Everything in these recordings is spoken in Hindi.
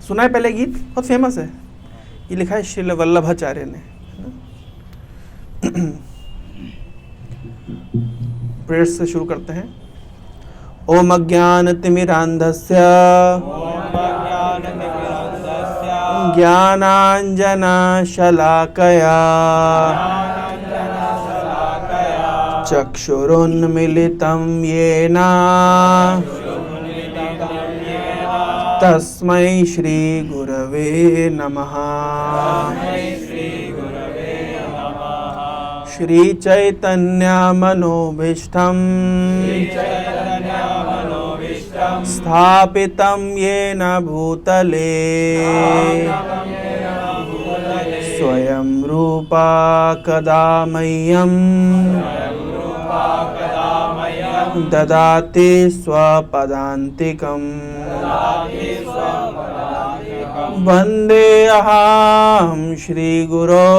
सुना है पहले गीत, बहुत फेमस है, ये लिखा है श्रील वल्लभाचार्य ने। प्रेयर्स से शुरू करते हैं। ओम अज्ञानतिमिरान्धस्य ज्ञानाञ्जनशलाकया चक्षुरुन्मीलितं येन तस्मै श्री गुरवे नमः। श्री चैतन्य मनोभीष्टं स्थापितं येन भूतले स्वयं रूपा कदा मह्यं ददाति स्वपदान्तिकम्। वन्देऽहं श्रीगुरो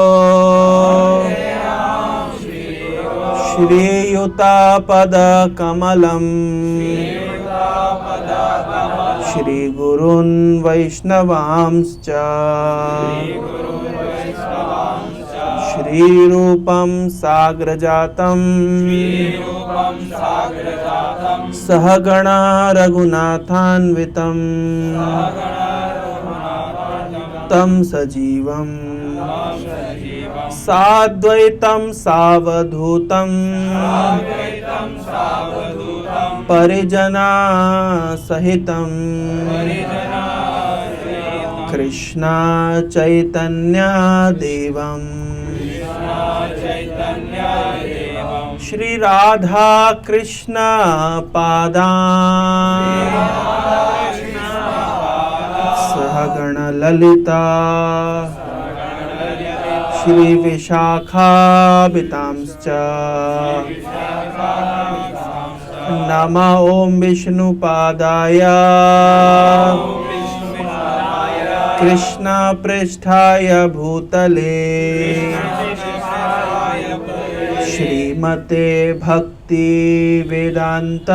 श्रीयुतापदकमलम् श्रीगुरून् वैष्णवांश्च श्रीरूपं साग्रजातं सहगणा रघुनाथान्वितं तं सजीवं साद्वैतं सावधूतं परिजना सहितं कृष्णा चैतन्य देवं श्री राधा कृष्ण पादान् सहगण ललिता श्री विशाखान्वितांश्च नमः। ओम विष्णुपादाय कृष्ण पृष्ठाय भूतले श्रीमते भक्ति वेदांत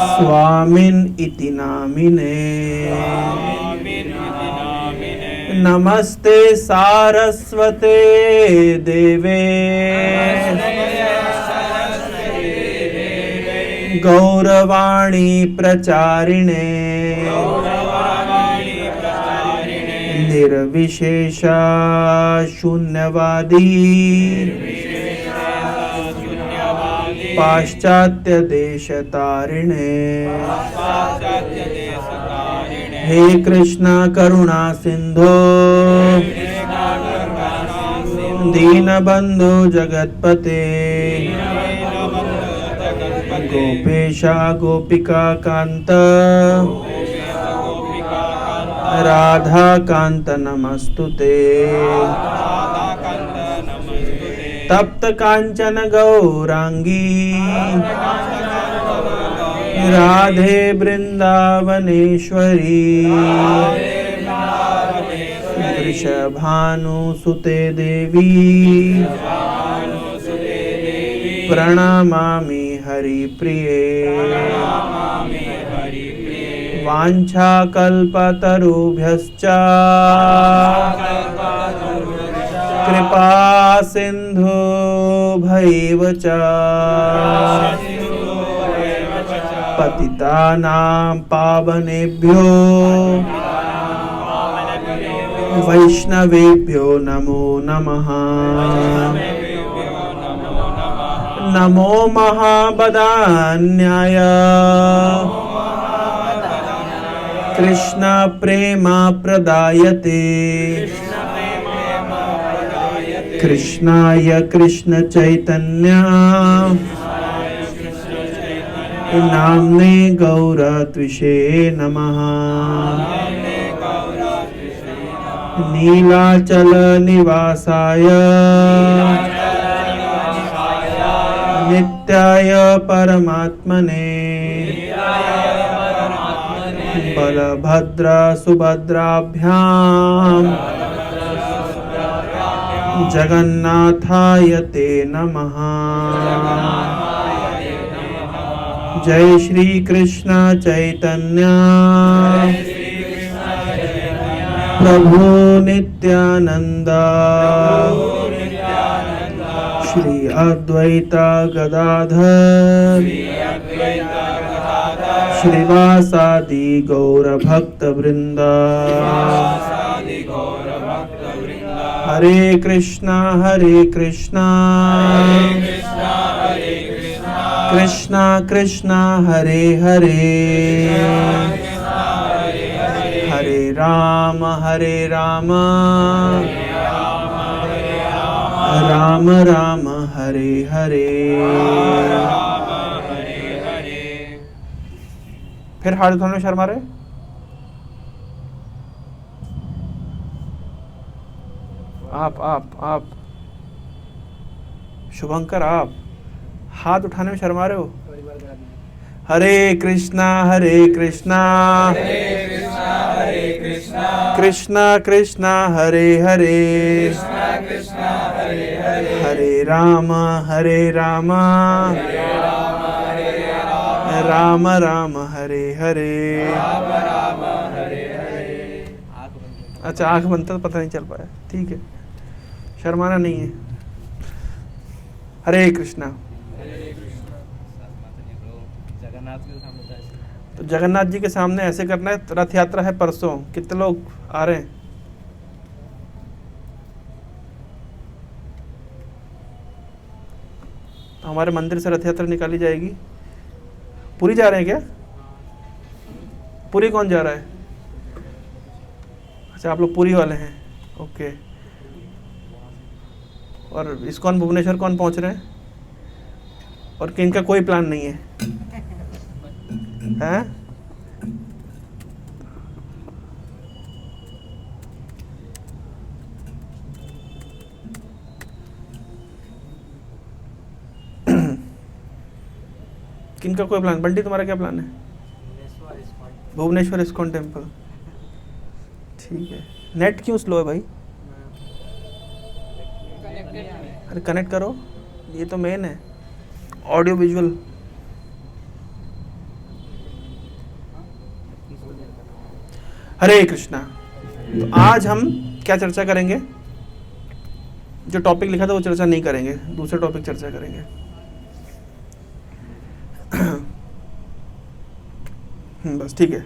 स्वामिन् इति नामिने। नमस्ते सारस्वते देवे गौरवाणी प्रचारिणे निर्विशेष शून्यवादी पाश्चात्य देशतारिणे। हे कृष्ण करुणा सिंधो दीनबंधु जगतपते गोपेशा गोपिका कांत राधा कांत नमस्तुते। तप्त कांचन गौरांगी राधे वृंदावनेश्वरी वृषभानुसुते देवी प्रणमामि हरिप्रिये। वाञ्छाकल्पतरुभ्यश्च कृपा सिन्धुभैव च पतितानां पावनेभ्यो वैष्णवेभ्यो नमो नमः। नमो महाबदान्याय कृष्ण प्रेम प्रदायते कृष्णाय कृष्ण चैतन्य नाम्ने गौरत्विषे नमः। नीलाचल निवासाय नित्याय परमात्मने बलभद्र सुभद्राभ्यां जगन्नाथाय ते नमः। जय श्री कृष्ण चैतन्य प्रभु नित्यानंद श्री अद्वैत गदाधर श्रीवासादि गौर भक्त वृंद हरे कृष्णा कृष्णा कृष्णा हरे हरे हरे राम राम राम हरे हरे। फिर हाथ उठाने में शर्मा रहे। आप शुभंकर, आप हाथ उठाने में शर्मा रहे हो। हरे कृष्णा कृष्णा कृष्णा हरे हरे हरे राम राम राम हरे हरे। अच्छा, आंख बंद था तो पता नहीं चल पाया। ठीक है, शर्माना नहीं है। हरे कृष्णा। तो जगन्नाथ जी के सामने ऐसे करना है। रथ यात्रा है परसों, कितने लोग आ रहे हैं? तो हमारे मंदिर से रथ यात्रा निकाली जाएगी। पुरी जा रहे हैं क्या? पुरी कौन जा रहा है? अच्छा, आप लोग पुरी वाले हैं। ओके। और इस्कॉन भुवनेश्वर कौन पहुंच रहे हैं? और किनका कोई प्लान नहीं है? हैं? किनका कोई प्लान? बंटी, तुम्हारा क्या प्लान है? Bhubaneswar ISKCON temple. ठीक है। नेट क्यों स्लो है भाई? अरे कनेक्ट करो, ये तो मेन है। Audio visual. हरे कृष्णा। तो आज हम क्या चर्चा करेंगे? जो टॉपिक लिखा था वो चर्चा नहीं करेंगे, दूसरे टॉपिक चर्चा करेंगे। बस ठीक है।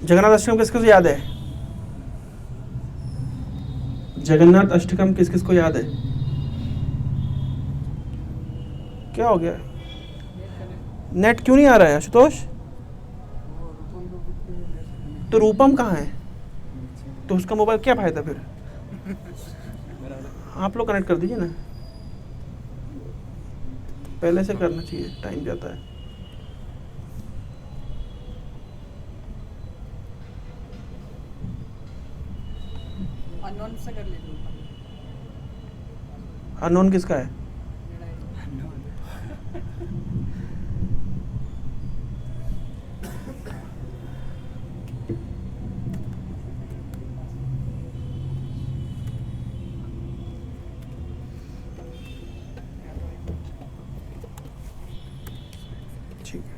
जगन्नाथ अष्टकम किस किस याद है? जगन्नाथ अष्टकम किस किस को याद है? क्या हो गया? नेट क्यों नहीं आ रहा है आशुतोष? तो रूपम कहाँ है? तो उसका मोबाइल क्या फायदा फिर? आप लोग कनेक्ट कर दीजिए ना, पहले से करना चाहिए, टाइम जाता है। अननोन से कर लीजिए। अननोन किसका है? ठीक है,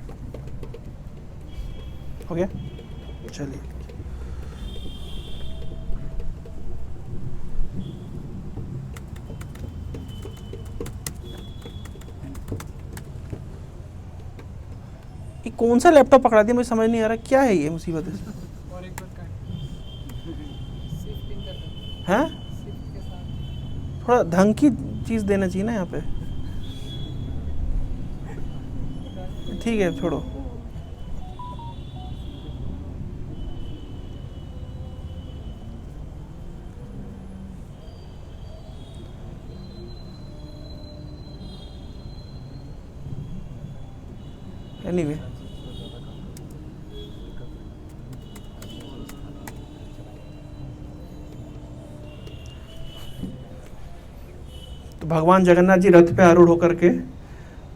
हो गया। चलिए, ये कौन सा लैपटॉप पकड़ा दिया? मुझे समझ नहीं आ रहा क्या है ये मुसीबत है। हैं? थोड़ा ढंग की चीज़ देना चाहिए ना यहाँ पे। ठीक है, छोड़ो। एनीवे, तो भगवान जगन्नाथ जी रथ पे आरूढ़ होकर के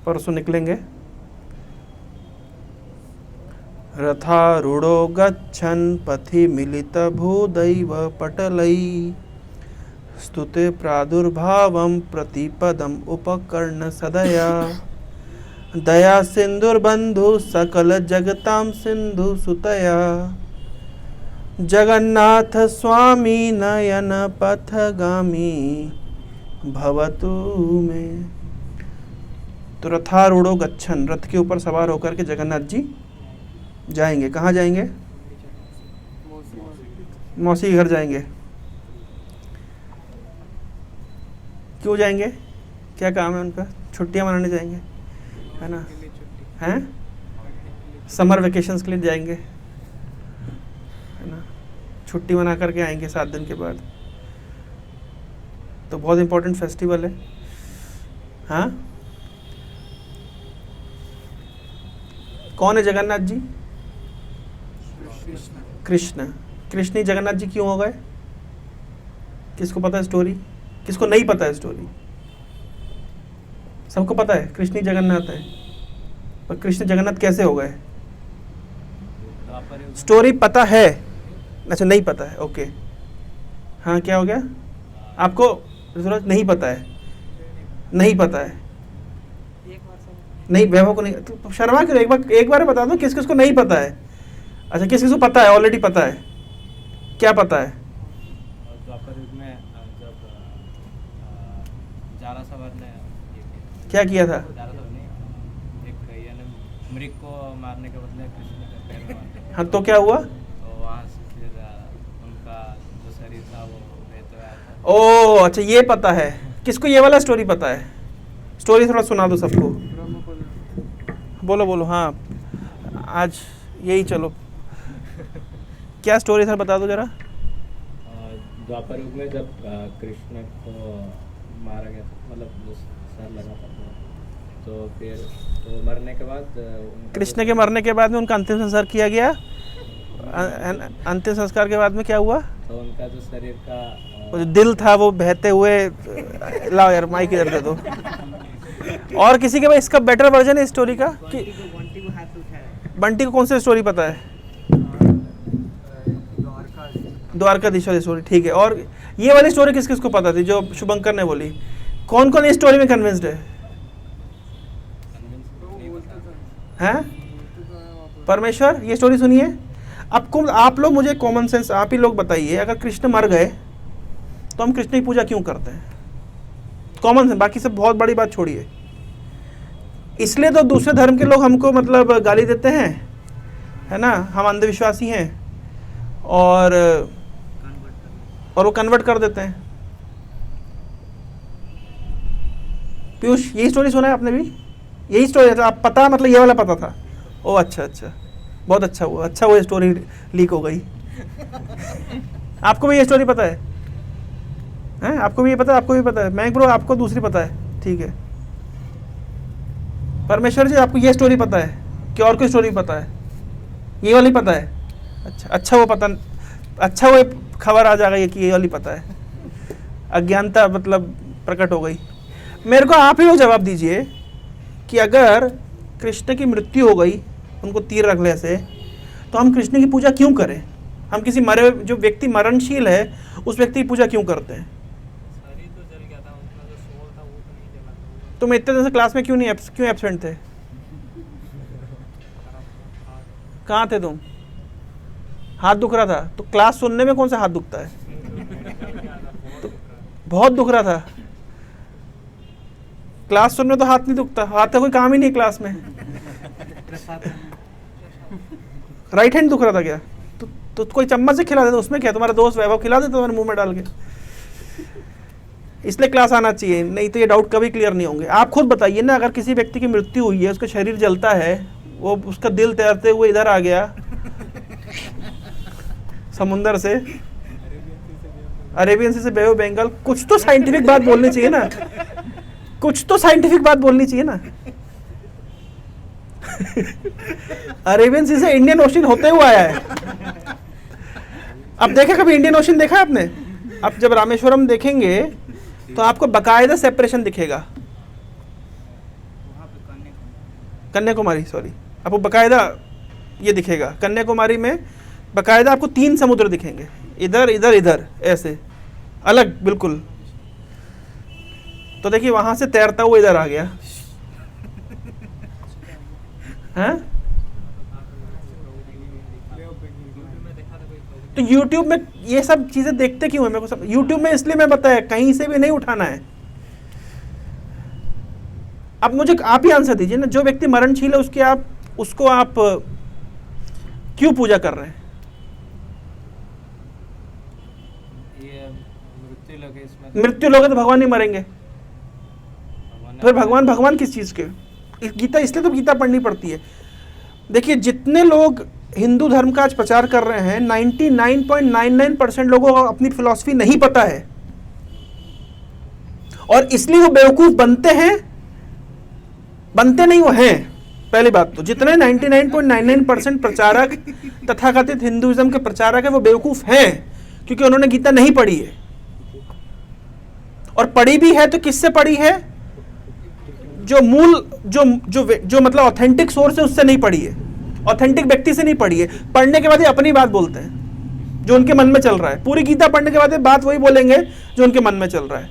परसों निकलेंगे। रथारूढ़ो गच्छन् पथि मिलितभूदैव पटलैः स्तुते प्रादुर्भावं प्रतिपदम् उपकर्ण सदया दया सिंधुर्बंधु सकल जगतां सिंधु सुतया जगन्नाथ स्वामी नयन पथगामी भवतु में। तो रथारूढ़ो गच्छन्, रथ के ऊपर सवार होकर के जगन्नाथ जी जाएंगे। कहाँ जाएंगे? मौसी के घर जाएंगे। क्यों जाएंगे? क्या काम है उनका? छुट्टियां मनाने जाएंगे, है ना? हैं? समर वेकेशंस के लिए जाएंगे, है ना? छुट्टी मना करके आएंगे 7 दिन के बाद। तो बहुत इंपॉर्टेंट फेस्टिवल है। हाँ, कौन है जगन्नाथ जी? कृष्ण। कृष्ण ही जगन्नाथ जी क्यों हो गए? किसको पता है स्टोरी? किसको नहीं पता है स्टोरी? सबको पता है कृष्ण ही जगन्नाथ है, पर कृष्ण जगन्नाथ कैसे हो गए? स्टोरी पता है, अच्छा नहीं पता है, ओके। हाँ, क्या हो गया? आपको नहीं पता है? नहीं पता है, नहीं, वैभव को नहीं। तो शर्मा क्यों? एक बार बता दो किस किस को नहीं पता है। अच्छा, किस किस को पता है? ऑलरेडी पता है। क्या पता है? क्या किया था? मृग को मारने के बदले कृष्ण का पैर मारा। हाँ, तो क्या हुआ? तो वहाँ से फिर उनका जो शरीर था वो बहते आया था। ओ अच्छा, ये पता है। किसको ये वाला स्टोरी पता है? स्टोरी थोड़ा सुना दो सबको। बोलो बोलो। हाँ, आज यही चलो। क्या स्टोरी सर बता दो जरा। द्वापर युग में जब कृष्ण को मारा गया था, मतलब जो सर लगा था, तो फिर तो मरने के बाद कृष्ण के मरने के बाद में उनका अंतिम संस्कार किया गया। अंतिम संस्कार के बाद में क्या हुआ? तो उनका जो शरीर का वो जो दिल था वो बहते हुए, लाओ यार माइक इधर दे दो। और किसी के पास इसका बेटर वर्जन है स्टोरी का कि बंटी को कौन सी स्टोरी पता है? द्वारकाधीश स्टोरी, ठीक है। और ये वाली स्टोरी किस किस को पता थी जो शुभंकर ने बोली? कौन कौन इस स्टोरी में कन्विंस्ड है? हैं? परमेश्वर, ये स्टोरी सुनिए। अब आप लोग मुझे कॉमन सेंस आप ही लोग बताइए, अगर कृष्ण मर गए तो हम कृष्ण की पूजा क्यों करते हैं? कॉमन सेंस, बाकी सब बहुत बड़ी बात छोड़िए। इसलिए तो दूसरे धर्म के लोग हमको मतलब गाली देते हैं, है ना, हम अंधविश्वासी हैं, और वो कन्वर्ट कर देते हैं। पीयूष, यही स्टोरी सुना है आपने भी? यही स्टोरी था? आप पता, मतलब ये वाला पता था? ओ अच्छा अच्छा, बहुत अच्छा हुआ। अच्छा वो स्टोरी लीक हो गई। आपको भी ये स्टोरी पता है? हैं? आपको भी ये पता है? आपको भी पता है? मैं ब्रो, आपको दूसरी पता है, ठीक है। परमेश्वर जी, आपको ये स्टोरी पता है कि और कोई स्टोरी पता है? ये वाली पता है? अच्छा अच्छा, वो पता, अच्छा वो खबर आ जाएगा ये कि ये वाली पता है। अज्ञानता मतलब प्रकट हो गई। मेरे को आप ही लोग जवाब दीजिए कि अगर कृष्ण की मृत्यु हो गई, उनको तीर रखने से, तो हम कृष्ण की पूजा क्यों करें? हम किसी मरे, जो व्यक्ति मरणशील है, उस व्यक्ति की पूजा क्यों करते हैं? शरीर तो जल गया था, उनका जो सोल था वो तो नहीं जला था। तुम इतने दिन से क्लास में क्यों एब्सेंट थे? कहाँ थे तुम? हाथ दुख रहा था? तो क्लास सुनने में कौन सा हाथ दुखता है? तो बहुत दुख रहा था। क्लास सुनने में तो हाथ नहीं दुखता, हाथ का कोई काम ही नहीं क्लास में। राइट हैंड दुख रहा था क्या? तो कोई चम्मच से खिला देता, उसमें क्या? तुम्हारा दोस्त वैभव खिला देता तुम्हारे मुंह में डाल के। इसलिए क्लास आना चाहिए, नहीं तो ये डाउट कभी क्लियर नहीं होंगे। आप खुद बताइए ना, अगर किसी व्यक्ति की मृत्यु हुई है, उसका शरीर जलता है, वो उसका दिल तैरते हुए इधर आ गया समुंदर से, अरेबियन सी से बे ऑफ बंगाल, कुछ तो साइंटिफिक बात बोलनी चाहिए ना, कुछ तो साइंटिफिक बात बोलनी चाहिए ना। अरेबियन सी से इंडियन ओशन होते हुए आया है। अब देखा कभी इंडियन ओशन देखा आपने? अब जब रामेश्वरम देखेंगे तो आपको बकायदा सेपरेशन दिखेगा। कन्याकुमारी, सॉरी, आपको बकायदा ये दिखेगा कन्याकुमारी में, बाकायदा आपको 3 समुद्र दिखेंगे, इधर इधर इधर, ऐसे अलग बिल्कुल। तो देखिए वहां से तैरता हुआ इधर आ गया हैं। तो YouTube में ये सब चीजें देखते क्यों है मेरे को सब YouTube में, इसलिए मैं बताया कहीं से भी नहीं उठाना है। अब मुझे आप ही आंसर दीजिए ना, जो व्यक्ति मरणशील है उसको आप क्यों पूजा कर रहे हैं? ये मृत्यु लोग है इसमें, मृत्यु लोग है तो भगवान नहीं मरेंगे, फिर भगवान किस चीज के? गीता, इसलिए तो गीता पढ़नी पड़ती है। देखिए जितने लोग हिंदू धर्म का आज प्रचार कर रहे हैं, 99.99% लोगों को अपनी फिलॉसफी नहीं पता है, और इसलिए वो बेवकूफ बनते नहीं, वो हैं। पहली बात तो जितने 99.99% प्रचारक तथाकथित हिंदुइज्म के प्रचारक है वो बेवकूफ हैं, क्योंकि उन्होंने गीता नहीं पढ़ी है, और पढ़ी भी है तो किससे पढ़ी है? जो मूल जो मतलब ऑथेंटिक सोर्स है उससे नहीं पढ़ी है, ऑथेंटिक व्यक्ति से नहीं पढ़ी है। पढ़ने के बाद ये अपनी बात बोलते हैं जो उनके मन में चल रहा है। पूरी गीता पढ़ने के बाद ये बात वही बोलेंगे जो उनके मन में चल रहा है।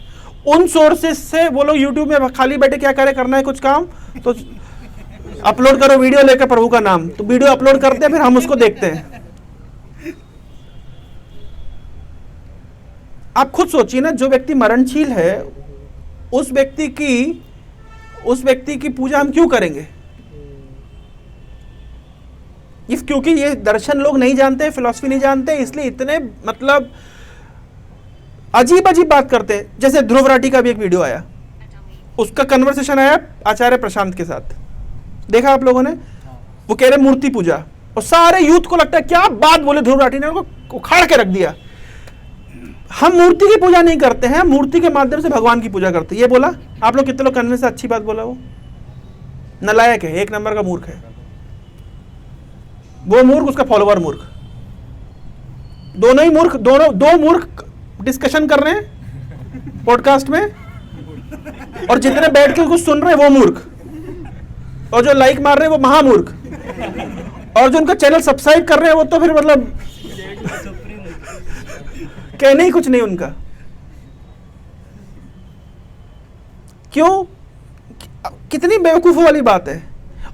उन सोर्सेस से वो लोग यूट्यूब में खाली बैठे क्या करे, करना है कुछ काम तो अपलोड करो वीडियो लेकर प्रभु का नाम, तो वीडियो अपलोड करते हैं, फिर हम उसको देखते हैं। आप खुद सोचिए ना, जो व्यक्ति मरणशील है उस व्यक्ति की पूजा हम क्यों करेंगे? क्योंकि ये दर्शन लोग नहीं जानते, फिलॉसफी नहीं जानते, इसलिए इतने मतलब अजीब अजीब बात करते हैं। जैसे ध्रुव राठी का भी एक वीडियो आया, उसका कन्वर्सेशन आया आचार्य प्रशांत के साथ, देखा आप लोगों ने? वो कह रहे मूर्ति पूजा, और सारे यूथ को लगता है क्या बात बोले ध्रुव राठी ने, उनको उखाड़ के रख दिया। हम मूर्ति की पूजा नहीं करते हैं, मूर्ति के माध्यम से भगवान की पूजा करते हैं। ये बोला आप लोग कितने लोग कन्विंस से? अच्छी बात बोला। वो नालायक है, 1 नंबर का मूर्ख है वो। मूर्ख, उसका फॉलोवर मूर्ख, दोनों ही मूर्ख। दो मूर्ख डिस्कशन कर रहे हैं पॉडकास्ट में, और जितने बैठ के उसको सुन रहे हैं वो मूर्ख, और जो लाइक मार रहे हैं वो महामूर्ख, और जो उनका चैनल सब्सक्राइब कर रहे हैं वो तो फिर मतलब कहने ही कुछ नहीं उनका। क्यों? कितनी बेवकूफों वाली बात है।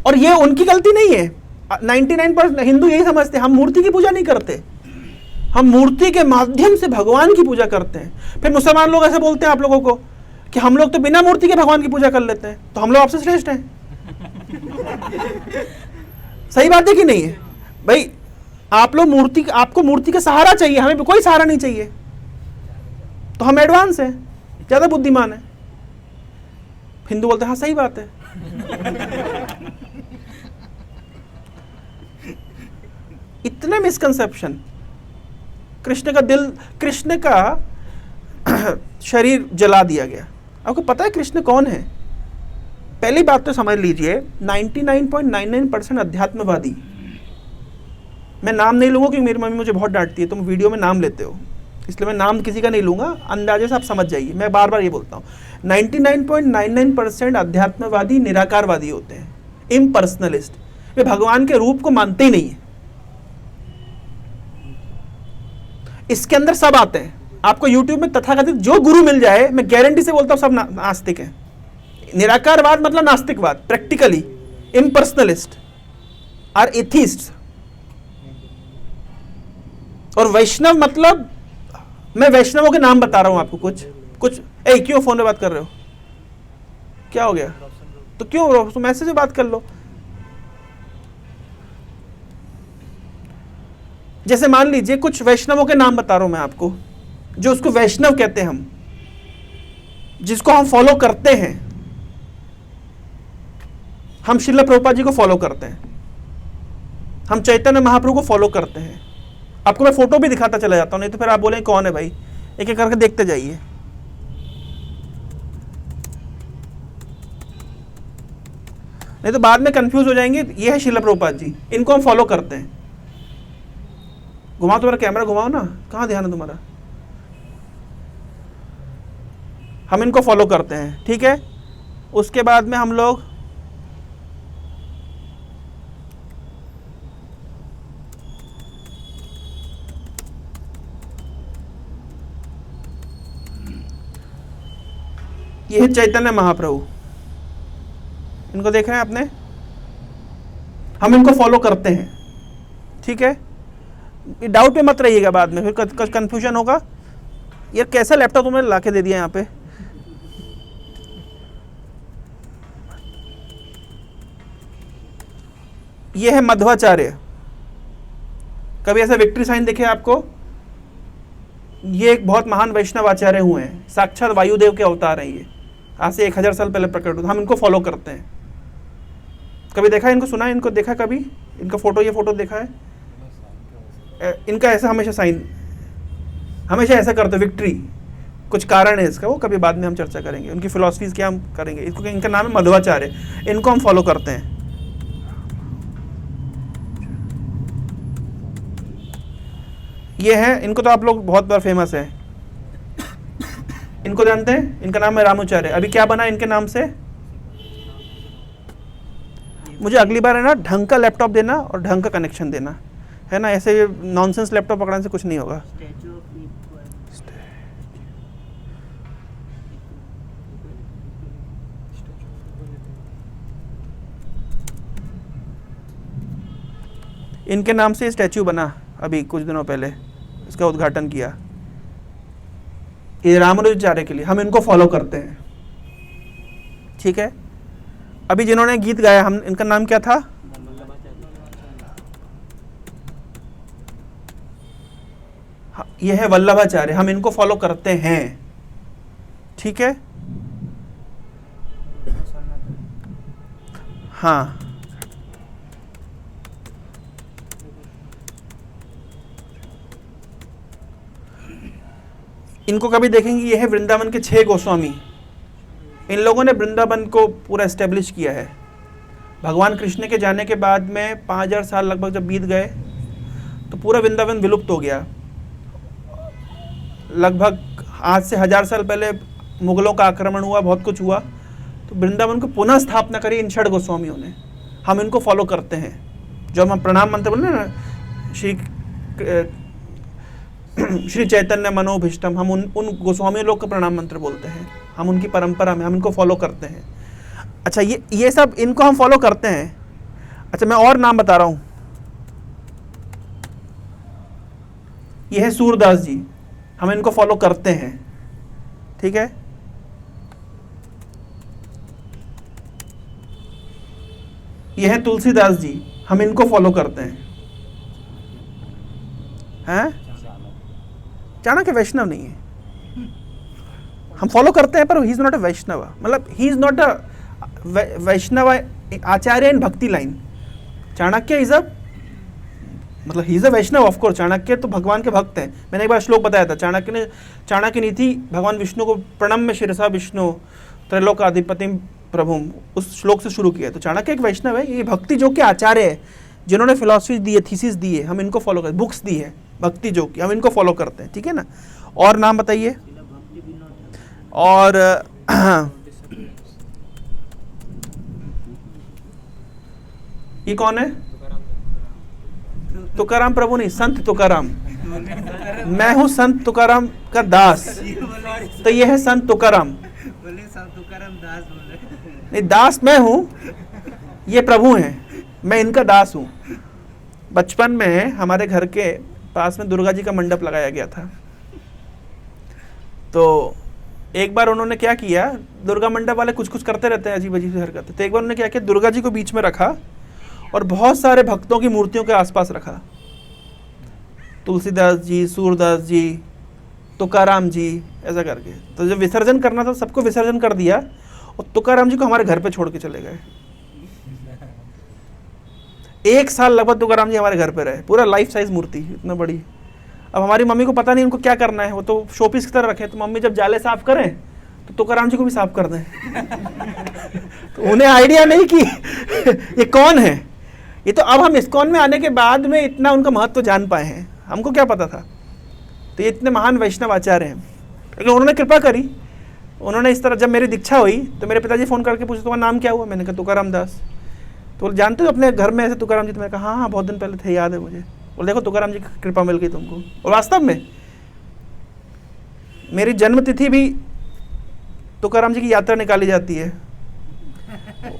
और ये उनकी गलती नहीं है, 99% हिंदू यही समझते हैं हम मूर्ति की पूजा नहीं करते, हम मूर्ति के माध्यम से भगवान की पूजा करते हैं। फिर मुसलमान लोग ऐसे बोलते हैं आप लोगों को कि हम लोग तो बिना मूर्ति के भगवान की पूजा कर लेते हैं, तो हम लोग आपसे श्रेष्ठ हैं। सही बात है कि नहीं है भाई? आपको मूर्ति का सहारा चाहिए, हमें कोई सहारा नहीं चाहिए, तो हम एडवांस हैं, ज्यादा बुद्धिमान है। हिंदू बोलते हैं हाँ सही बात है। इतने मिसकंसेप्शन। कृष्ण का शरीर जला दिया गया। आपको पता है कृष्ण कौन है? पहली बात तो समझ लीजिए, 99.99% अध्यात्मवादी, मैं नाम नहीं लूंगा क्योंकि मेरी मम्मी मुझे बहुत डांटती है, तुम वीडियो में नाम लेते हो, इसलिए मैं नाम किसी का नहीं लूंगा, अंदाजे से आप समझ जाइए। मैं बार बार ये बोलता हूँ, 99.99% अध्यात्मवादी निराकारवादी होते हैं, इम्पर्सनलिस्ट। वे भगवान के रूप को मानते ही नहीं है। इसके अंदर सब आते हैं। आपको YouTube में तथाकथित जो गुरु मिल जाए, मैं गारंटी से बोलता हूँ सब नास्तिक हैं। निराकारवाद मतलब नास्तिकवाद, प्रैक्टिकली इम्पर्सनलिस्ट आर एथिस्ट। और वैष्णव मतलब, मैं वैष्णवों के नाम बता रहा हूं आपको कुछ। क्यों फोन पे बात कर रहे हो? क्या हो गया? तो क्यों तो मैसेज में बात कर लो। जैसे मान लीजिए कुछ वैष्णवों के नाम बता रहा हूं मैं आपको, जो उसको वैष्णव कहते हैं हम, जिसको हम फॉलो करते हैं। हम श्रील प्रभुपाद जी को फॉलो करते हैं, हम चैतन्य महाप्रभु को फॉलो करते हैं। आपको मैं फोटो भी दिखाता चला जाता हूं, नहीं तो फिर आप बोले कौन है भाई, एक एक करके देखते जाइए। नहीं तो बाद में कंफ्यूज हो जाएंगे। ये है श्रील प्रभुपाद जी, इनको हम फॉलो करते हैं। घुमाओ, तुम्हारा कैमरा घुमाओ ना, कहाँ ध्यान है तुम्हारा? हम इनको फॉलो करते हैं, ठीक है। उसके बाद में हम लोग ये है चैतन्य महाप्रभु, इनको देख रहे हैं आपने, हम इनको फॉलो करते हैं, ठीक है। डाउट पे मत रहिएगा, बाद में फिर कंफ्यूजन होगा, यार कैसा लैपटॉप तुमने ला के दे दिया यहाँ पे। ये है मध्वाचार्य, कभी ऐसा विक्ट्री साइन देखे आपको? ये एक बहुत महान वैष्णव आचार्य हुए हैं, साक्षात वायुदेव के अवतार हैं ये, आज से 1000 साल पहले प्रकट हुए। हम इनको फॉलो करते हैं। कभी देखा है इनको, सुना है इनको, देखा कभी इनका फोटो, ये फोटो देखा है? इनका ऐसा हमेशा साइन, हमेशा ऐसा करते विक्ट्री, कुछ कारण है इसका, वो कभी बाद में हम चर्चा करेंगे, उनकी फिलॉसफीज क्या हम करेंगे। इसको, इनका नाम है मध्वाचार्य, इनको हम फॉलो करते हैं। ये है, इनको तो आप लोग बहुत बार फेमस है, इनको जानते हैं, इनका नाम है रामाचार्य। अभी क्या बना इनके नाम से? मुझे अगली बार है ना ढंग का लैपटॉप देना और ढंग का कनेक्शन देना, है ना, ऐसे नॉनसेंस लैपटॉप पकड़ने से कुछ नहीं होगा। इनके नाम से स्टैचू बना अभी कुछ दिनों पहले, इसका उद्घाटन किया, ये रामानुजाचार्य के लिए। हम इनको फॉलो करते हैं, ठीक है। अभी जिन्होंने गीत गाया, हम, इनका नाम क्या था? ये है वल्लभाचार्य, हम इनको फॉलो करते हैं, ठीक है। हाँ, इनको कभी देखेंगे, ये है वृंदावन के 6 गोस्वामी। इन लोगों ने वृंदावन को पूरा एस्टेब्लिश किया है। भगवान कृष्ण के जाने के बाद में 5000 साल लगभग जब बीत गए तो पूरा वृंदावन विलुप्त हो गया। लगभग आज से 1000 साल पहले मुगलों का आक्रमण हुआ, बहुत कुछ हुआ, तो वृंदावन को पुनः स्थापना करी इन 6 गोस्वामियों ने। हम इनको फॉलो करते हैं। जो हम प्रणाम मंत्र बोले ना, श्री चैतन्य मनोभीष्टम, हम उन गोस्वामी लोग का प्रणाम मंत्र बोलते हैं। हम उनकी परंपरा में, हम इनको फॉलो करते हैं। अच्छा, ये सब इनको हम फॉलो करते हैं। अच्छा, मैं और नाम बता रहा हूँ। ये है सूरदास जी, हम इनको फॉलो करते हैं, ठीक है। ये है तुलसीदास जी, हम इनको फॉलो करते हैं। हैं? चाणक्य वैष्णव नहीं है, हम फॉलो करते हैं, पर ही इज नॉट अ वैष्णव, मतलब ही इज नॉट अ वैष्णव आचार्य इन भक्ति लाइन। चाणक्य इज अ, मतलब he is a Vaishnav of course. Chanakya तो भगवान के भक्त हैं। मैंने एक बार श्लोक बताया था, चाणक्य नीति भगवान विष्णु को प्रणम्य शिरसा विष्णु त्रैलोकाधिपतिम प्रभुम, उस श्लोक से शुरू किया। तो चाणक्य एक वैष्णव है। ये भक्ति जो के आचार्य है, जिन्होंने फिलॉसफी दी है, थीसिस दी है, हम इनको फॉलो करते, बुक्स दी है भक्ति जो की, हम इनको फॉलो करते हैं, ठीक है ना। और नाम बताइए। और ये कौन है? तुकाराम प्रभु नहीं, संत तुकाराम। मैं हूं संत तुकाराम का दास, तो ये है संत तुकाराम। नहीं, दास मैं हूं, ये प्रभु हैं, मैं इनका दास हूं। बचपन में हमारे घर के पास में दुर्गा जी का मंडप लगाया गया था। तो एक बार उन्होंने क्या किया, दुर्गा मंडप वाले कुछ कुछ करते रहते हैं, अजीब अजीब हरकतें। तो एक बार उन्होंने क्या किया, दुर्गा जी को बीच में रखा और बहुत सारे भक्तों की मूर्तियों के आसपास रखा। तुलसीदास जी, सूरदास जी, तुकाराम जी, ऐसा करके। तो जब विसर्जन करना था, सबको विसर्जन कर दिया और तुकाराम जी को हमारे घर पे छोड़ के चले गए। 1 साल लगभग तुकाराम जी हमारे घर पे रहे, पूरा लाइफ साइज मूर्ति इतना बड़ी। अब हमारी मम्मी को पता नहीं उनको क्या करना है, वो तो शोपीस की तरह रखे। तो मम्मी जब जाले साफ करें तो तुकाराम जी को भी साफ कर दें। तो उन्हें आइडिया नहीं कि ये कौन है। ये तो अब हम इस्कॉन में आने के बाद में इतना उनका महत्व जान पाए हैं, हमको क्या पता था। तो ये इतने महान वैष्णव आचार्य हैं, लेकिन उन्होंने कृपा करी। उन्होंने इस तरह, जब मेरी दीक्षा हुई तो मेरे पिताजी फ़ोन करके पूछे तुम्हारा नाम क्या हुआ? मैंने कहा तुकाराम दास। तो जानते हो अपने घर में ऐसे तुकाराम जी? तो मैंने कहा हाँ हाँ, बहुत दिन पहले थे, याद है मुझे। और देखो तुकाराम जी की कृपा मिल गई तुमको। और वास्तव में मेरी जन्म तिथि भी तुकाराम जी की यात्रा निकाली जाती है।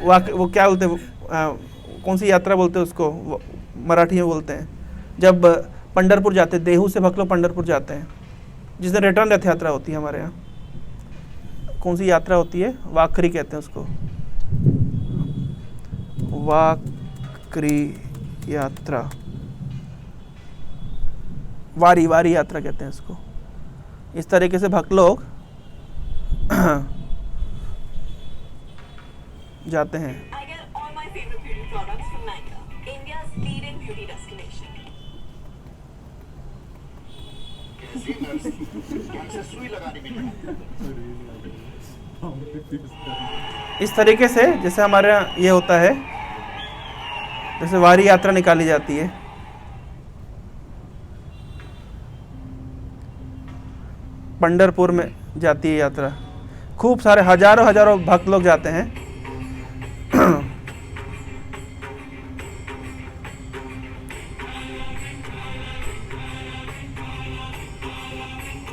वो क्या बोलते हैं, कौन सी यात्रा बोलते हैं उसको, मराठी में बोलते हैं, जब पंढरपुर जाते हैं, देहू से भक्त लोग पंढरपुर जाते हैं, जिस दिन रिटर्न रथ यात्रा होती है हमारे यहाँ। कौन सी यात्रा होती है, वाखरी कहते हैं उसको, वाखरी यात्रा, वारी यात्रा कहते हैं इसको। इस तरीके से भक्त लोग जाते हैं। I get all my favorite beauty products from Nykaa, India's leading beauty destination. इस तरीके से जैसे हमारे यहाँ ये होता है, जैसे वारी यात्रा निकाली जाती है, पंढरपुर में जाती है यात्रा, खूब सारे हजारों भक्त लोग जाते हैं।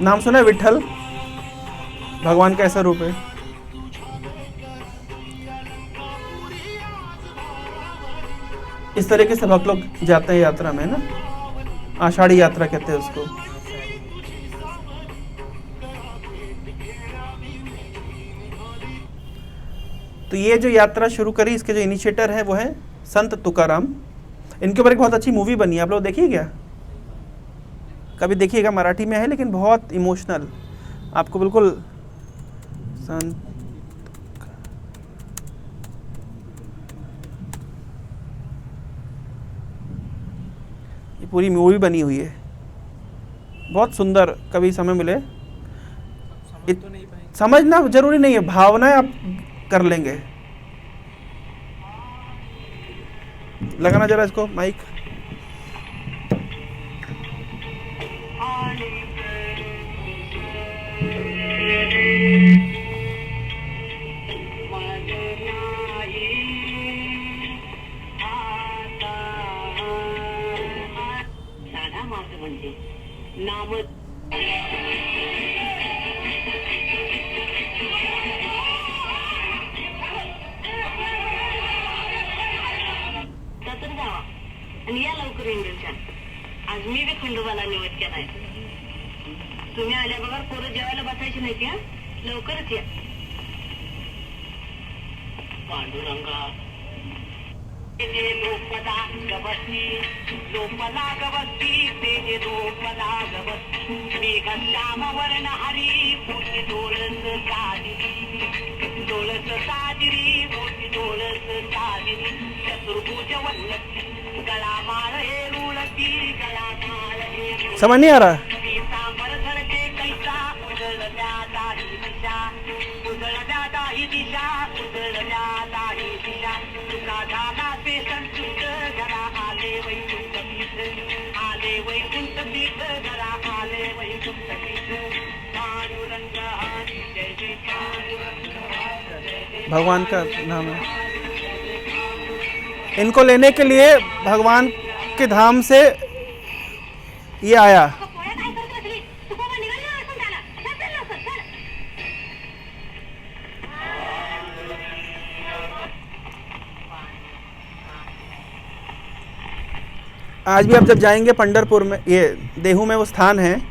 नाम सुना है विठल, भगवान का ऐसा रूप है। इस तरीके से भक्त लोग जाते हैं यात्रा में ना, आषाढ़ी यात्रा कहते हैं उसको। तो ये जो यात्रा शुरू करी, इसके जो इनिशिएटर है वो है संत तुकाराम। इनके ऊपर एक बहुत अच्छी मूवी बनी है, आप लोग देखिए क्या, कभी देखिएगा, मराठी में है लेकिन बहुत इमोशनल, आपको बिल्कुल संत, ये पूरी मूवी बनी हुई है, बहुत सुंदर, कभी समय मिले समझना जरूरी नहीं है, भावनाएं आप कर लेंगे। लगाना जरा इसको माइक। साधा मार्ग म्हणजे नाम आणि या लवकर इंग्रजच्या आज मी बी खंडोबाला निवड केलाय. तुम्ही आल्या बघा, पोरं जेवायला बसायची नाही त्या, लवकरच या. पांडुरंगा लोपला गवस्ती, लोपला गवस्ती, ते लोपला गवस्ती, मेघ श्याम वर्ण हरी, मोठी डोळस साजरी, डोळस साजरी, मोठी डोळस साजरी, चतुर्भुज वल्लती, गळा माळ हे रुळती, गळा माळ हे समझ नहीं आ रहा, सांबर धरते कैसा, उजळल्या दाही दिशा, उजळल्या दाही दिशा, उजळल्या दाही दिशा, तुका झाला ते संतुष्ट, घरा आले वैकुंठ पीठ, आले वैकुंठ पीठ, घरा आले वैकुंठ पीठ, पांडुरंग हरी जय जय पांडुरंग हरी. भगवान का नाम है। इनको लेने के लिए भगवान के धाम से ये आया। पोळ्या काय करत असली, तुकोबा निघाला असून त्याला, चल लवकर चल. आज भी आप जब जाएंगे पंढरपुर में, ये देहू में वो स्थान है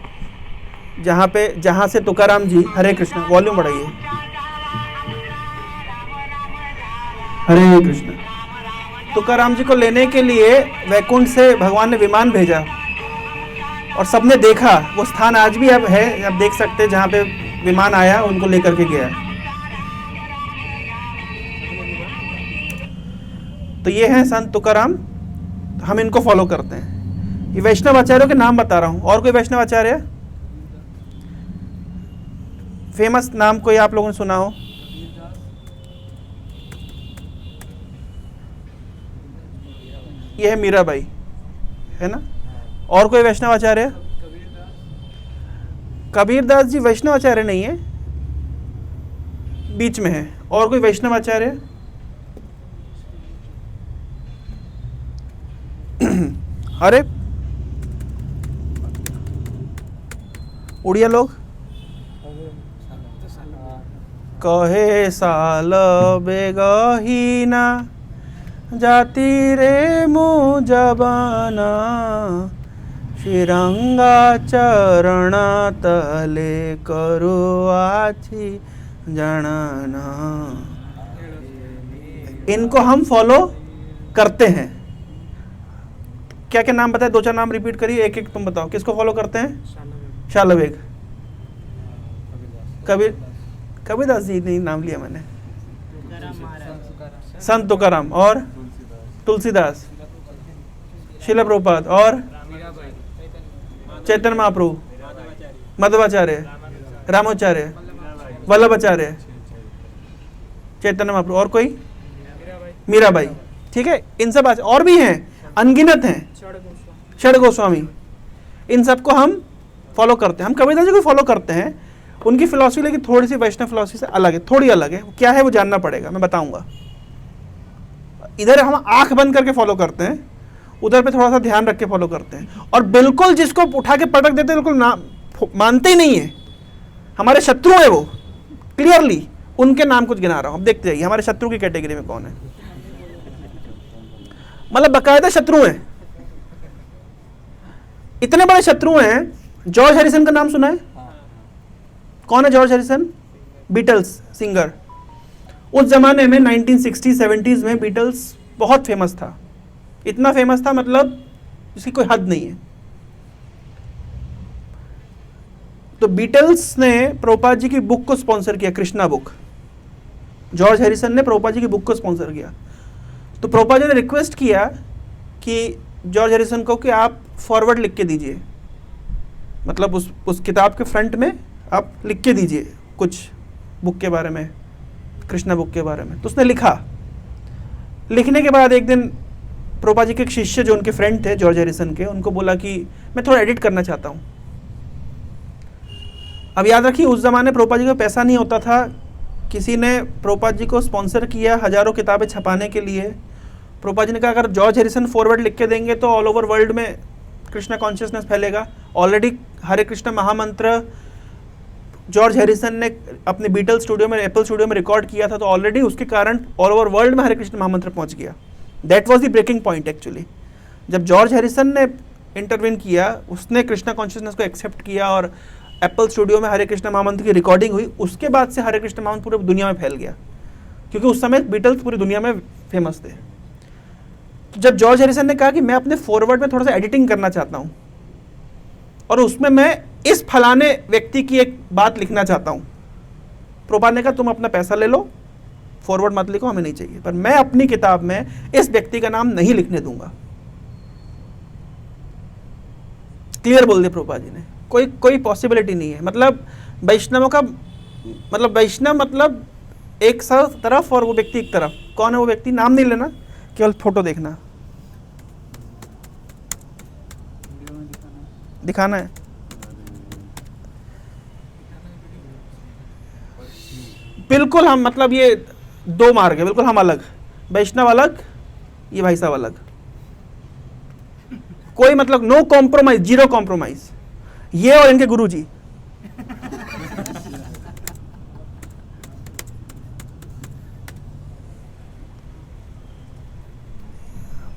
जहाँ से तुकाराम जी, हरे कृष्ण, वॉल्यूम बढ़ाइए, हरे कृष्ण, तुकाराम जी को लेने के लिए वैकुंठ से भगवान ने विमान भेजा और सबने देखा। वो स्थान आज भी अब है, आप देख सकते हैं, जहाँ पे विमान आया उनको लेकर के गया। तो ये हैं संत तुकाराम, हम इनको फॉलो करते हैं। ये वैष्णव आचार्यों के नाम बता रहा हूँ। और कोई वैष्णव आचार्य फेमस नाम कोई आप लोगों ने सुना हो? ये है मीराबाई, है ना। और कोई वैष्णव आचार्य? कबीरदास जी वैष्णव आचार्य नहीं है, बीच में है। और कोई वैष्णव आचार्य? अरे उड़िया लोग, कहे साल बेगहीना जाती रे मुजबाना श्रीरंगा चरण तले करुआची जानना। इनको हम फॉलो करते हैं। क्या क्या नाम बताए? 2-4 नाम रिपीट करिए, एक एक तुम बताओ। किसको फॉलो करते हैं? शालवेग, कबीरदास जी नहीं नाम लिया मैंने, संत तुकाराम और तुलसीदास, शिला प्रभुपाद और चैतन्य महाप्रभु, मध्वाचार्य, रामाचार्य, वल्लभाचार्य, चैतन्य महाप्रभु और कोई? मीराबाई। ठीक है, इन सब और भी हैं, अनगिनत हैं, षड गोस्वामी। इन सबको हम फॉलो करते हैं। हम कबीरदास जी को फॉलो करते हैं, उनकी फिलॉसफी लेकिन थोड़ी सी वैष्णव फिलॉसफी से अलग है, थोड़ी अलग है। क्या है वो जानना पड़ेगा, मैं बताऊंगा। इधर हम आंख बंद करके फॉलो करते हैं, उधर पे थोड़ा सा ध्यान रख के फॉलो करते हैं। और बिल्कुल जिसको उठा के पटक देते हैं, बिल्कुल मानते ही नहीं है, हमारे शत्रु है वो, क्लियरली उनके नाम कुछ गिना रहा हूं। अब देखते जाइए हमारे शत्रु की कैटेगरी में कौन है, मतलब बकायदा शत्रु हैं, इतने बड़े शत्रु हैं। जॉर्ज हैरिसन का नाम सुना है? कौन है जॉर्ज हैरिसन? Beatles singer. उस जमाने में 1960-70s में बीटल्स बहुत फेमस था, इतना फेमस था मतलब जिसकी कोई हद नहीं है। तो बीटल्स ने प्रभुपाद जी की बुक को स्पॉन्सर किया, कृष्णा बुक। जॉर्ज हैरिसन ने प्रभुपाद जी की बुक को स्पॉन्सर किया। तो प्रभुपाद जी ने रिक्वेस्ट किया कि जॉर्ज हैरिसन को कि आप फॉरवर्ड लिख के दीजिए, मतलब उस किताब के फ्रंट में आप लिख के दीजिए कुछ बुक के बारे में, कृष्णा बुक के बारे में। तो उसने लिखा। लिखने के बाद एक दिन प्रभुपाद जी के एक शिष्य जो उनके फ्रेंड थे जॉर्ज हैरिसन के, उनको बोला कि मैं थोड़ा एडिट करना चाहता हूँ। अब याद रखिए उस ज़माने प्रभुपाद जी को पैसा नहीं होता था, किसी ने प्रभुपाद जी को स्पॉन्सर किया हज़ारों किताबें छपाने के लिए। प्रभुपाद जी ने कहा अगर जॉर्ज हैरिसन फॉरवर्ड लिख के देंगे तो ऑल ओवर वर्ल्ड में कृष्णा कॉन्शियसनेस फैलेगा। ऑलरेडी हरे कृष्ण महामंत्र जॉर्ज हैरिसन ने अपने बीटल स्टूडियो में, एप्पल स्टूडियो में रिकॉर्ड किया था, तो ऑलरेडी उसके कारण ऑल ओवर वर्ल्ड में हरे कृष्ण महामंत्र पहुंच गया। That was the breaking point actually. जब जॉर्ज हैरिसन ने इंटरवेन किया, उसने कृष्णा कॉन्शियसनेस को एक्सेप्ट किया और एप्पल स्टूडियो में हरे कृष्ण महामंत्र की रिकॉर्डिंग हुई, उसके बाद से हरे कृष्ण महामंत्र पूरी दुनिया में फैल गया, क्योंकि उस समय बीटल्स पूरी दुनिया में फेमस थे। तो जब जॉर्ज हैरिसन ने कहा कि मैं अपने फॉरवर्ड में थोड़ा सा एडिटिंग करना चाहता हूँ और उसमें मैं इस फलाने व्यक्ति की एक बात लिखना चाहता हूँ, प्रभुपाद ने कहा तुम अपना पैसा ले लो, फॉरवर्ड मत लिखो, हमें नहीं चाहिए, पर मैं अपनी किताब में इस व्यक्ति का नाम नहीं लिखने दूंगा। क्लियर बोल दिया प्रभुपाद जी ने, कोई पॉसिबिलिटी नहीं है। मतलब वैष्णवों का मतलब वैष्णव मतलब एक तरफ और वो व्यक्ति एक तरफ। कौन है वो व्यक्ति? नाम नहीं लेना, केवल फोटो देखना, दिखाना है। बिल्कुल हम मतलब ये दो मार्ग है, बिल्कुल हम अलग, वैष्णव अलग, ये भाई साहब अलग। कोई मतलब नो कॉम्प्रोमाइज, जीरो कॉम्प्रोमाइज, ये और इनके गुरुजी।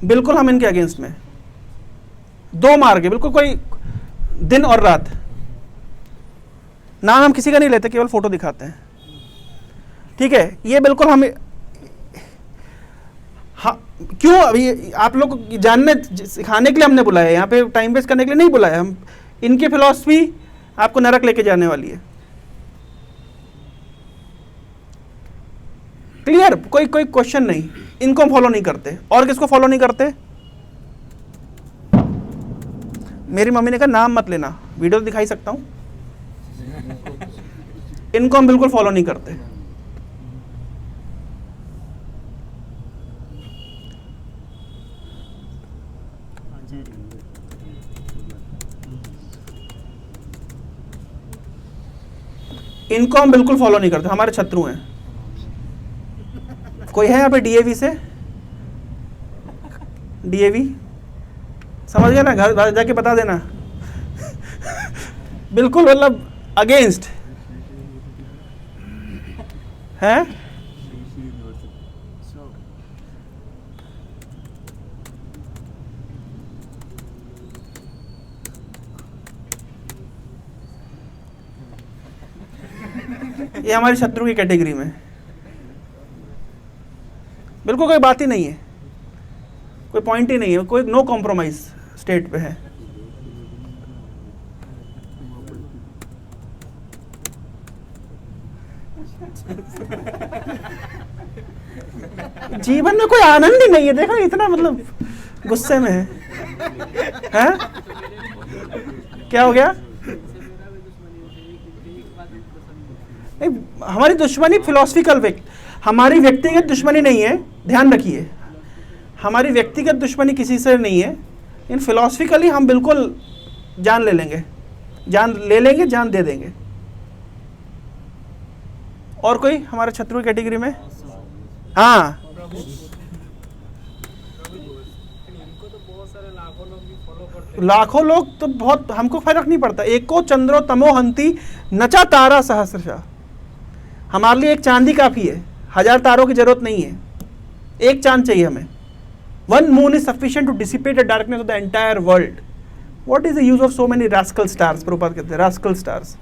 बिल्कुल हम इनके अगेंस्ट में। दो मार्ग है, बिल्कुल कोई दिन और रात। नाम हम किसी का नहीं लेते, केवल फोटो दिखाते हैं, ठीक है। ये बिल्कुल हम हाँ, क्यों अभी आप लोग को जानने सिखाने के लिए हमने बुलाया है, यहाँ पे टाइम वेस्ट करने के लिए नहीं बुलाया। हम इनकी फिलॉसफी आपको नरक लेके जाने वाली है। क्लियर? कोई क्वेश्चन नहीं। इनको फॉलो नहीं करते। और किसको फॉलो नहीं करते? मेरी मम्मी ने कहा नाम मत लेना, वीडियो तो दिखाई सकता हूं। इनको हम बिल्कुल फॉलो नहीं करते। इनको हम बिल्कुल फॉलो नहीं करते, हमारे शत्रु हैं। कोई है यहाँ पे डीएवी से? डीएवी समझ गया ना? घर जाके बता देना। बिल्कुल मतलब अगेंस्ट। हैं? ये हमारी शत्रु की कैटेगरी में बिल्कुल कोई बात ही नहीं है, कोई पॉइंट ही नहीं है, कोई नो कॉम्प्रोमाइज स्टेट पे है। जीवन में कोई आनंद ही नहीं है, देखो इतना मतलब गुस्से में है, हैं? क्या हो गया? हमारी दुश्मनी फिलोसफिकल हमारी व्यक्तिगत दुश्मनी नहीं है, ध्यान रखिए, हमारी व्यक्तिगत दुश्मनी किसी से नहीं है, इन फिलोसफिकली हम बिल्कुल जान ले लेंगे, जान दे देंगे। और कोई हमारे शत्रु कैटेगरी में? हाँ, लाखों लोग तो बहुत, हमको फर्क नहीं पड़ता। एको चंद्रो तमो हंती नचा तारा सहस्रशा, हमारे लिए एक चांदी काफी है, 1000 तारों की जरूरत नहीं है, एक चांद चाहिए हमें। One moon is sufficient to dissipate the darkness of the entire world. What is the use of so many rascal stars? Prabhupada कहते हैं रास्कल स्टार्स,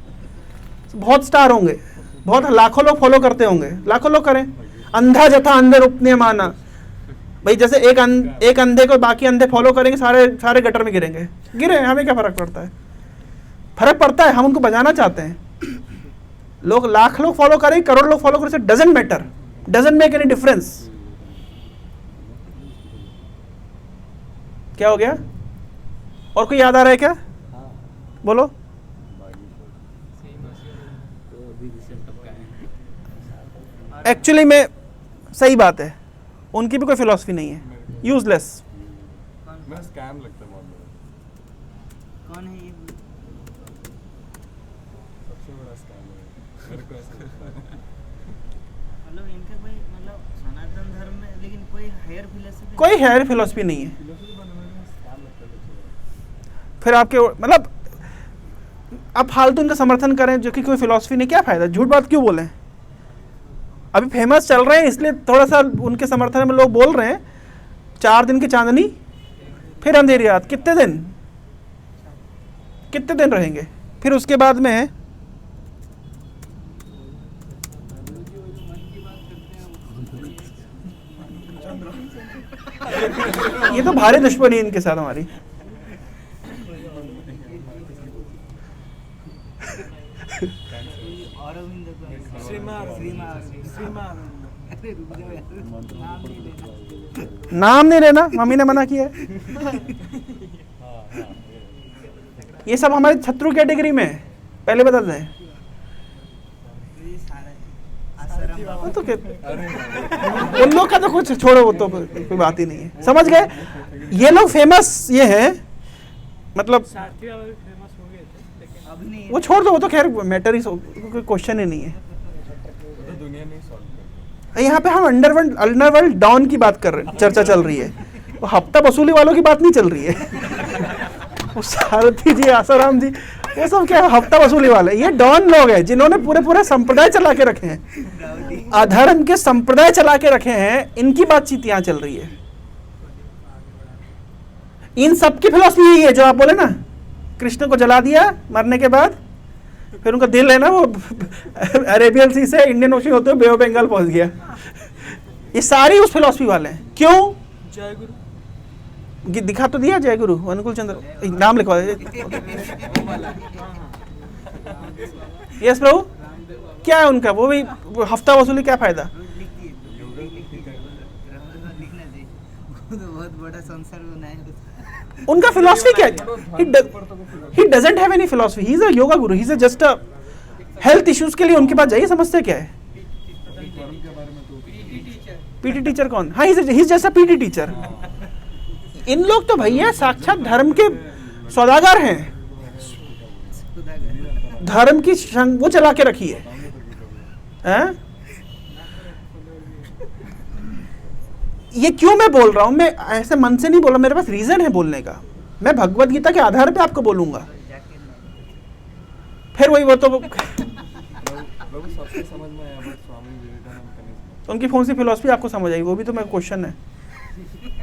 बहुत स्टार होंगे, बहुत लाखों लोग फॉलो करते होंगे, लाखों लोग करें। अंधा जथा अंधे रूपने माना, भाई जैसे एक अंधे को बाकी अंधे फॉलो करेंगे, सारे गटर में गिरेंगे, गिरे, हमें क्या फर्क पड़ता है? फर्क पड़ता है, हम उनको बजाना चाहते हैं। लोग लाख लोग फॉलो करें, करोड़ लोग फॉलो करें, doesn't matter, doesn't make any difference. क्या हो गया? और कोई याद आ रहा है क्या? बोलो। एक्चुअली में सही बात है, उनकी भी कोई फिलॉसफी नहीं है, यूजलेस। स्कैम लगता है कौन है ये? सबसे बड़ा स्कैम है मेरे को ऐसा लगता है। मतलब इनका कोई मतलब सनातन धर्म में लेकिन कोई हायर फिलॉसफी नहीं है। फिर आपके मतलब आप फालतू उनका समर्थन करें जो कि कोई फिलॉसफी नहीं, क्या फायदा, झूठ बात क्यों बोलें? अभी फेमस चल रहे हैं इसलिए थोड़ा सा उनके समर्थन में लोग बोल रहे हैं। 4 दिन की चांदनी फिर अंधेरी रात, कितने दिन रहेंगे? फिर उसके बाद में ये तो भारी दुश्मनी है इनके साथ हमारी। नाम नहीं लेना, मम्मी ने मना किया है। ये सब हमारे शत्रु कैटेगरी में है, पहले बता दें। तो उन लोग का तो कुछ छोड़ो, वो तो कोई बात ही नहीं है, समझ गए? ये लोग फेमस ये हैं, मतलब वो छोड़ दो, वो तो खैर मैटर ही, कोई क्वेश्चन ही नहीं है। यहाँ पे हम अंडरवर्ल्ड डॉन की बात कर रहे हैं, चर्चा चल रही है, वो हफ्ता वसूली वालों की बात नहीं चल रही है। वो सारथी जी, आसाराम जी, वो सब क्या हफ्ता वसूली वाले? ये डॉन लोग हैं जिन्होंने पूरे संप्रदाय चला के रखे हैं, अधर्म के संप्रदाय चला के रखे हैं, इनकी बातचीत यहाँ चल रही है। इन सबकी फिलॉसफी यही है जो आप बोले ना, कृष्ण को जला दिया मरने के बाद, फिर उनका दिल है ना वो अरेबियन सी से इंडियन ओशन होते हुए बे ऑफ बंगाल पहुंच गया। ये सारी उस फिलॉसफी वाले हैं। क्यों? जय गुरु दिखा तो दिया, जय गुरु अनुकूल चंद्र, नाम लिखवा। यस प्रभु, क्या है उनका? वो भी हफ्ता वसूली, क्या फायदा? बहुत बड़ा संसार बनाया। उनका फिलॉसफी क्या है? He doesn't have any philosophy. He is a yoga guru. He is just a health issues के लिए उनके पास जाइए, समस्या क्या है? पीटी टीचर कौन? हाँ, he is just a PT teacher. इन लोग तो भैया साक्षात धर्म के सौदागर हैं, धर्म की वो चला के रखी है। ये क्यों मैं बोल रहा हूं? मैं ऐसे मन से नहीं बोल रहा, मेरे पास रीजन है बोलने का। मैं भगवत गीता के आधार पे आपको बोलूंगा। फिर वही वो तो प्रभु सबसे समझ में आया, बट स्वामी विवेकानंद का नहीं समझ। तो उनकी कौन सी फिलॉसफी आपको समझ आई, वो भी तो मेरा क्वेश्चन है।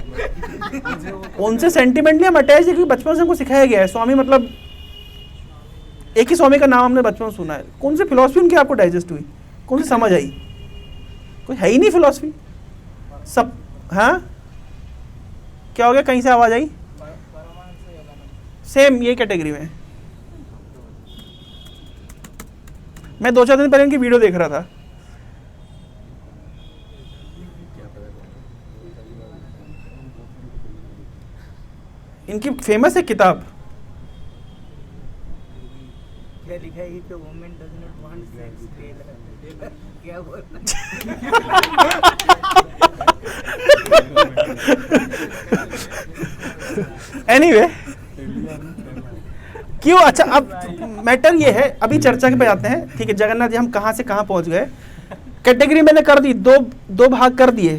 मुझे वो उनसे सेंटिमेंटली हम अटैच है क्योंकि बचपन से हमको सिखाया गया है। स्वामी मतलब एक ही स्वामी का नाम हमने बचपन में सुना है। कौन सी फिलॉसफी उनकी आपको डाइजेस्ट हुई, कौन सी समझ आई? कोई है ही नहीं फिलॉसफी सब। हाँ क्या हो गया, कहीं से आवाज आई? सेम ये कैटेगरी में। मैं 2-4 दिन पहले इनकी वीडियो देख रहा था। इनकी फेमस है किताब, क्या लिखा है कि women does not want sex, क्या बोलना एनीवे क्यों? अच्छा अब मैटर ये है, अभी चर्चा के पे आते हैं। ठीक है जगन्नाथ जी, हम कहाँ से कहाँ पहुँच गए? कैटेगरी मैंने कर दी, दो भाग कर दिए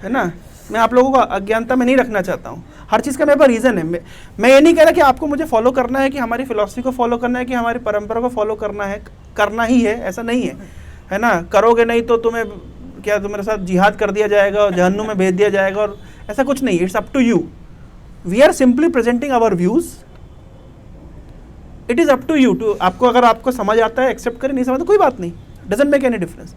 है ना। मैं आप लोगों को अज्ञानता में नहीं रखना चाहता हूँ। हर चीज़ का मेरे पास रीज़न है। मैं ये नहीं कह रहा कि आपको मुझे फॉलो करना है, कि हमारी फिलॉसफी को फॉलो करना है, कि हमारी परंपरा को फॉलो करना है, करना ही है, ऐसा नहीं है ना। करोगे नहीं तो तुम्हें क्या, तुम्हारे साथ जिहाद कर दिया जाएगा और जहन्नुम में भेज दिया जाएगा, और ऐसा कुछ नहीं। It's up to you. We are simply presenting our views. It is up to you too, आपको अगर आपको समझ आता है एक्सेप्ट करें, नहीं समझ तो कोई बात नहीं, डजंट मेक एनी डिफरेंस।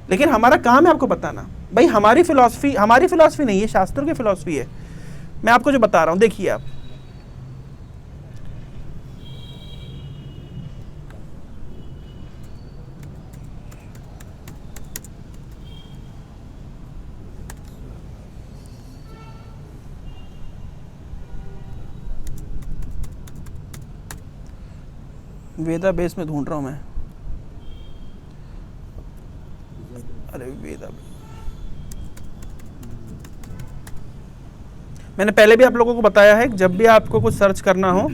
लेकिन हमारा काम है आपको बताना, भाई हमारी फिलॉसफी नहीं है, शास्त्रों की फिलॉसफी है। मैं आपको जो बता रहा हूं देखिए आप, वेदा बेस में ढूंढ रहा हूं मैं। अरे वेदा, मैंने पहले भी आप लोगों को बताया है, जब भी आपको कुछ सर्च करना हो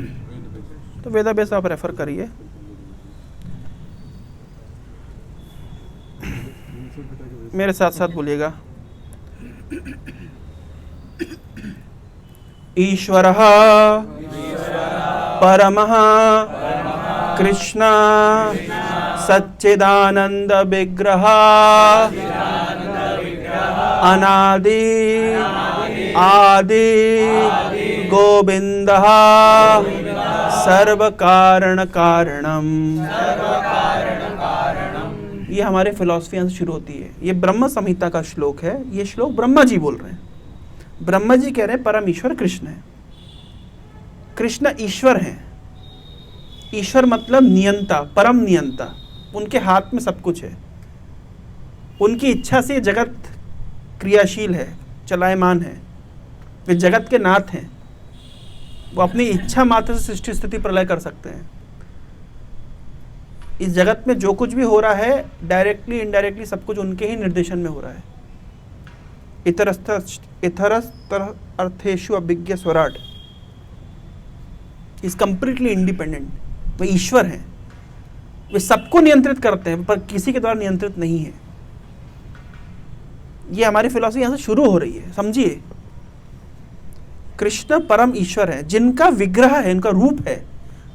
तो वेदा बेस आप रेफर करिए। मेरे साथ साथ बोलिएगा। ईश्वरः परमः कृष्ण सच्चिदानंद विग्रह अनादि आदि गोविंदः सर्व कारण कारणम। ये हमारे फिलॉसफी से शुरू होती है। ये ब्रह्म संहिता का श्लोक है। ये श्लोक ब्रह्मा जी बोल रहे हैं। ब्रह्मा जी कह रहे हैं परम ईश्वर कृष्ण है। कृष्ण ईश्वर हैं। ईश्वर मतलब नियंता, परम नियंता। उनके हाथ में सब कुछ है। उनकी इच्छा से जगत क्रियाशील है, चलायमान है। वे जगत के नाथ हैं। वो अपनी इच्छा मात्र से सृष्टि स्थिति प्रलय कर सकते हैं। इस जगत में जो कुछ भी हो रहा है डायरेक्टली इनडायरेक्टली सब कुछ उनके ही निर्देशन में हो रहा है। इतरस्तर अर्थेषु अभिज्ञ स्वराट इज कंप्लीटली इंडिपेंडेंट। वे ईश्वर हैं। वे सबको नियंत्रित करते हैं पर किसी के द्वारा नियंत्रित नहीं है। ये हमारी फिलॉसफी यहाँ से शुरू हो रही है, समझिए। कृष्ण परम ईश्वर है, जिनका विग्रह है, इनका रूप है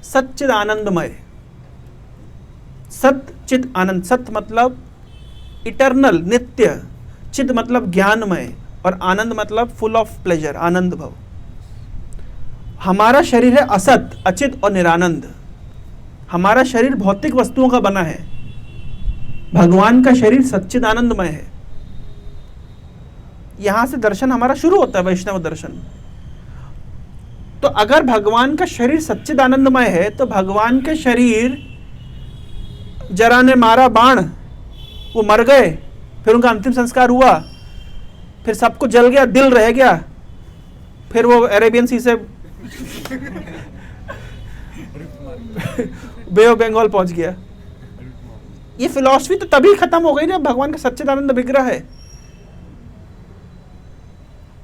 सच्चिद आनंदमय। सत चित आनंद। सत मतलब इटर्नल, नित्य। चिद मतलब ज्ञानमय, और आनंद मतलब फुल ऑफ प्लेजर, आनंद भव। हमारा शरीर है असत, अचित और निरानंद। हमारा शरीर भौतिक वस्तुओं का बना है। भगवान का शरीर सच्चिद आनंदमय है। यहां से दर्शन हमारा शुरू होता है, वैष्णव दर्शन। तो अगर भगवान का शरीर सच्चिद आनंदमय है तो भगवान के शरीर, जरा ने मारा बाण, वो मर गए, फिर उनका अंतिम संस्कार हुआ, फिर सबको जल गया, दिल रह गया, फिर वो अरेबियन सी से बे ऑफ बंगाल पहुंच गया। ये फिलॉसफी तो तभी खत्म हो गई जब भगवान का सच्चिदानंद विग्रह है।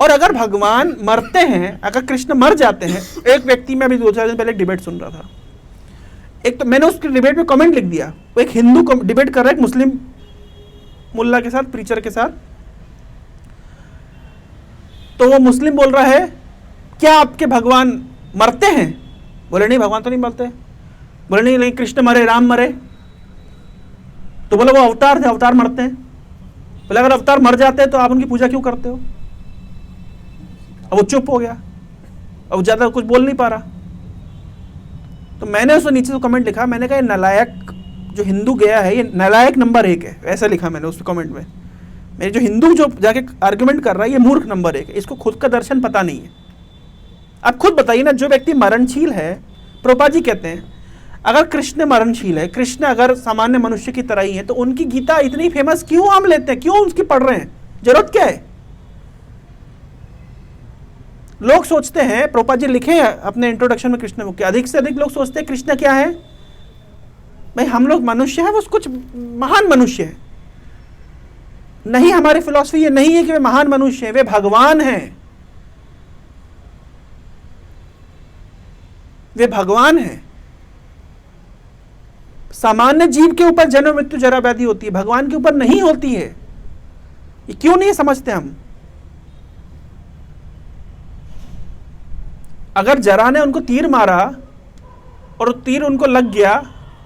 और अगर भगवान मरते हैं, अगर कृष्ण मर जाते हैं, एक व्यक्ति में अभी 2-4 दिन पहले एक डिबेट सुन रहा था। एक तो मैंने उस डिबेट में कमेंट लिख दिया। वो एक हिंदू डिबेट कर रहा है एक मुस्लिम मुल्ला के साथ, प्रीचर के साथ। तो वो मुस्लिम बोल रहा है क्या आपके भगवान मरते हैं? बोले नहीं, भगवान तो नहीं मरते। बोले नहीं, कृष्ण मरे, राम मरे। तो बोले वो अवतार थे, अवतार मरते हैं। बोले अगर अवतार मर जाते हैं तो आप उनकी पूजा क्यों करते हो? अब वो चुप हो गया, अब ज्यादा कुछ बोल नहीं पा रहा। तो मैंने उसको नीचे से कमेंट लिखा, मैंने कहा ये नालायक जो हिंदू गया है, ये नालायक नंबर 1 है, ऐसा लिखा मैंने उस कमेंट में। मेरे जो हिंदू जो जाके आर्गुमेंट कर रहा है, ये मूर्ख नंबर 1 है, इसको खुद का दर्शन पता नहीं है। आप खुद बताइए ना, जो व्यक्ति मरणशील है, प्रभुपाद जी कहते हैं अगर कृष्ण मरणशील है, कृष्ण अगर सामान्य मनुष्य की तरह ही है, तो उनकी गीता इतनी फेमस क्यों हम लेते हैं, क्यों उसकी पढ़ रहे हैं, जरूरत क्या है? लोग सोचते हैं, प्रभुपाद जी लिखे हैं अपने इंट्रोडक्शन में कृष्ण बुक के, अधिक से अधिक लोग सोचते हैं कृष्ण क्या है? भाई हम लोग मनुष्य हैं, वो कुछ महान मनुष्य है नहीं। हमारी फिलॉसफी ये नहीं है कि वे महान मनुष्य हैं, वे भगवान हैं, वे भगवान हैं। सामान्य जीव के ऊपर जन्म मृत्यु जरा व्याधि होती है, भगवान के ऊपर नहीं होती है। ये क्यों नहीं समझते हम? अगर जरा ने उनको तीर मारा और तीर उनको लग गया,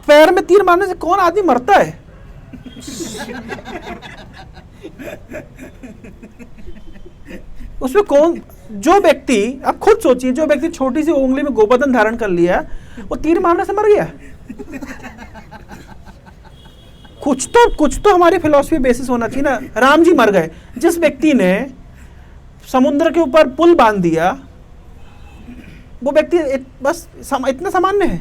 पैर में तीर मारने से कौन आदमी मरता है? उसमें कौन, जो व्यक्ति, आप खुद सोचिए, जो व्यक्ति छोटी सी उंगली में गोवर्धन धारण कर लिया, वो तीर मारने से मर गया। कुछ तो हमारी फिलॉसफी बेसिस होना चाहिए ना। राम जी मर गए, जिस व्यक्ति ने समुद्र के ऊपर पुल बांध दिया, वो व्यक्ति बस इतना सामान्य है,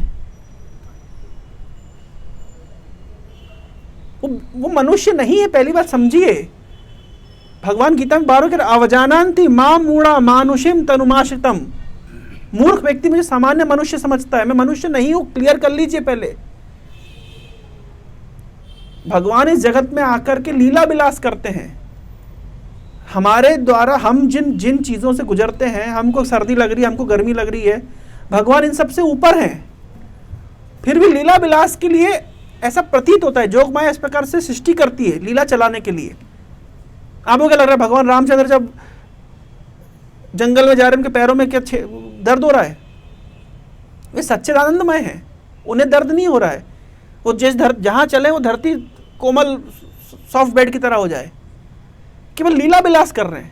वो मनुष्य नहीं है। पहली बात समझिए, भगवान गीता में 12 कह अवजानन्ति माम मूढ़ा मानुषिम तनुमाश्रितम। मूर्ख व्यक्ति मुझे सामान्य मनुष्य समझता है, मैं मनुष्य नहीं हूं, क्लियर कर लीजिए पहले। भगवान इस जगत में आकर के लीला विलास करते हैं, हमारे द्वारा हम जिन जिन चीजों से गुजरते हैं, हमको सर्दी लग रही है, हमको गर्मी लग रही है, भगवान इन सबसे ऊपर हैं, फिर भी लीला विलास के लिए ऐसा प्रतीत होता है। जोग माया इस प्रकार से सृष्टि करती है लीला चलाने के लिए। आपको क्या लग रहा है भगवान रामचंद्र जब जंगल में जा रहे हैं, उनके पैरों में क्या दर्द हो रहा है? वे सच्चिदानंदमय हैं, उन्हें दर्द नहीं हो रहा है। वो जहां चले वो धरती कोमल सॉफ्ट बेड की तरह हो जाए, केवल लीला विलास कर रहे हैं।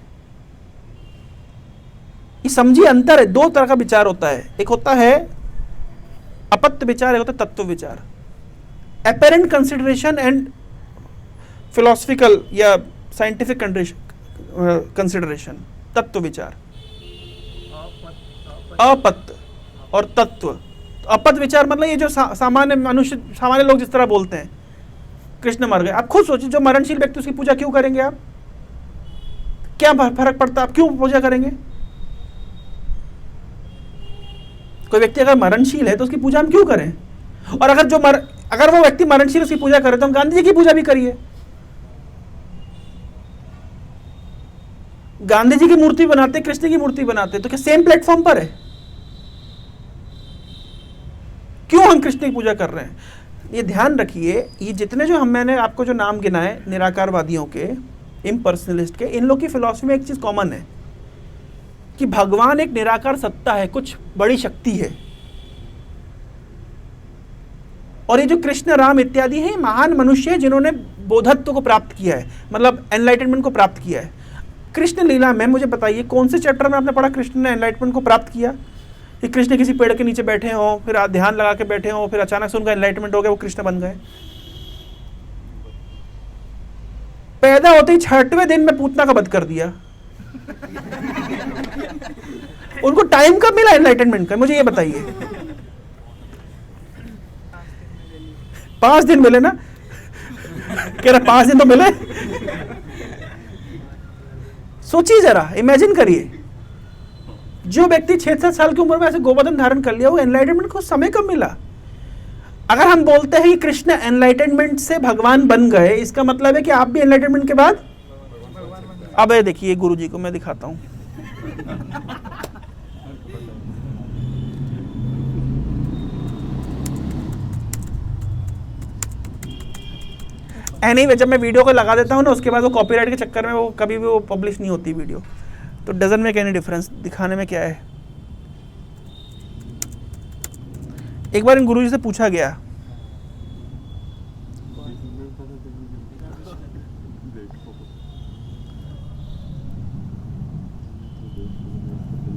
ये समझिए अंतर है। 2 तरह का विचार होता है, एक होता है अपत्य विचार, एक होता है तत्व विचार। apparent consideration and philosophical या साइंटिफिक कंसिडरेशन, तत्व विचार। अपत्य और तत्व। अपत्य विचार मतलब ये जो सामान्य मनुष्य, सामान्य लोग जिस तरह बोलते हैं कृष्ण मर गए। आप खुद सोचिए, जो मरणशील व्यक्ति, उसकी पूजा क्यों करेंगे आप? क्या फर्क पड़ता है, आप क्यों पूजा करेंगे? कोई व्यक्ति अगर मरणशील है तो उसकी पूजा हम क्यों करें? और अगर वो व्यक्ति मरणशील उसकी पूजा करे तो हम गांधी जी की पूजा भी करिए। गांधी जी की मूर्ति बनाते, कृष्ण की मूर्ति बनाते, तो क्या सेम प्लेटफॉर्म पर है? क्यों हम कृष्ण की पूजा कर रहे हैं? ये ध्यान रखिए, ये जितने जो मैंने आपको जो नाम गिनाए निराकारवादियों के, इम्पर्सनलिस्ट के, इन लोग की फिलॉसफी में एक चीज कॉमन है कि भगवान एक निराकार सत्ता है, कुछ बड़ी शक्ति है। और ये जो कृष्ण राम इत्यादि हैं, महान मनुष्य हैं जिन्होंने बोधत्व को प्राप्त किया है, मतलब एनलाइटनमेंट को प्राप्त किया है। कृष्ण लीला में मुझे बताइए कौन से चैप्टर में आपने पढ़ा कृष्ण ने एनलाइटमेंट को प्राप्त किया? कि कृष्ण किसी पेड़ के नीचे बैठे हों, फिर ध्यान लगा के बैठे हों, फिर अचानक से उनका एनलाइटमेंट हो गया, वो कृष्ण बन गए। पैदा होते ही 6वें दिन में पूतना का वध कर दिया। उनको टाइम कब मिला एनलाइटमेंट का, मुझे ये बताइए। 5 दिन मिले ना, कह रहा 5 दिन तो मिले। सोचिए जरा, इमेजिन करिए, जो व्यक्ति 6-7 साल की उम्र में ऐसे गोवर्धन धारण कर लिया, वो एनलाइटमेंट को समय कब मिला? अगर हम बोलते हैं कि कृष्ण एनलाइटमेंट से भगवान बन गए, इसका मतलब है कि आप भी एनलाइटमेंट के बाद, अब ये देखिए गुरुजी को मैं दिखाता हूं। एनीवे, जब मैं वीडियो को लगा देता हूँ ना, उसके बाद वो कॉपीराइट के चक्कर में वो कभी भी वो पब्लिश नहीं होती वीडियो, तो डजंट मेक एनी डिफरेंस। दिखाने में क्या है, एक बार इन गुरुजी से पूछा गया,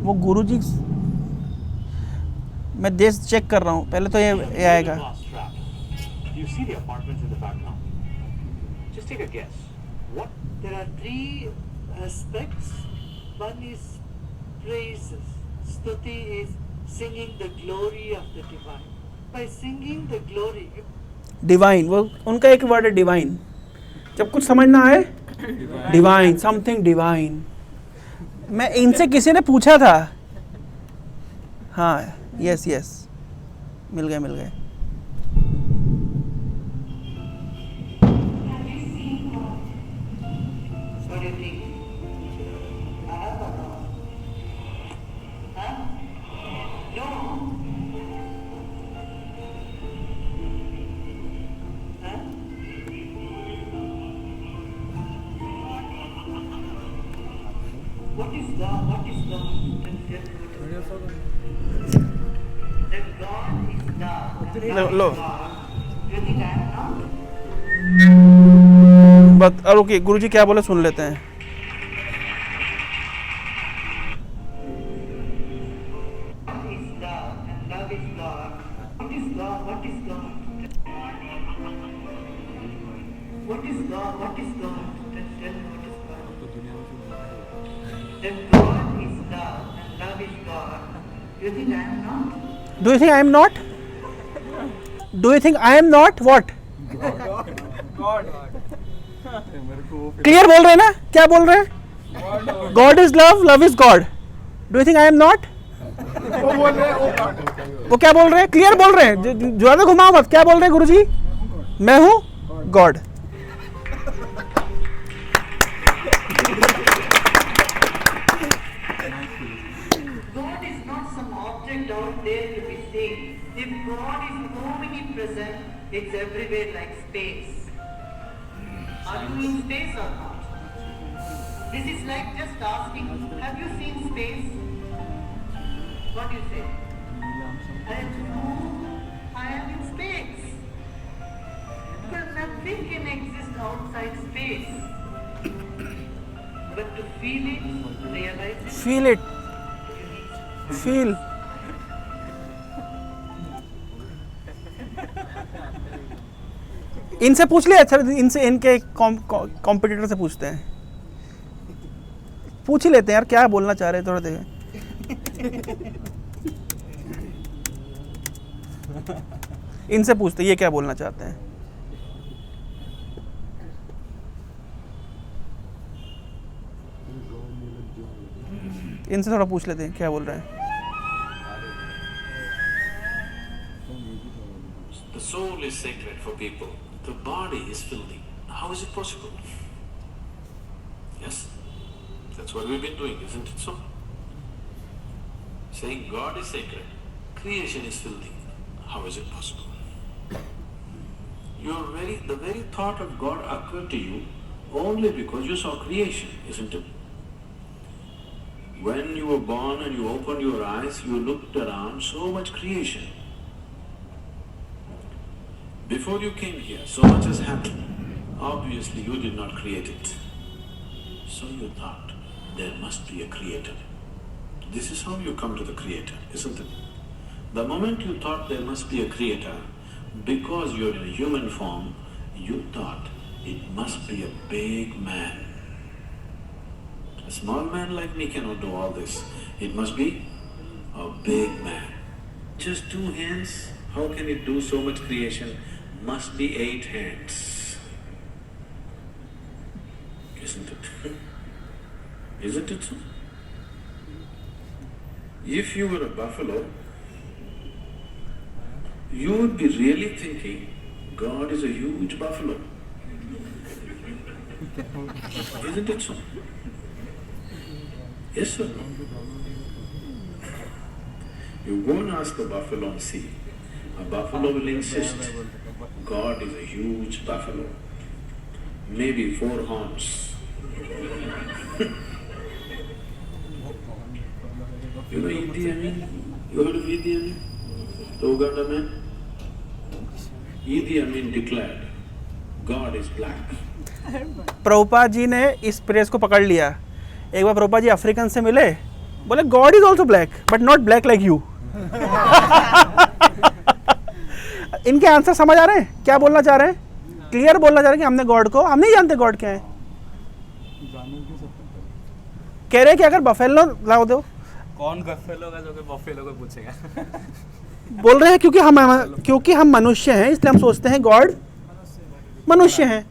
वो गुरुजी, मैं देश चेक कर रहा हूँ, पहले तो ये आएगा। You see the apartments in the background. Just take a guess. What? There are three aspects. One is praises. Stuti is singing the glory of the divine. By singing the glory, divine, वो उनका एक वर्ड है डिवाइन। जब कुछ समझ ना आए, डिवाइन, समथिंग डिवाइन। मैं इनसे किसी ने पूछा था, हाँ, यस यस, मिल गए। what do you think? I have or not? Huh? No. Huh? What is God? What is God? That God is God. Low. Do you think I am not? बस ओके, गुरुजी क्या बोले सुन लेते हैं। God is love and love is God. What is God? What is God? What is God? What is God? Let's tell me what is God. That God is love and love is God. Do you think I am not? Do you think I am not? Do you think I am not what? मेरे को वो क्लियर बोल रहे हैं ना? क्या बोल रहे हैं? God is love, love is God. Do you think I am not? वो क्या बोल रहे हैं? क्लियर बोल रहे हैं, ज्यादा घुमाओ मत। क्या बोल रहे हैं गुरुजी? मैं हूँ God. God is not some object out there to be seen. If God is omnipresent, it's everywhere like space. Are you in space or not? This is like just asking, have you seen space? What do you say? I am in space. Because nothing can exist outside space. But to feel it, realize it, feel it, feel. इनसे पूछ लिया। अच्छा, इनसे, इनके कॉम्पिटिटर से पूछते हैं, पूछ ही लेते हैं यार, क्या बोलना चाह रहे हैं, थोड़ा देखें। इनसे पूछते हैं ये क्या बोलना चाहते हैं। इनसे थोड़ा पूछ लेते हैं क्या बोल रहे हैं। The soul is sacred for people. The body is filthy. How is it possible? Yes, that's what we've been doing, isn't it so? Saying God is sacred, creation is filthy. How is it possible? The very thought of God occurred to you only because you saw creation, isn't it? When you were born and you opened your eyes, you looked around, so much creation. Before you came here, so much has happened. Obviously, you did not create it. So you thought, there must be a creator. This is how you come to the creator, isn't it? The moment you thought there must be a creator, because you're in a human form, you thought it must be a big man. A small man like me cannot do all this. It must be a big man. Just 2 hands, how can it do so much creation? Must be 8 hands. Isn't it? Isn't it so? If you were a buffalo, you would be really thinking, God is a huge buffalo. Isn't it so? Yes or no? You go and ask a buffalo and see. A buffalo will insist, God is a huge buffalo. Maybe 4 horns. You know Idi Amin? You heard of Idi Amin? The Uganda man? Idi Amin declared, God is black. Prabhupada ji ने इस प्रेस को पकड़ लिया। एक बार प्रभुपाद जी अफ्रीकन से मिले बोले God is also black but not black like you. इनके आंसर समझ आ रहे हैं क्या बोलना चाह रहे हैं? क्लियर बोलना चाह रहे हैं कि हमने गॉड को, हम नहीं जानते गॉड क्या है। कह रहे हैं कि अगर बफेलो लाओ दो, कौन बफेलो का जो बफेलो को पूछेगा? बोल रहे हैं क्योंकि हम मनुष्य हैं इसलिए हम सोचते हैं गॉड मनुष्य हैं,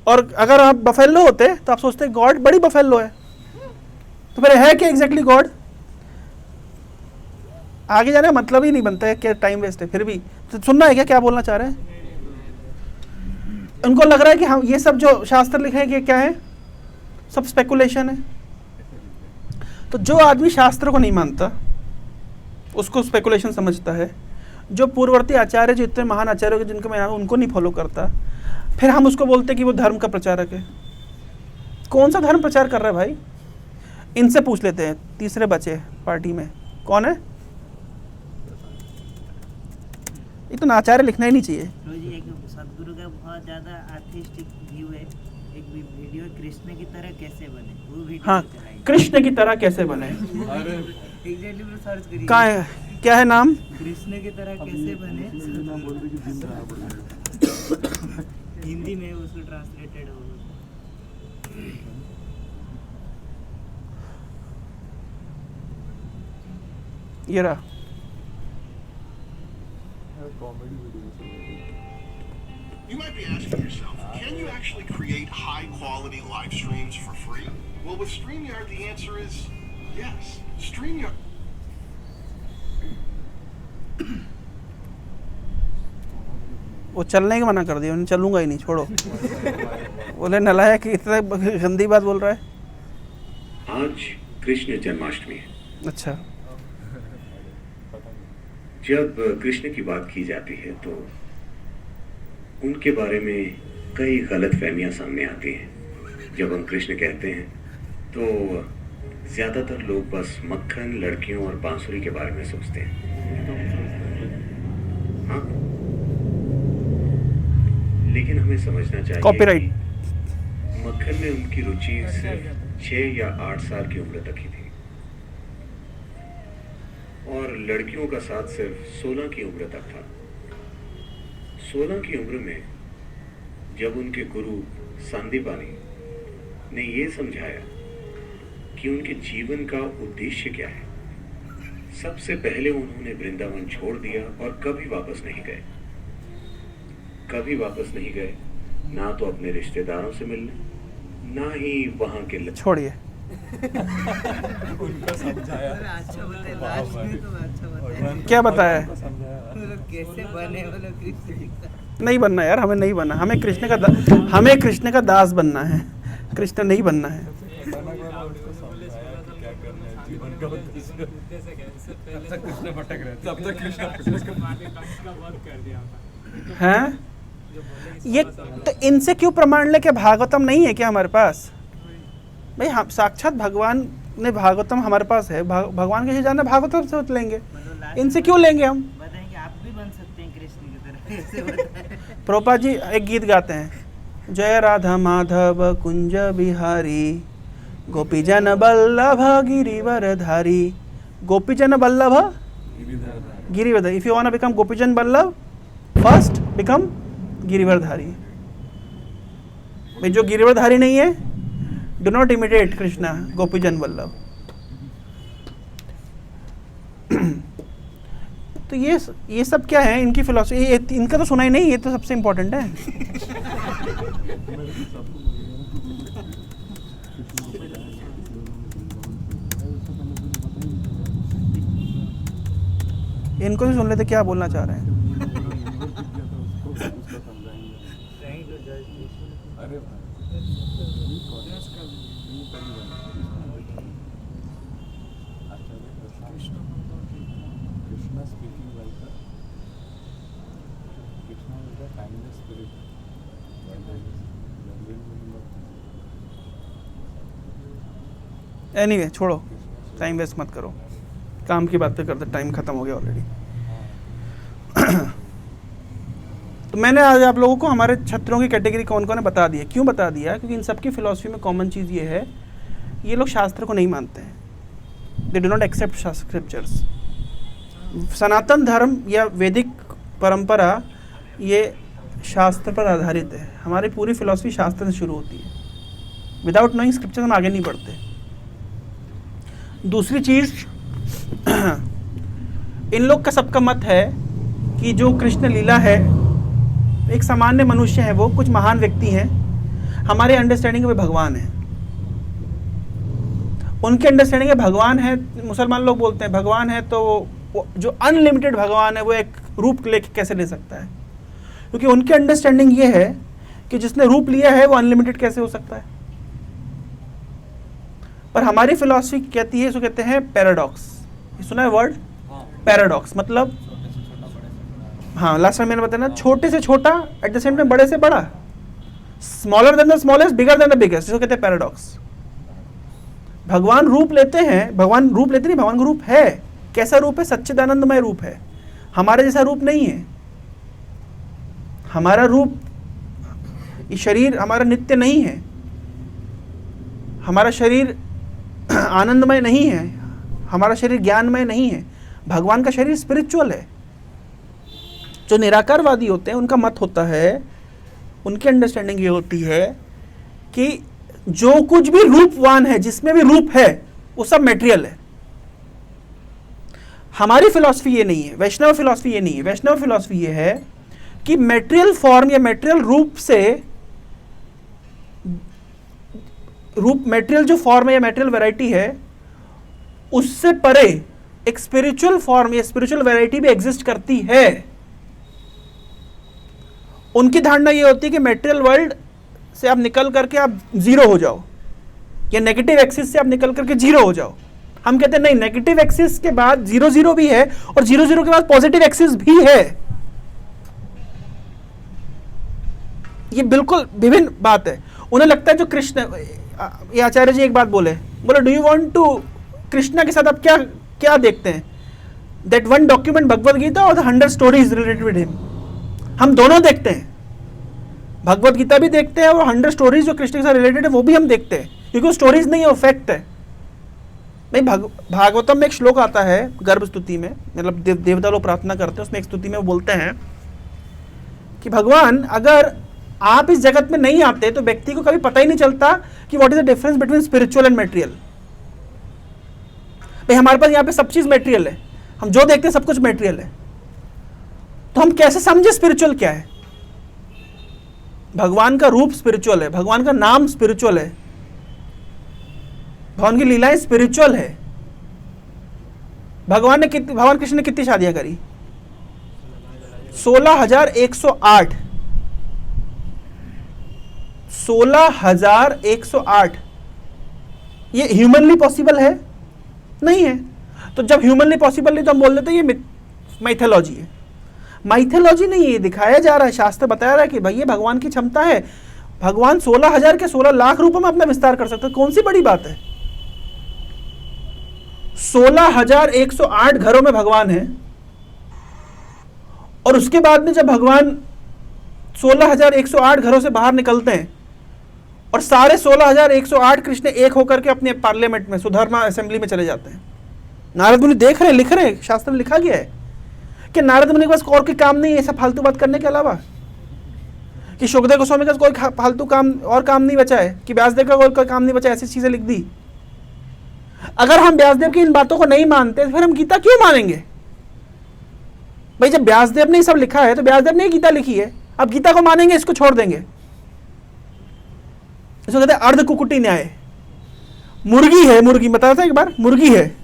और अगर आप बफेलो होते तो आप सोचते हैं गॉड बड़ी बफेलो है। तो फिर है क्या एग्जैक्टली गॉड? आगे जाने का मतलब ही नहीं बनता है, क्या टाइम वेस्ट है। फिर भी तो सुनना है क्या बोलना चाह रहे हैं? उनको लग रहा है कि हम ये सब जो शास्त्र लिखे हैं कि क्या है, सब स्पेकुलेशन है। तो जो आदमी शास्त्र को नहीं मानता उसको स्पेकुलेशन समझता है, जो पूर्ववर्ती आचार्य, जो इतने महान आचार्य के जिनको मैं उनको नहीं फॉलो करता, फिर हम उसको बोलते हैं कि वो धर्म का प्रचारक है। कौन सा धर्म प्रचार कर रहा है भाई? इनसे पूछ लेते हैं, तीसरे बचे पार्टी में कौन है? ये तो आचार्य लिखना ही नहीं चाहिए। तो जी एक सदगुरु का बहुत ज़्यादा आर्टिस्टिक व्यू है, एक वीडियो कृष्ण की तरह कैसे बने, वो वीडियो हाँ, कृष्ण की तरह कैसे बने, एग्जैक्टली वो सर्च करिए। कहाँ है, क्या है नाम? कृष्ण की तरह कैसे बने, हिंदी में उसको ट्रांसलेटेड हो। ये रहा। You might be asking yourself, can you actually create high-quality live streams for free? Well, with StreamYard, the answer is yes. StreamYard. वो चलने की मना कर दिया, उन्हें चलूंगा ही नहीं, छोड़ो। बोले नलायक, इतना गंदी बात बोल रहा है। आज कृष्ण जन्माष्टमी है। अच्छा, जब कृष्ण की बात की जाती है तो उनके बारे में कई गलत फहमियाँ सामने आती हैं। जब हम कृष्ण कहते हैं तो ज़्यादातर लोग बस मक्खन, लड़कियों और बांसुरी के बारे में सोचते हैं। हाँ, लेकिन हमें समझना चाहिए कॉपीराइट। कि मक्खन में उनकी रुचि सिर्फ 6 या 8 साल की उम्र तक ही थी, और लड़कियों का साथ सिर्फ 16 की उम्र तक था। 16 की उम्र में जब उनके गुरु सांदीपानी ने ये समझाया कि उनके जीवन का उद्देश्य क्या है, सबसे पहले उन्होंने वृंदावन छोड़ दिया और कभी वापस नहीं गए। कभी वापस नहीं गए, ना तो अपने रिश्तेदारों से मिलने, ना ही वहां के छोड़िए। उनको समझाया। अच्छा बताया, लास्ट में तो अच्छा बताया। क्या बताया? मतलब कैसे बने वो लोग कृष्ण की तरह। नहीं बनना यार, हमें नहीं बनना। हमें कृष्ण का दास बनना है, कृष्ण नहीं बनना है। कृष्ण भटक रहे, तब तक कृष्ण हैं? ये तो इनसे क्यों प्रमाण ले? क्या भागवतम नहीं है क्या हमारे पास? भाई हम साक्षात भगवान ने भागवतम हमारे पास है, भगवान के जानना भागवतम से लेंगे, इनसे क्यों लेंगे हम? बताएंगे आप भी बन सकते हैं कृष्ण की तरह, ऐसे बताएं। प्रोपा जी एक गीत गाते हैं, जय Radha Madhav Kunj Bihari Gopijan Vallabh Girivardhari. Gopijan Vallabh Girivardhari. If you want to become Gopijan Vallabh, first become Girivardhari. भाई जो गिरिवरधारी नहीं है, do not imitate Krishna Gopijan Vallabh. तो ये सब क्या है? इनकी फिलॉसफी, इनका तो सुना ही नहीं, ये तो सबसे इम्पोर्टेंट है। इनको भी सुन लेते क्या बोलना चाह रहे हैं। एनीवे छोड़ो, टाइम वेस्ट मत करो, काम की बात पे करते, टाइम खत्म हो गया ऑलरेडी। तो मैंने आज आप लोगों को हमारे छात्रों की कैटेगरी कौन कौन है बता दिया। क्यों बता दिया? क्योंकि इन सबकी फिलॉसफी में कॉमन चीज़ ये है, ये लोग शास्त्र को नहीं मानते हैं। They do not accept scriptures. Sanatan Dharma या वैदिक परंपरा ये शास्त्र पर आधारित है। हमारी पूरी फिलॉसफी शास्त्र से शुरू होती है। विदाउट नोइंग स्क्रिप्चर हम आगे नहीं बढ़ते। दूसरी चीज़, इन लोग का सबका मत है कि जो कृष्ण लीला है, एक सामान्य मनुष्य है, वो कुछ महान व्यक्ति हैं, हमारे अंडरस्टैंडिंग में भगवान है, उनके अंडरस्टैंडिंग में भगवान है। मुसलमान लोग बोलते हैं भगवान है तो वो जो अनलिमिटेड भगवान है वो एक रूप लेके कैसे ले सकता है, क्योंकि उनके अंडरस्टैंडिंग ये है कि जिसने रूप लिया है वो अनलिमिटेड कैसे हो सकता है। पर हमारी फिलॉसफी कहती है, इसको कहते हैं पैराडॉक्स। सुना है वर्ड पैराडॉक्स? मतलब हाँ, लास्ट टाइम मैंने बताया ना, छोटे से छोटा एट द सेम टाइम बड़े से बड़ा, smaller than the smallest, bigger than the biggest, इसको कहते हैं पैराडॉक्स। भगवान रूप लेते हैं, भगवान रूप लेते नहीं, भगवान का रूप है। कैसा रूप है? सच्चिदानंदमय रूप है, हमारे जैसा रूप नहीं है। हमारा रूप, ये शरीर हमारा नित्य नहीं है, हमारा शरीर आनंदमय नहीं है, हमारा शरीर ज्ञानमय नहीं है। भगवान का शरीर स्पिरिचुअल है। जो निराकारवादी होते हैं उनका मत होता है, उनकी अंडरस्टैंडिंग ये होती है कि जो कुछ भी रूपवान है, जिसमें भी रूप है, वो सब मेटेरियल है। हमारी फिलॉसफी ये नहीं है, वैष्णव फिलॉसफी ये नहीं है। वैष्णव फिलॉसफी ये है कि मेटेरियल फॉर्म या मेटेरियल रूप से, रूप मेटेरियल जो फॉर्म है या मेटेरियल वैरायटी है, उससे परे एक स्पिरिचुअल फॉर्म या स्पिरिचुअल वैरायटी भी एग्जिस्ट करती है। उनकी धारणा ये होती है कि मेटेरियल वर्ल्ड से आप निकल करके आप जीरो हो जाओ, या नेगेटिव एक्सिस से आप निकल करके जीरो हो जाओ। हम कहते हैं नहीं, नेगेटिव एक्सिस के बाद जीरो जीरो भी है और जीरो जीरो के बाद पॉजिटिव एक्सिस भी है। ये बिल्कुल विभिन्न बात है। उन्हें लगता है जो कृष्ण, ये आचार्य जी एक बात बोले do you want to, Krishna के साथ आप क्या क्या देखते हैं? That one document Bhagavad Gita और the 100 stories related with him. हम दोनों देखते हैं, भगवद गीता भी देखते हैं और 100 स्टोरीज जो कृष्ण के साथ रिलेटेड है वो भी हम देखते हैं, क्योंकि स्टोरीज नहीं है, फैक्ट है। नहीं, भागवतम में एक श्लोक आता है गर्भ स्तुति में, मतलब देवता लोग प्रार्थना करते हैं, उसमें एक स्तुति में वो बोलते हैं कि भगवान अगर आप इस जगत में नहीं आते तो व्यक्ति को कभी पता ही नहीं चलता कि what is the difference between spiritual and material. भाई हमारे पास यहाँ पे सब चीज मेटेरियल है, हम जो देखते हैं सब कुछ मेटेरियल है, तो हम कैसे समझे स्पिरिचुअल क्या है? भगवान का रूप स्पिरिचुअल है, भगवान का नाम स्पिरिचुअल है, भगवान की लीलाएं स्पिरिचुअल है। भगवान कृष्ण ने कितनी शादियां करी? 16,108। 16,108। ये ह्यूमनली पॉसिबल है? नहीं है। तो जब ह्यूमनली पॉसिबल नहीं तो हम बोल देते ये माइथोलॉजी है। माइथोलॉजी नहीं, ये दिखाया जा रहा है, शास्त्र बता रहा है कि भाई ये भगवान की क्षमता है। भगवान 16,000 के 16 लाख रूपों में अपना विस्तार कर सकते हैं, कौन सी बड़ी बात है? 16,108 घरों में भगवान है, और उसके बाद में जब भगवान 16,108 घरों से बाहर निकलते हैं और सारे 16,108 कृष्ण एक होकर के अपने पार्लियामेंट में, सुधर्मा असेंबली में चले जाते हैं। नारद मुनि देख रहे हैं, लिख रहे हैं, शास्त्र में लिखा गया है कि नारद मुनि के पास और कोई काम नहीं है ऐसा फालतू बात करने के अलावा, कि शुकदेव गोस्वामी का कोई फालतू काम और काम नहीं बचा है, कि व्यासदेव का कोई काम नहीं बचा, ऐसी चीजें लिख दी। अगर हम व्यासदेव की इन बातों को नहीं मानते तो फिर हम गीता क्यों मानेंगे? भाई जब व्यासदेव ने सब लिखा है तो व्यासदेव ने गीता लिखी है, अब गीता को मानेंगे, इसको छोड़ देंगे। इसको कहते हैं अर्ध कुकुटी न्याय। मुर्गी है, मुर्गी बताया था एक बार, मुर्गी है,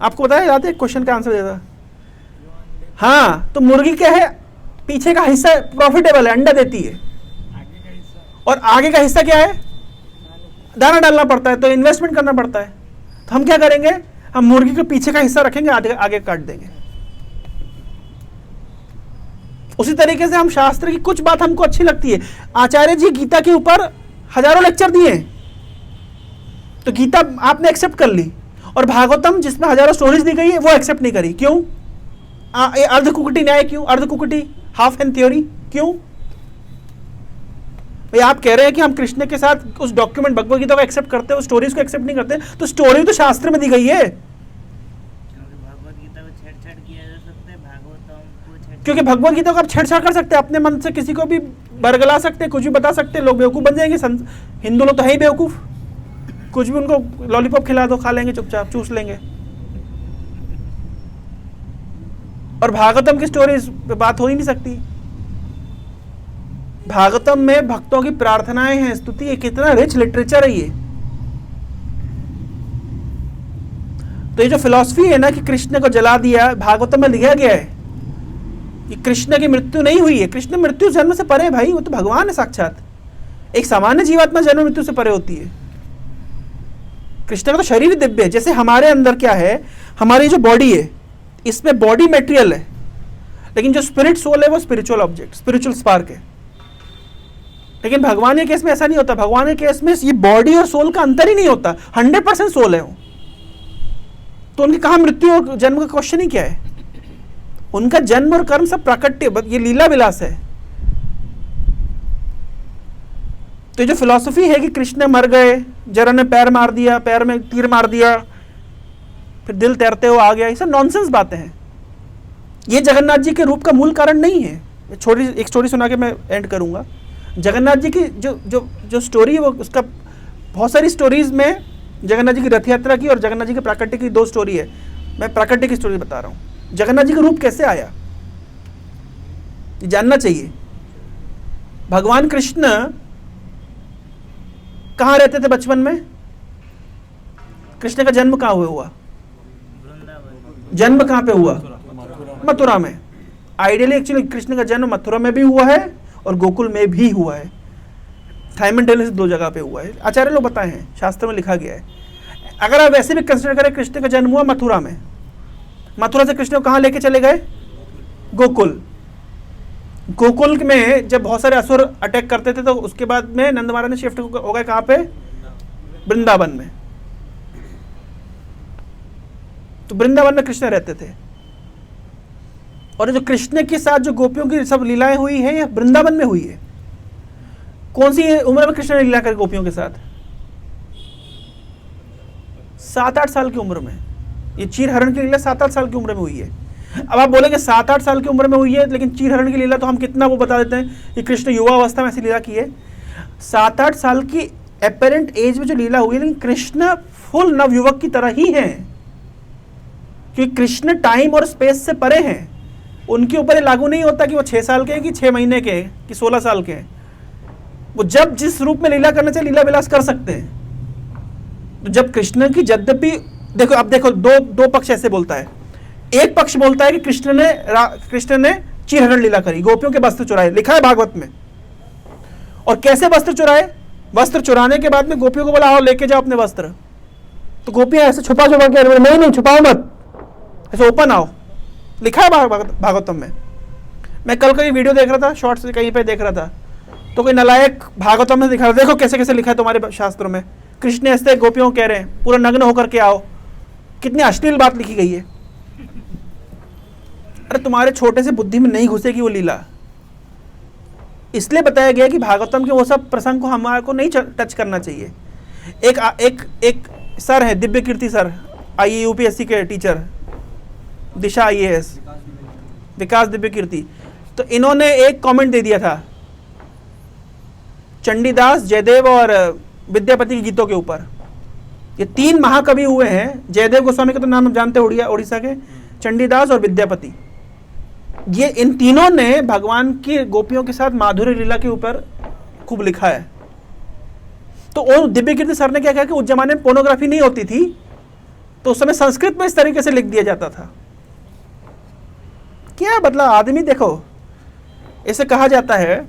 आपको बताया जाता है, क्वेश्चन का आंसर देता। हाँ, तो मुर्गी क्या है? पीछे का हिस्सा प्रॉफिटेबल है, अंडा देती है, और आगे का हिस्सा क्या है? दाना डालना पड़ता है, तो इन्वेस्टमेंट करना पड़ता है। तो हम क्या करेंगे? हम मुर्गी के पीछे का हिस्सा रखेंगे, आगे काट देंगे। उसी तरीके से हम शास्त्र की कुछ बात हमको अच्छी लगती है। आचार्य जी गीता के ऊपर हजारों लेक्चर दिए, तो गीता आपने एक्सेप्ट कर ली, और भागवतम जिसमें हजारों स्टोरीज दी गई है वो एक्सेप्ट नहीं करी। क्यों? ये अर्ध कुकुटी न्याय क्यों? अर्ध कुकुटी हाफ एन थ्योरी क्यों? भाई आप कह रहे हैं कि हम कृष्ण के साथ उस डॉक्यूमेंट भगवद गीता को एक्सेप्ट करते हैं, उस स्टोरीज को एक्सेप्ट नहीं करते, तो स्टोरी तो शास्त्र में दी गई है, क्योंकि भगवत गीता को आप छेड़छाड़ कर सकते हैं, अपने मन से किसी को भी बरगला सकते हैं, कुछ भी बता सकते हैं, लोग बेवकूफ़ बन जाएंगे। हिंदू लोग तो है ही बेवकूफ़, कुछ भी उनको लॉलीपॉप खिला दो, खा लेंगे, चुपचाप चूस लेंगे। और भागवतम की स्टोरीज पे बात हो ही नहीं सकती। भागवतम में भक्तों की प्रार्थनाएं हैं, स्तुति है, कितना रिच लिटरेचर है ये। तो ये जो फिलॉसफी है ना कि कृष्ण को जला दिया, भागवतम में लिखा गया है कि कृष्ण की मृत्यु नहीं हुई है। कृष्ण मृत्यु जन्म से परे है भाई, वो तो भगवान है साक्षात। एक सामान्य जीवात्मा जन्म मृत्यु से परे होती है। कृष्ण का तो शरीर दिव्य है। जैसे हमारे अंदर क्या है, हमारी जो बॉडी है, इसमें बॉडी मटेरियल है, लेकिन जो स्पिरिट सोल है वो स्पिरिचुअल ऑब्जेक्ट, स्पिरिचुअल स्पार्क है। लेकिन भगवान के केस में ऐसा नहीं होता। भगवान के केस में ये बॉडी और सोल का अंतर ही नहीं होता, 100% सोल है वो। तो उनकी कहाँ मृत्यु और जन्म का क्वेश्चन ही क्या है? उनका जन्म और कर्म सब प्राकट्य, ये लीला विलास है। तो जो फिलॉसफी है कि कृष्ण मर गए, जरा ने पैर मार दिया, पैर में तीर मार दिया, फिर दिल तैरते हुए आ गया, ये सब नॉनसेंस बातें हैं। ये जगन्नाथ जी के रूप का मूल कारण नहीं है। एक स्टोरी सुना के मैं एंड करूंगा। जगन्नाथ जी की जो स्टोरी है वो, उसका बहुत सारी स्टोरीज में जगन्नाथ जी की रथ यात्रा की और जगन्नाथ जी के प्राकट्य की 2 स्टोरी है। मैं प्राकट्य की स्टोरी बता रहा हूँ। जगन्नाथ जी का रूप कैसे आया ये जानना चाहिए। भगवान कृष्ण कहाँ रहते थे बचपन में? कृष्ण का जन्म कहाँ हुआ? जन्म कहाँ पे हुआ? मथुरा में। आइडियली एक्चुअली कृष्ण का जन्म मथुरा में भी हुआ है और गोकुल में भी हुआ है। साइमल्टेनियसली 2 जगह पे हुआ है। आचार्य लोग बताए हैं, शास्त्र में लिखा गया है। अगर आप वैसे भी कंसिडर करें, कृष्ण का जन्म हुआ मथुरा में। मथुरा से कृष्ण को कहाँ लेके चले गए? गोकुल। गोकुल में जब बहुत सारे असुर अटैक करते थे तो उसके बाद में नंद महाराज ने शिफ्ट हो गए कहाँ पे? वृंदावन में। तो वृंदावन में कृष्ण रहते थे। और जो कृष्ण के साथ जो गोपियों की सब लीलाएं हुई है, ये वृंदावन में हुई है। कौन सी उम्र में कृष्ण ने लीला कर गोपियों के साथ? 7-8 साल की उम्र में। ये चीरहरण की लीला 7-8 साल की उम्र में हुई है। अब आप बोलेंगे 7-8 साल की उम्र में हुई है, लेकिन चीरहरण की लीला तो हम कितना वो बता देते हैं कि कृष्ण युवा अवस्था में ऐसी लीला की है। 7-8 साल की एपेरेंट एज में जो लीला हुई है, लेकिन कृष्ण फुल नवयुवक की तरह ही हैं, क्योंकि कृष्ण टाइम और स्पेस से परे हैं। उनके ऊपर ये लागू नहीं होता कि वो 6 साल के हैं कि 6 महीने के हैं कि 16 साल के हैं। वो जब जिस रूप में लीला करना चाहिए लीला विलास कर सकते हैं। तो जब कृष्ण की, यद्यपि देखो, अब देखो दो पक्ष ऐसे बोलता है। एक पक्ष बोलता है कि कृष्ण ने चीरहरण लीला करी, गोपियों के वस्त्र चुराए, लिखा है भागवत में। और कैसे वस्त्र चुराए? वस्त्र चुराने के बाद में गोपियों को बोला आओ लेके जाओ अपने वस्त्र। तो गोपियां ऐसे छुपा के, नहीं छुपाओ मत, ऐसे ओपन आओ, लिखा है भागवतम में। मैं कल का वीडियो देख रहा था, शॉर्ट्स कहीं पे देख रहा था, तो कोई नलायक भागवतम में दिखा रहा, देखो कैसे कैसे लिखा है तुम्हारे शास्त्रों में। कृष्ण ऐसे गोपियों को कह रहे हैं पूरा नग्न होकर के आओ। कितनी अश्लील बात लिखी गई है। अरे तुम्हारे छोटे से बुद्धि में नहीं घुसेगी वो लीला। इसलिए बताया गया कि भागवतम के वो सब प्रसंग को हमारे को नहीं टच करना चाहिए। एक सर है, दिव्य कीर्ति सर, यूपीएससी के टीचर, दिशा IAS, विकास दिव्य कीर्ति। तो इन्होंने एक कमेंट दे दिया था चंडीदास, जयदेव और विद्यापति के गीतों के ऊपर। ये 3 महाकवि हुए हैं। जयदेव गोस्वामी का तो नाम जानते हैं, उड़ीसा के, चंडीदास और विद्यापति। ये इन तीनों ने भगवान की गोपियों के साथ माधुर्य लीला के ऊपर खूब लिखा है। तो दिव्य कीर्ति सर ने क्या कहा कि उस जमाने में पोर्नोग्राफी नहीं होती थी, तो उस समय संस्कृत में इस तरीके से लिख दिया जाता था। क्या मतलब आदमी, देखो इसे कहा जाता है,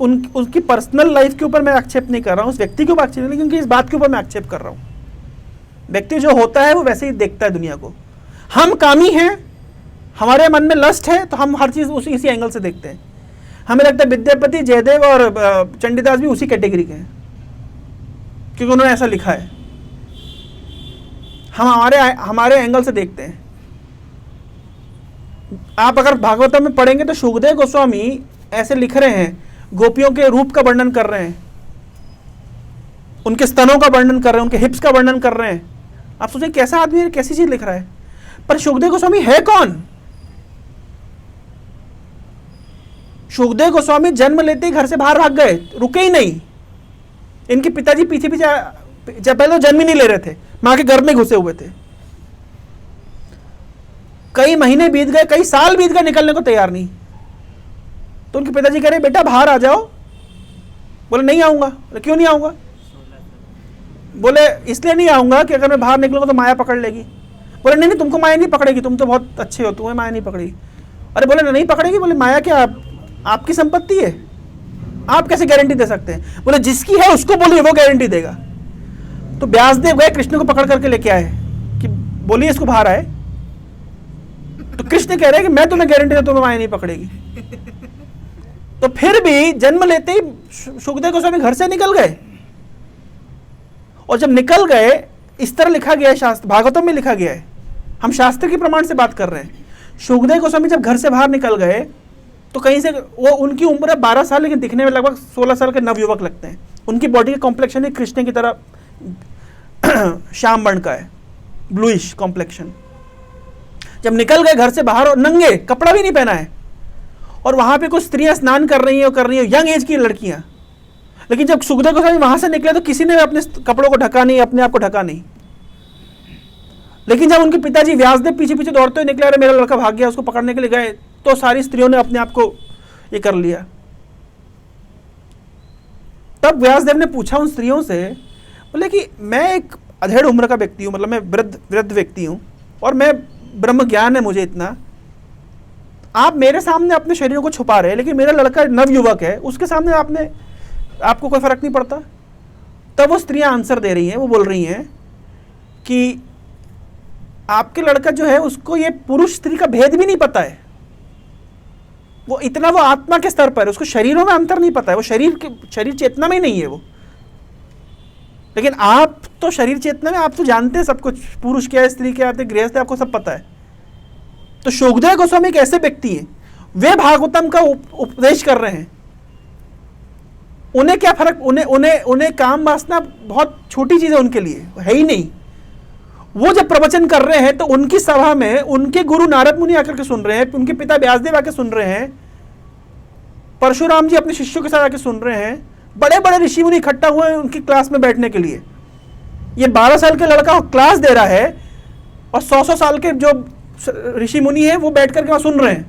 उनकी पर्सनल लाइफ के ऊपर मैं आक्षेप नहीं कर रहा हूँ, उस व्यक्ति के ऊपर आक्षेप नहीं, क्योंकि इस बात के ऊपर मैं आक्षेप कर रहा हूँ। व्यक्ति जो होता है वो वैसे ही देखता है दुनिया को। हम कामी हैं, हमारे मन में लस्ट है, तो हम हर चीज़ इसी एंगल से देखते हैं। हमें लगता है विद्यापति, जयदेव और चंडीदास भी उसी कैटेगरी के हैं, क्योंकि उन्होंने ऐसा लिखा है। हम हमारे एंगल से देखते हैं। आप अगर भागवतम में पढ़ेंगे तो शुकदेव गोस्वामी ऐसे लिख रहे हैं, गोपियों के रूप का वर्णन कर रहे हैं, उनके स्तनों का वर्णन कर रहे हैं, उनके हिप्स का वर्णन कर रहे हैं। आप सोचें कैसा आदमी है, कैसी चीज लिख रहा है। पर सुखदेव गोस्वामी है कौन? सुखदेव गोस्वामी जन्म लेते ही घर से बाहर भाग गए, रुके ही नहीं। इनके पिताजी पीछे पीछे जब पहले तो जन्म ही नहीं ले रहे थे, मां के घर में घुसे हुए थे। कई महीने बीत गए, कई साल बीत गए, निकलने को तैयार नहीं। तो उनके पिताजी कह रहे बेटा बाहर आ जाओ। बोले नहीं आऊंगा। बोले क्यों नहीं आऊंगा? बोले इसलिए नहीं आऊंगा कि अगर मैं बाहर निकलूंगा तो माया पकड़ लेगी। बोले नहीं नहीं, तुमको माया नहीं पकड़ेगी, तुम तो बहुत अच्छे हो, तुम्हें माया नहीं पकड़ेगी। अरे बोले नहीं पकड़ेगी। बोले माया क्या आपकी संपत्ति है, आप कैसे गारंटी दे सकते हैं? बोले जिसकी है उसको बोलिए, वो गारंटी देगा। तो व्यासदेव गए, कृष्ण को पकड़ करके लेके आए कि बोलिए इसको बाहर आए। तो कृष्ण कह रहे हैं कि मैं तुम्हें गारंटी दूं तुम्हें माया नहीं पकड़ेगी। तो फिर भी जन्म लेते ही सुखदेव गोस्वामी घर से निकल गए। और जब निकल गए, इस तरह लिखा गया है शास्त्र, भागवतम में लिखा गया है, हम शास्त्र के प्रमाण से बात कर रहे हैं। सुखदेव गोस्वामी जब घर से बाहर निकल गए तो कहीं से, वो उनकी उम्र है 12 साल, लेकिन दिखने में लगभग 16 साल के नवयुवक लगते हैं। उनकी बॉडी का कॉम्प्लेक्शन है कृष्ण की तरह श्याम वर्ण का है, ब्लूइश कॉम्प्लेक्शन। जब निकल गए घर से बाहर, और नंगे, कपड़ा भी नहीं पहना है, और वहां पे कुछ स्त्रियां स्नान कर रही हैं, यंग एज की लड़कियां। लेकिन जब सुखदेव गोस्वामी वहां से निकले तो किसी ने अपने कपड़ों को ढका नहीं, अपने आप को ढका नहीं। लेकिन जब उनके पिताजी व्यासदेव पीछे पीछे दौड़ते हुए निकले, अरे मेरा लड़का भाग गया, उसको पकड़ने के लिए गए, तो सारी स्त्रियों ने अपने आप को ये कर लिया। तब व्यासदेव ने पूछा उन स्त्रियों से, बोले कि मैं एक अधेड़ उम्र का व्यक्ति हूं, मतलब मैं वृद्ध व्यक्ति हूं, और मैं ब्रह्म ज्ञान है मुझे इतना, आप मेरे सामने अपने शरीर को छुपा रहे हैं, लेकिन मेरा लड़का नवयुवक है, उसके सामने आपको कोई फर्क नहीं पड़ता। तब वो स्त्रियां आंसर दे रही हैं, वो बोल रही हैं कि आपके लड़का जो है उसको ये पुरुष स्त्री का भेद भी नहीं पता है, वो आत्मा के स्तर पर है, उसको शरीरों में अंतर नहीं पता है, वो शरीर चेतना में नहीं है वो। लेकिन आप तो शरीर चेतना में, आप तो जानते हैं सब कुछ, पुरुष क्या है, स्त्री क्या है, गृहस्थ है, आपको सब पता है। तो सुखदेव गोस्वामी एक ऐसे व्यक्ति हैं, वे भागवतम का उपदेश कर रहे हैं। उन्हें क्या फर्क, उन्हें काम वासना बहुत छोटी चीज है उनके लिए, है ही नहीं। वो जब प्रवचन कर रहे हैं तो उनकी सभा में उनके गुरु नारद मुनि आकर के सुन रहे हैं, उनके पिता व्यासदेव आके सुन रहे हैं, परशुराम जी अपने शिष्यों के साथ आके सुन रहे हैं, बड़े बड़े ऋषि मुनि इकट्ठा हुए हैं उनकी क्लास में बैठने के लिए। ये 12 साल के लड़का क्लास दे रहा है, और 100 साल के जो ऋषि मुनि है वो बैठ करके वहां सुन रहे हैं।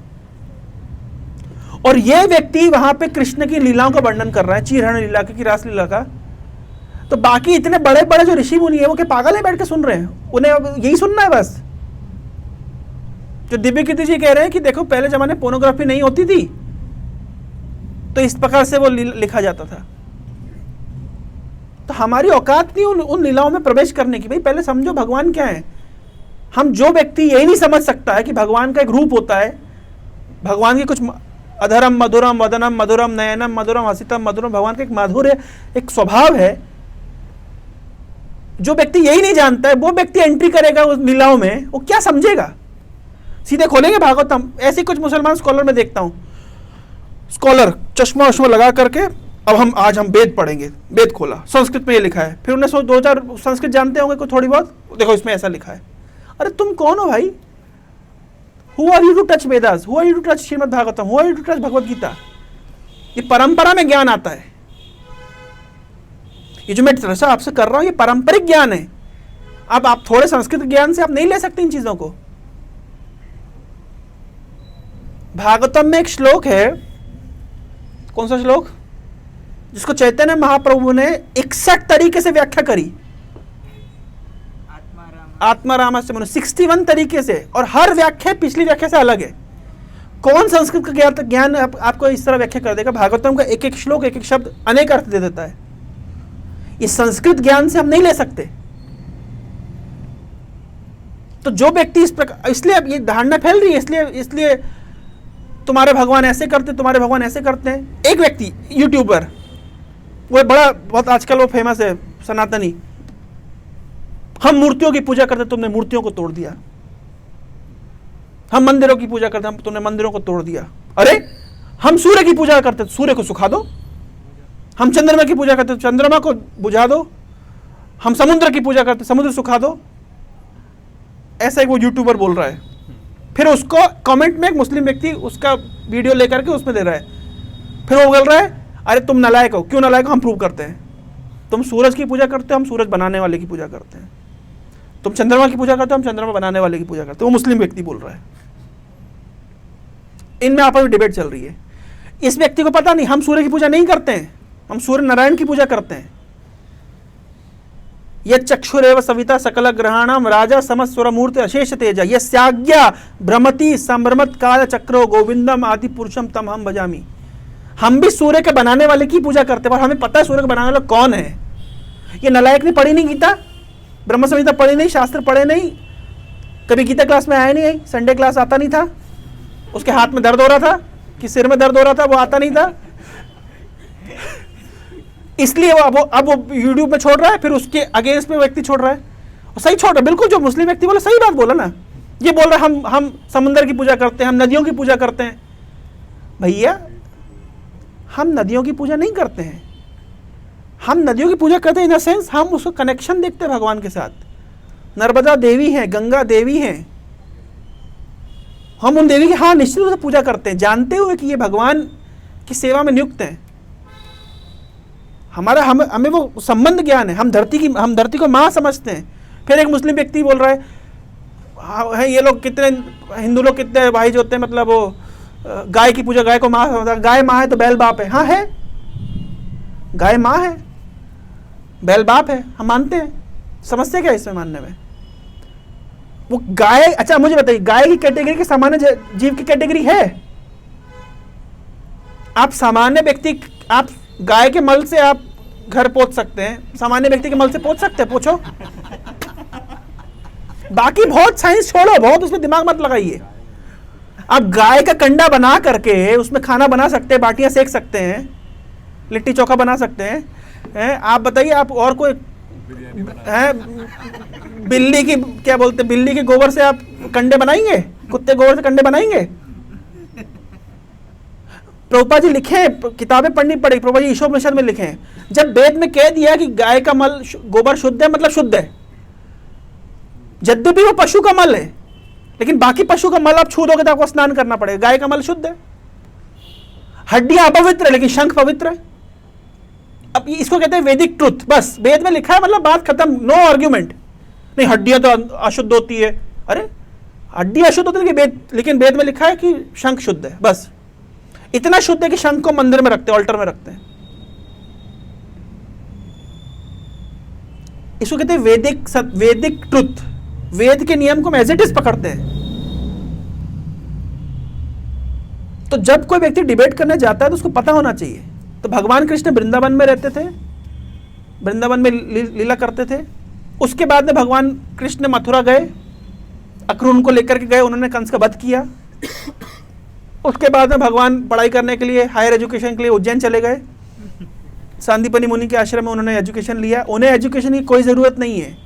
और ये व्यक्ति वहां पे कृष्ण की लीलाओं का वर्णन कर रहा है, चीरहरण लीला की, रास लीला का। तो बाकी इतने बड़े बड़े जो ऋषि मुनि है वो क्या पागल है बैठ के सुन रहे हैं? उन्हें यही सुनना है बस। जो दिव्य कीर्ति जी कह रहे हैं कि देखो पहले जमाने पोर्नोग्राफी नहीं होती थी, तो इस प्रकार से वो लिखा जाता था। तो हमारी औकात नहीं उन लीलाओं में प्रवेश करने की। भाई पहले समझो भगवान क्या है। हम जो व्यक्ति यही नहीं समझ सकता है कि भगवान का एक रूप होता है, भगवान की कुछ अधरम मधुरम वदनम मधुरम नयनम मधुरम हसितम मधुरम, भगवान का एक माधुर्य, एक स्वभाव है, जो व्यक्ति यही नहीं जानता है, वो व्यक्ति एंट्री करेगा उस लीलाओं में, वो क्या समझेगा? सीधे खोलेंगे भागवतम। ऐसे कुछ मुसलमान स्कॉलर में देखता हूं, स्कॉलर चश्मा वश्मा लगा करके, अब आज हम वेद पढ़ेंगे, वेद खोला, संस्कृत में ये लिखा है, फिर उन्हें 2-4 संस्कृत जानते होंगे कोई थोड़ी बहुत, देखो इसमें ऐसा लिखा है। अरे तुम कौन हो भाई? Who are you to touch Vedas? Who are you to touch Shrimad Bhagavatam? Who are you to touch Bhagavad Gita? ये परंपरा में ज्ञान आता है। ये जो मैं चर्चा आपसे कर रहा हूं ये पारंपरिक ज्ञान है। अब आप थोड़े संस्कृत ज्ञान से आप नहीं ले सकते इन चीजों को। भागवतम में एक श्लोक है, कौन सा श्लोक, जिसको चैतन्य महाप्रभु ने 61 तरीके से व्याख्या करी। आत्मा रामस्य मनु 61 तरीके से, और हर व्याख्या पिछली व्याख्या से अलग है। कौन संस्कृत का ज्ञान आपको इस तरह व्याख्या कर देगा? भागवतम का एक एक श्लोक, एक एक शब्द अनेक अर्थ दे देता है। ये संस्कृत ज्ञान से हम नहीं ले सकते। तो जो व्यक्ति इस प्रकार, इसलिए अब ये धारणा फैल रही है, इसलिए तुम्हारे भगवान ऐसे करते, तुम्हारे भगवान ऐसे करते हैं। एक व्यक्ति यूट्यूबर, वो बहुत आजकल वो फेमस है, सनातनी, हम मूर्तियों की पूजा करते, तुमने मूर्तियों को तोड़ दिया। हम मंदिरों की पूजा करते, तुमने मंदिरों को तोड़ दिया। अरे हम सूर्य की पूजा करते, सूर्य को सुखा दो। हम चंद्रमा की पूजा करते, चंद्रमा को बुझा दो। हम समुद्र की पूजा करते, समुद्र सुखा दो। ऐसा एक वो यूट्यूबर बोल रहा है, फिर उसको कमेंट में एक मुस्लिम व्यक्ति उसका वीडियो लेकर के उसमें दे रहा है, फिर वो बोल रहा है अरे तुम नालायक हो। क्यों नालायक हो? हम प्रूव करते हैं। तुम सूरज की पूजा करते हो, हम सूरज बनाने वाले की पूजा करते हैं। तुम चंद्रमा की पूजा करते हो, हम चंद्रमा बनाने वाले की पूजा करते हो। वो मुस्लिम व्यक्ति बोल रहा है। इनमें आपस में डिबेट चल रही है। इस व्यक्ति को पता नहीं हम सूर्य की पूजा नहीं करते हैं, हम सूर्य नारायण की पूजा करते हैं। यह चक्षुरेव सविता सकल ग्रहाणाम राजा समस्वर मूर्ति अशेष तेजा यस्याज्ञा भ्रमति संभ्रमत काल चक्रो गोविंदम आदि पुरुषम तम हम भजामी। हम भी सूर्य के बनाने वाले की पूजा करते हैं, पर हमें पता है सूर्य के बनाने वाला कौन है। ये नालायक ने पढ़ी नहीं गीता, ब्रह्म संहिता पढ़ी नहीं, शास्त्र पढ़े नहीं, कभी गीता क्लास में आया नहीं है, संडे क्लास आता नहीं था, उसके हाथ में दर्द हो रहा था कि सिर में दर्द हो रहा था, वो आता नहीं था, इसलिए अब वो यूट्यूब में छोड़ रहा है, फिर उसके अगेंस्ट में व्यक्ति छोड़ रहा है। और सही छोड़ रहा है, बिल्कुल जो मुस्लिम व्यक्ति बोला सही बात बोला ना। ये बोल रहा है हम समुद्र की पूजा करते हैं, हम नदियों की पूजा करते हैं। भैया हम नदियों की पूजा नहीं करते हैं, हम नदियों की पूजा करते हैं इन द सेंस हम उसको कनेक्शन देखते हैं भगवान के साथ। नर्मदा देवी हैं, गंगा देवी हैं, हम उन देवी की हाँ निश्चित रूप से पूजा करते हैं, जानते हुए कि ये भगवान की सेवा में नियुक्त हैं। हमारा हमें वो संबंध ज्ञान है, हम धरती को माँ समझते हैं। फिर एक मुस्लिम व्यक्ति बोल रहा है ये लोग कितने हिंदू लोग कितने भाई जो होते हैं, मतलब वो गाय की पूजा, गाय को माँ समझता है। गाय माँ है तो बैल बाप है। हाँ है, गाय माँ है, बैल बाप है, हम मानते हैं। समस्या क्या है इसमें मानने में? वो गाय, अच्छा मुझे बताइए, गाय की कैटेगरी के सामान्य जीव की कैटेगरी है? आप सामान्य व्यक्ति, आप गाय के मल से आप घर पोंछ सकते हैं, सामान्य व्यक्ति के मल से पोंछ सकते हैं? पूछो। बाकी बहुत साइंस छोड़ो, बहुत उसमें दिमाग मत लगाइए। आप गाय का कंडा बना करके उसमें खाना बना सकते हैं, बाटियां सेक सकते हैं, लिट्टी चोखा बना सकते हैं। आप बताइए, आप और कोई बिल्ली की क्या बोलते हैं, बिल्ली के गोबर से आप कंडे बनाएंगे? कुत्ते गोबर से कंडे बनाएंगे? प्रभुपाद जी लिखे, किताबें पढ़नी पड़ेगी। प्रभुपाद जी ईशोपनिषद में लिखे हैं, जब वेद में कह दिया कि गाय का मल गोबर शुद्ध है, मतलब शुद्ध है। यद्यपि वो पशु का मल है, लेकिन बाकी पशु का मल आप छू दोगे तो आपको स्नान करना पड़ेगा। गाय का मल शुद्ध है। हड्डियां अपवित्र है, लेकिन शंख पवित्र है। अब इसको कहते हैं वैदिक ट्रुथ। बस वेद में लिखा है, मतलब बात खत्म, नो आर्ग्यूमेंट। नहीं हड्डियां तो अशुद्ध होती है, अरे हड्डी अशुद्ध होती है लेकिन वेद में लिखा है कि शंख शुद्ध है। बस इतना शुद्ध है कि शंख को मंदिर में रखते हैं, ऑल्टर में रखते हैं। इसको कहते हैं वैदिक ट्रुथ। वेद के नियम को हम एज इट इज पकड़ते हैं। तो जब कोई व्यक्ति डिबेट करने जाता है तो उसको पता होना चाहिए। तो भगवान कृष्ण वृंदावन में रहते थे, वृंदावन में लीला करते थे। उसके बाद में भगवान कृष्ण मथुरा गए, अक्रूर को लेकर के गए, उन्होंने कंस का वध किया। उसके बाद में भगवान पढ़ाई करने के लिए, हायर एजुकेशन के लिए उज्जैन चले गए। सांदीपनि मुनि के आश्रम में उन्होंने एजुकेशन लिया। उन्हें एजुकेशन की कोई ज़रूरत नहीं है।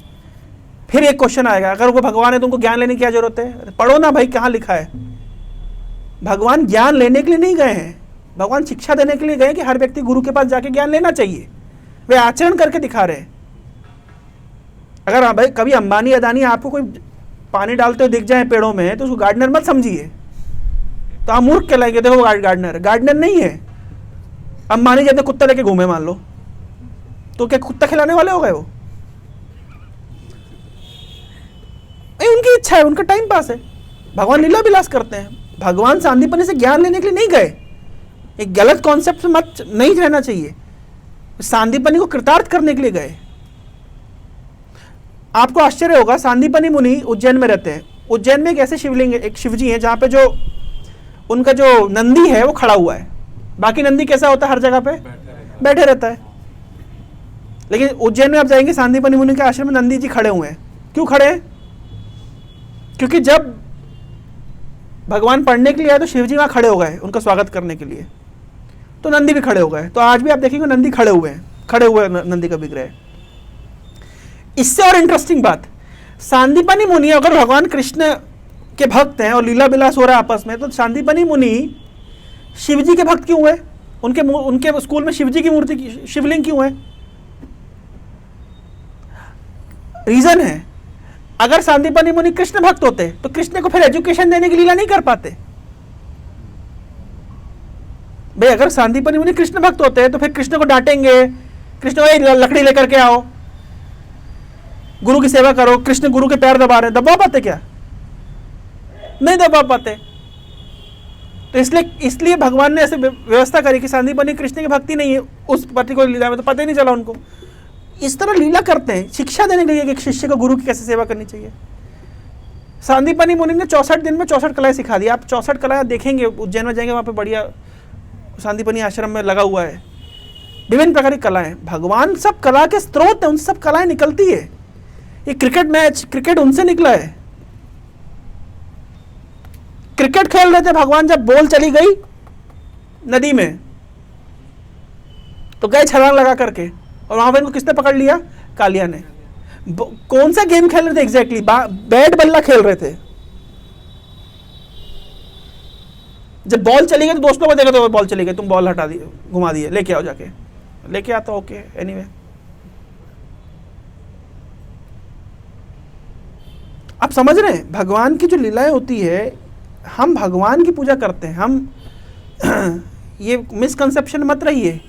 फिर एक क्वेश्चन आएगा, अगर वो भगवान है तो उनको ज्ञान लेने की क्या जरूरत है? पढ़ो ना भाई, कहाँ लिखा है? भगवान ज्ञान लेने के लिए नहीं गए हैं, भगवान शिक्षा देने के लिए गए कि हर व्यक्ति गुरु के पास जाके ज्ञान लेना चाहिए। वे आचरण करके दिखा रहे हैं। अगर भाई कभी अंबानी अदानी आपको कोई पानी डालते हुए दिख जाए पेड़ों में, तो उसको गार्डनर मत समझिए, तो आप मूर्ख कहलाएंगे। देखो गार्डनर नहीं है। अंबानी जब कुत्ता लेके घूमे मान लो, तो क्या कुत्ता खिलाने वाले हो गए? वो उनकी इच्छा है, उनका टाइम पास है। भगवान लीला विलास करते हैं। भगवान सांदीपनि से ज्ञान लेने के लिए नहीं गए। एक गलत कॉन्सेप्ट मत नहीं रहना चाहिए। सांदीपनि को कृतार्थ करने के लिए गए। आपको आश्चर्य होगा, सांदीपनि मुनि उज्जैन में रहते हैं। उज्जैन में एक ऐसे शिवलिंग है, एक शिवजी है, जहाँ पे जो उनका जो नंदी है वो खड़ा हुआ है। बाकी नंदी कैसा होता है? हर जगह पे बैठे रहता है। लेकिन उज्जैन में आप जाएंगे, सांदीपनि मुनि के आश्रम में नंदी जी खड़े हुए हैं। क्यों खड़े हैं? क्योंकि जब भगवान पढ़ने के लिए आए तो शिवजी वहाँ खड़े हो गए उनका स्वागत करने के लिए, तो नंदी भी खड़े हो गए। तो आज भी आप देखेंगे नंदी खड़े हुए नंदी का विग्रह। इससे और इंटरेस्टिंग बात, सांदीपनि मुनि अगर भगवान कृष्ण के भक्त हैं और लीला विलास हो रहा है आपस में, तो सांदीपनि मुनि शिवजी के भक्त क्यों हुए? उनके स्कूल में शिवजी की मूर्ति, शिवलिंग क्यों है? रीजन है, अगर सांदीपनी मुनि कृष्ण भक्त होते तो कृष्ण को फिर एजुकेशन देने की लीला नहीं कर पाते भाई। अगर सांदीपनी मुनि कृष्ण भक्त होते हैं तो फिर कृष्ण को डांटेंगे, कृष्ण को लकड़ी लेकर के आओ, गुरु की सेवा करो, कृष्ण गुरु के पैर दबा रहे हैं, दबा पाते क्या? नहीं दबा पाते। तो इसलिए भगवान ने ऐसे व्यवस्था करी कि सांदीपनी कृष्ण की भक्ति नहीं है उस पर्टिकुलर लीला में, तो पता ही नहीं चला उनको। इस तरह लीला करते हैं शिक्षा देने के लिए कि एक शिष्य को गुरु की कैसे सेवा करनी चाहिए। सांदीपनी मुनि ने 64 दिन में 64 कलाएं सिखा दी। आप 64 कलाएं देखेंगे, उज्जैन में जाएंगे, वहाँ पे बढ़िया सांदीपनी आश्रम में लगा हुआ है विभिन्न प्रकार की कलाएं। भगवान सब कला के स्रोत हैं, उनसे सब कलाएं निकलती है। ये क्रिकेट मैच, क्रिकेट उनसे निकला है। क्रिकेट खेल रहे थे भगवान, जब बॉल चली गई नदी में तो गए छलांग लगा करके, और वहां पर इनको किसने पकड़ लिया? कालिया ने। कौन सा गेम खेल रहे थे एग्जैक्टली? बैट बल्ला खेल रहे थे। जब बॉल चली गई तो दोस्तों को देखा तो बॉल चली गई, तुम बॉल हटा दिए, घुमा दिए, लेके आओ, जाके लेके आता, ओके एनीवे। आप समझ रहे हैं भगवान की जो लीलाएं होती है, हम भगवान की पूजा करते हैं, हम ये मिसकंसेप्शन मत रहिए।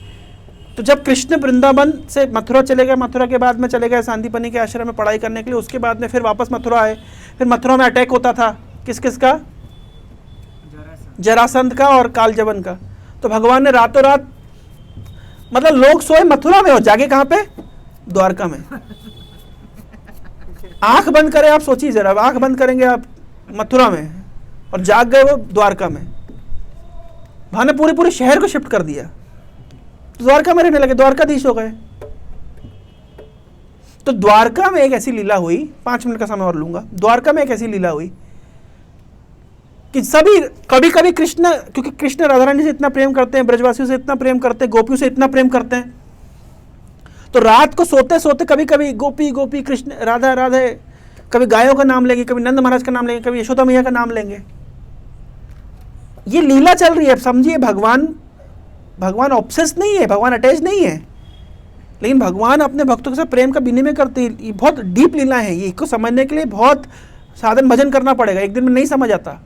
तो जब कृष्ण वृंदावन से मथुरा चले गए, मथुरा के बाद में चले गए सांदीपनी के आश्रम में पढ़ाई करने के लिए, उसके बाद में फिर वापस मथुरा आए। फिर मथुरा में अटैक होता था, किस किस का? जरासंध का और कालजवन का। तो भगवान ने रातों रात, मतलब लोग सोए मथुरा में और जागे कहां पे? द्वारका में। आंख बंद करें, आप सोचिए जरा, आंख बंद करेंगे आप मथुरा में और जाग गए वो द्वारका में। वहां ने पूरे शहर को शिफ्ट कर दिया, द्वारका में रहने लगे, द्वारकाधीश हो गए। तो द्वारका में एक ऐसी लीला हुई, 5 मिनट का समय और लूंगा। द्वारका में एक ऐसी लीला हुई कि सभी कभी कभी कृष्ण, क्योंकि कृष्ण राधा रानी से इतना प्रेम करते हैं, ब्रजवासियों से इतना प्रेम करते हैं, गोपियों से इतना प्रेम करते हैं, तो रात को सोते सोते कभी कभी गोपी गोपी कृष्ण राधा राधे, कभी गायों का नाम लेंगे, कभी नंद महाराज का नाम लेंगे, कभी यशोदा मैया का नाम लेंगे। ये लीला चल रही है। समझिए भगवान ऑब्सेस नहीं है, भगवान अटैच नहीं है, लेकिन भगवान अपने भक्तों के साथ प्रेम का विनिमय करते हैं। ये बहुत डीप लीला है, ये इसको समझने के लिए बहुत साधन भजन करना पड़ेगा, एक दिन में नहीं समझ आता।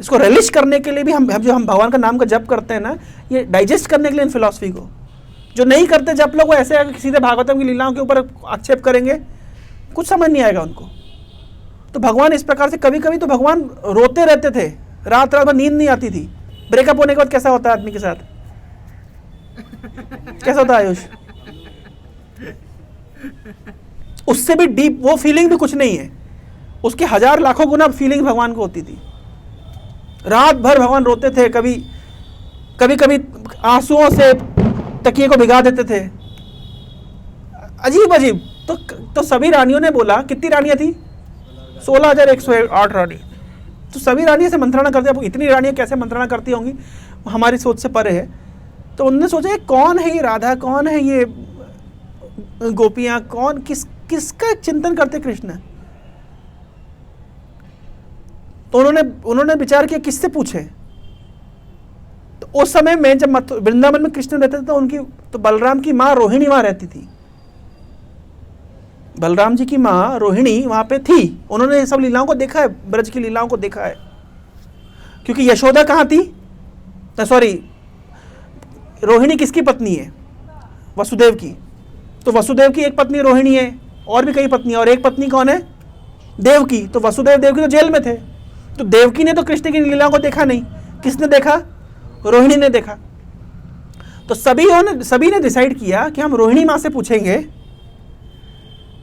इसको रिलिश करने के लिए भी हम भगवान का नाम का जप करते हैं ना, ये डाइजेस्ट करने के लिए इन फिलॉसफी को, जो नहीं करते जप लोग, वो ऐसे सीधे भागवतम की लीलाओं के ऊपर आक्षेप करेंगे, कुछ समझ नहीं आएगा उनको। तो भगवान इस प्रकार से, कभी कभी तो भगवान रोते रहते थे, रात रात भर नींद नहीं आती थी। ब्रेकअप होने के बाद कैसा होता है आदमी के साथ? कैसा होता है आयुष? उससे भी डीप वो फीलिंग भी कुछ नहीं है, उसके 1000 लाखों गुना फीलिंग भगवान को होती थी। रात भर भगवान रोते थे, कभी कभी आंसुओं से तकिए को भिगा देते थे, अजीब अजीब। तो सभी रानियों ने बोला, कितनी रानियां थी? 16,108 रानी। तो सभी रानियों से मंत्रणा करते, अब इतनी रानियां कैसे मंत्रणा करती होंगी, हमारी सोच से परे है। तो उन्होंने सोचा कौन है ये राधा, कौन है ये गोपियां, कौन किसका चिंतन करते कृष्ण। तो उन्होंने विचार किया किससे पूछे। तो उस समय में जब वृंदावन में कृष्ण रहते थे तो उनकी, तो बलराम की माँ रोहिणी वहां रहती थी। बलराम जी की माँ रोहिणी वहां पे थी। उन्होंने सब लीलाओं को देखा है, ब्रज की लीलाओं को देखा है। क्योंकि यशोदा कहाँ थी? सॉरी, रोहिणी किसकी पत्नी है? वसुदेव की। तो वसुदेव की एक पत्नी रोहिणी है, और भी कई पत्नी, और एक पत्नी कौन है? देवकी। तो वसुदेव देवकी तो जेल में थे, तो देवकी ने तो कृष्ण की लीलाओं को देखा नहीं, किसने देखा? रोहिणी ने देखा। तो सभी ने डिसाइड किया कि हम रोहिणी माँ से पूछेंगे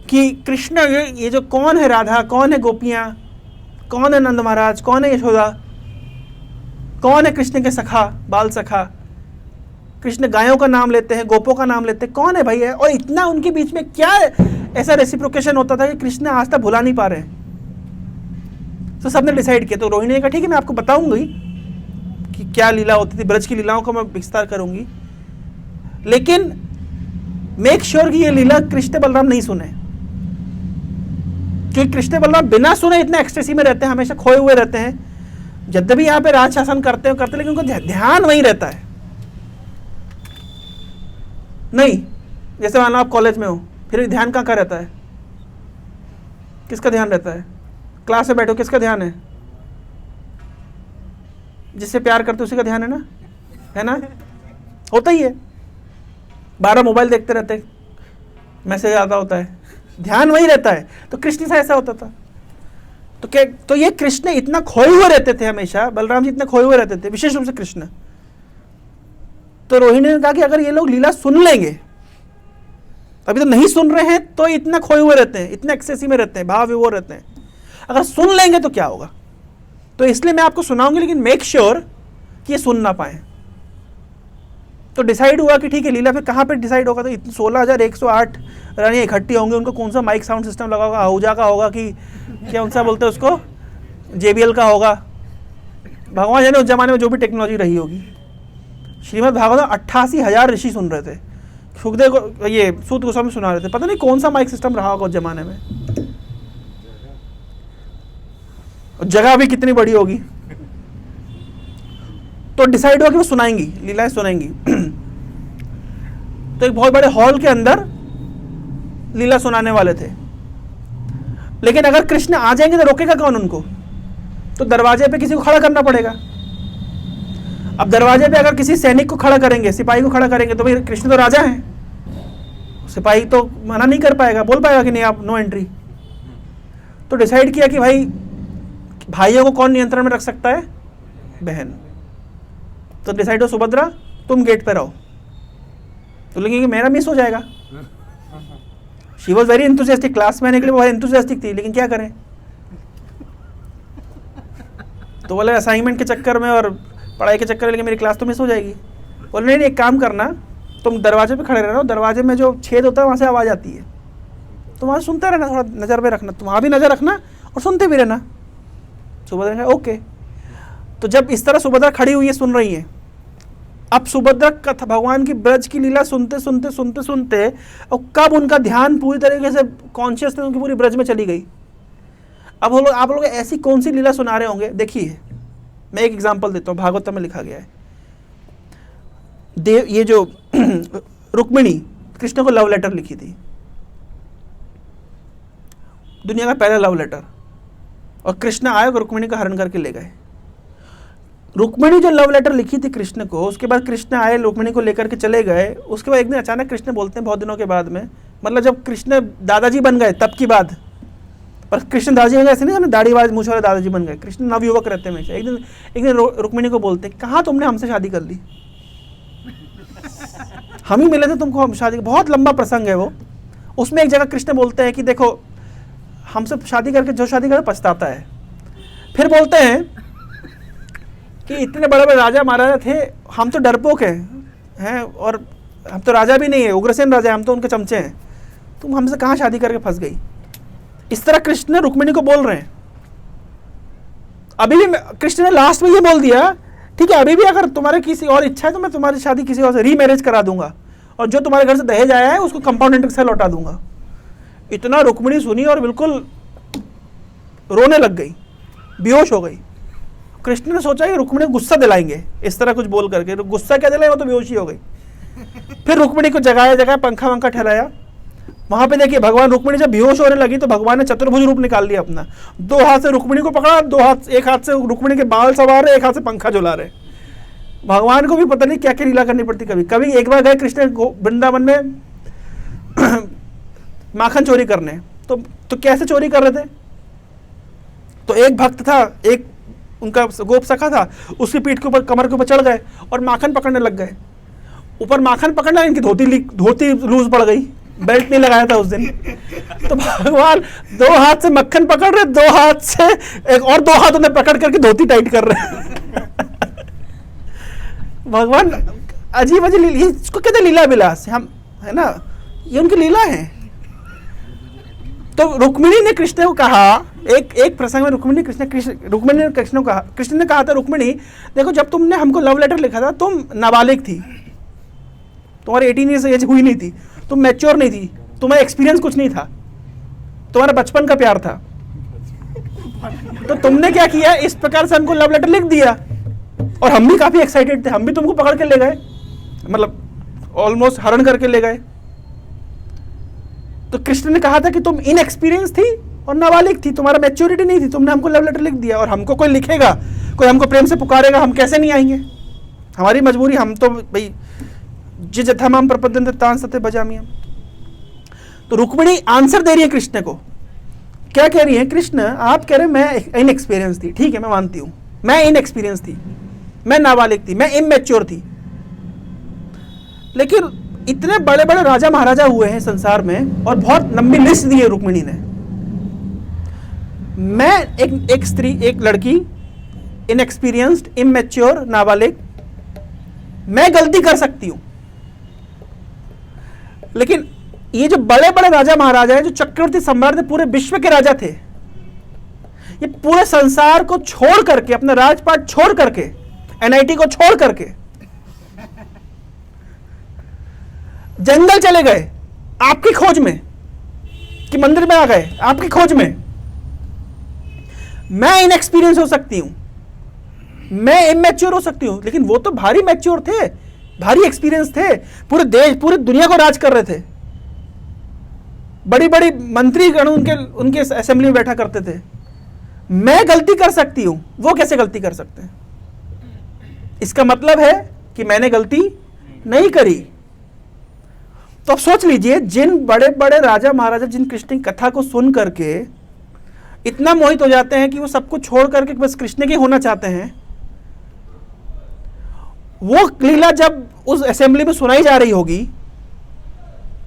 कि कृष्ण, ये जो कौन है राधा, कौन है गोपियां, कौन है नंद महाराज, कौन है यशोदा, कौन है कृष्ण के सखा, बाल सखा। कृष्ण गायों का नाम लेते हैं, गोपों का नाम लेते हैं, कौन है भाई है? और इतना उनके बीच में क्या ऐसा रेसिप्रोकेशन होता था कि कृष्ण आज तक भुला नहीं पा रहे। तो सबने डिसाइड किया। तो रोहिणी ने कहा ठीक है, मैं आपको बताऊंगी कि क्या लीला होती थी, ब्रज की लीलाओं को मैं विस्तार करूंगी, लेकिन मेक श्योर कि ये लीला कृष्ण बलराम नहीं सुने, क्योंकि कृष्ण बलराम बिना सुने इतना एक्सटेसी में रहते हैं, हमेशा खोए हुए रहते हैं। यद्यपि यहाँ पे राज शासन करते लेकिन उनको ध्यान वहीं रहता है। नहीं, जैसे मान लो आप कॉलेज में हो, फिर ध्यान कहाँ का रहता है? किसका ध्यान रहता है? क्लास में बैठो, किसका ध्यान है? जिससे प्यार करते उसी का ध्यान है ना? होता ही है। 12 मोबाइल देखते रहते, मैसेज आता होता है, ध्यान वही रहता है। तो कृष्ण से ऐसा होता था। तो क्या, तो ये कृष्ण इतना खोए हुए रहते थे हमेशा, बलराम जी इतने खोए हुए रहते थे, विशेष रूप से कृष्ण। तो रोहिणी ने कहा कि अगर ये लोग लीला सुन लेंगे, अभी तो नहीं सुन रहे हैं तो इतना खोए हुए रहते हैं, इतने एक्सेसी में रहते हैं, भाव विभोर रहते हैं, अगर सुन लेंगे तो क्या होगा। तो इसलिए मैं आपको सुनाऊंगी, लेकिन मेक श्योर कि ये सुन ना पाए। तो डिसाइड हुआ कि ठीक है, लीला फिर कहाँ पे डिसाइड होगा? तो 16,108 रानी इकट्ठी होंगी, उनको कौन सा माइक साउंड सिस्टम लगा होगा, आहूजा का होगा कि क्या उनसा बोलते हैं उसको, JBL का होगा, भगवान जाने उस जमाने में जो भी टेक्नोलॉजी रही होगी। श्रीमद् भागवत 88,000 ऋषि सुन रहे थे, सुखदेव को, ये सूत गोस्वामी सुना रहे थे, पता नहीं कौन सा माइक सिस्टम रहा होगा उस जमाने में, जगह भी कितनी बड़ी होगी। तो डिसाइड हुआ कि वो सुनाएंगी, लीलाएं सुनाएंगी। तो एक बहुत बड़े हॉल के अंदर लीला सुनाने वाले थे, लेकिन अगर कृष्ण आ जाएंगे तो रोकेगा कौन उनको? तो दरवाजे पे किसी को खड़ा करना पड़ेगा। अब दरवाजे पे अगर किसी सैनिक को खड़ा करेंगे, सिपाही को खड़ा करेंगे, तो भाई कृष्ण तो राजा हैं, सिपाही तो मना नहीं कर पाएगा, बोल पाएगा कि नहीं आप नो एंट्री। तो डिसाइड किया कि भाई भाइयों को कौन नियंत्रण में रख सकता है? बहन। तो डिसाइड हो, सुभद्रा तुम गेट पे रहो। तो लगे कि मेरा मिस हो जाएगा। She was very enthusiastic, class में आने के लिए बहुत एंथुसियास्टिक थी, लेकिन क्या करें। तो बोले असाइनमेंट के चक्कर में और पढ़ाई के चक्कर में लेकिन मेरी क्लास तो मिस हो जाएगी। बोले नहीं, एक काम करना, तुम दरवाजे पे खड़े रहना, दरवाजे में जो छेद होता है वहाँ से आवाज़ आती है, तो वहाँ सुनते रहना, थोड़ा नज़र में रखना, तो वहाँ भी नज़र रखना और सुनते भी रहना। सुभद्रा ने ओके। तो जब इस तरह सुभद्रा खड़ी हुई है, सुन रही है, अब सुभद्रा कथा भगवान की ब्रज की लीला सुनते सुनते सुनते सुनते और कब उनका ध्यान पूरी तरीके से कॉन्शियसनेस उनकी पूरी ब्रज में चली गई। अब आप लोग ऐसी कौन सी लीला सुना रहे होंगे? देखिए मैं एक एग्जांपल देता हूँ, भागवत में लिखा गया है। ये जो रुक्मिणी कृष्ण को लव लेटर लिखी थी, दुनिया का पहला लव लेटर, और कृष्ण आए और रुक्मिणी का हरण करके ले गए। रुक्मिणी जो लव लेटर लिखी थी कृष्ण को, उसके बाद कृष्ण आए, रुक्मिणी को लेकर के चले गए। उसके बाद एक दिन अचानक कृष्ण बोलते हैं बहुत दिनों के बाद में, मतलब जब कृष्ण दादाजी बन गए तब की बात, पर कृष्ण दादाजी बन गए ऐसे नहीं, दाढ़ी वाले मूंछ वाले दादाजी बन गए, कृष्ण नवयुवक रहते हैं हमेशा। एक दिन रुक्मिणी को बोलते, कहाँ तुमने हमसे शादी कर ली? हम ही मिले थे तुमको, हम शादी, बहुत लंबा प्रसंग है वो। उसमें एक जगह कृष्ण बोलते हैं कि देखो हमसे शादी करके जो शादी करे पछताता है। फिर बोलते हैं कि इतने बड़े बड़े राजा महाराजा थे, हम तो डरपोक हैं और हम तो राजा भी नहीं है, उग्रसेन राजा है, हम तो उनके चमचे हैं, तुम हमसे कहाँ शादी करके फंस गई? इस तरह कृष्ण रुक्मिणी को बोल रहे हैं। अभी भी कृष्ण ने लास्ट में ये बोल दिया, ठीक है अभी भी अगर तुम्हारे किसी और इच्छा है तो मैं तुम्हारी शादी किसी और से रीमैरिज करा दूंगा, और जो तुम्हारे घर से दहेज आया है उसको कंपाउंड इंटरेस्ट से लौटा दूंगा। इतना रुक्मिणी सुनी और बिल्कुल रोने लग गई, बेहोश हो गई। कृष्ण ने सोचा कि रुक्मिणी को गुस्सा दिलाएंगे इस तरह कुछ बोल करके, गुस्सा क्या दिलाए, वो तो बेहोशी हो गई। फिर रुक्मिणी को जगाया, पंखा वंखा ठहराया। वहां पे देखिए भगवान, रुक्मिणी जब बेहोश होने लगी तो भगवान ने चतुर्भुज रूप निकाल लिया अपना। 2 हाथ से रुक्मिणी को पकड़ा, एक हाथ से रुक्मिणी के बाल सवार रहे, एक हाथ से पंखा झुला रहे। भगवान को भी पता नहीं क्या क्या लीला करनी पड़ती। कभी एक बार गए कृष्ण वृंदावन में माखन चोरी करने, तो कैसे चोरी कर रहे थे? तो एक भक्त था, एक उनका गोप सखा था, उसकी पीठ के ऊपर, कमर के ऊपर चढ़ गए और माखन पकड़ने लग गए। ऊपर माखन पकड़ना, इनकी धोती लूज पड़ गई, बेल्ट नहीं लगाया था उस दिन। तो भगवान 2 हाथ से मक्खन पकड़ रहे, 2 हाथ से एक और 2 हाथ उन्हें पकड़ करके धोती टाइट कर रहे। भगवान अजीब अजीब लीला, इसको कहते लीला विलास, हम है ना, ये उनकी लीला है। तो रुक्मिणी ने कृष्ण को कहा, एक प्रसंग में रुक्मिणी ने कृष्ण को कहा, कृष्ण ने कहा था रुक्मिणी देखो जब तुमने हमको लव लेटर लिखा था तुम नाबालिग थी, तुम्हारी 18 ईयर्स एज हुई नहीं थी, तुम मैच्योर नहीं थी, तुम्हारा एक्सपीरियंस कुछ नहीं था, तुम्हारा बचपन का प्यार था। तो तुमने क्या किया, इस प्रकार से हमको लव लेटर लिख दिया और हम भी काफी एक्साइटेड थे, हम भी तुमको पकड़ के ले गए, मतलब ऑलमोस्ट हरण करके ले गए। तो कृष्ण ने कहा था कि तुम इनएक्सपीरियंस थी और नाबालिग थी, तुम्हारा मैच्योरिटी नहीं थी, तुमने हमको लव लेटर लिख दिया। और हमको कोई लिखेगा, कोई हमको प्रेम से पुकारेगा, हम कैसे नहीं आएंगे? हमारी मजबूरी, हम तो भाई जे जथामाम प्रपद्यन्ते तान सते भजामि हम। तो रुक्मिणी आंसर दे रही है कृष्ण को, क्या कह रही है? कृष्ण आप कह रहे मैं इनएक्सपीरियंस थी, ठीक है मैं मानती हूँ, मैं इनएक्सपीरियंस थी, मैं नाबालिग थी, मैं इमैच्योर थी, लेकिन इतने बड़े बड़े राजा महाराजा हुए हैं संसार में और बहुत लंबी लिस्ट दी है रुक्मिणी ने। मैं एक स्त्री, एक लड़की, इनएक्सपीरियंस्ड, इमैच्योर, नाबालिग, मैं गलती कर सकती हूं, लेकिन ये जो बड़े बड़े राजा महाराजा हैं, जो चक्रवर्ती सम्राट थे, पूरे विश्व के राजा थे, ये पूरे संसार को छोड़ करके, अपना राजपाट छोड़ करके, एनआईटी को छोड़ करके जंगल चले गए आपकी खोज में, कि मंदिर में आ गए आपकी खोज में। मैं इनएक्सपीरियंस हो सकती हूं, मैं इमैच्योर हो सकती हूं, लेकिन वो तो भारी मैच्योर थे, भारी एक्सपीरियंस थे, पूरे देश पूरी दुनिया को राज कर रहे थे, बड़ी बड़ी मंत्री गण उनके असेंबली में बैठा करते थे। मैं गलती कर सकती हूं, वो कैसे गलती कर सकते हैं? इसका मतलब है कि मैंने गलती नहीं करी। तो अब सोच लीजिए, जिन बड़े बड़े राजा महाराजा जिन कृष्ण की कथा को सुन करके इतना मोहित हो जाते हैं कि वो सब कुछ छोड़ करके बस कृष्ण के होना चाहते हैं, वो लीला जब उस असेंबली में सुनाई जा रही होगी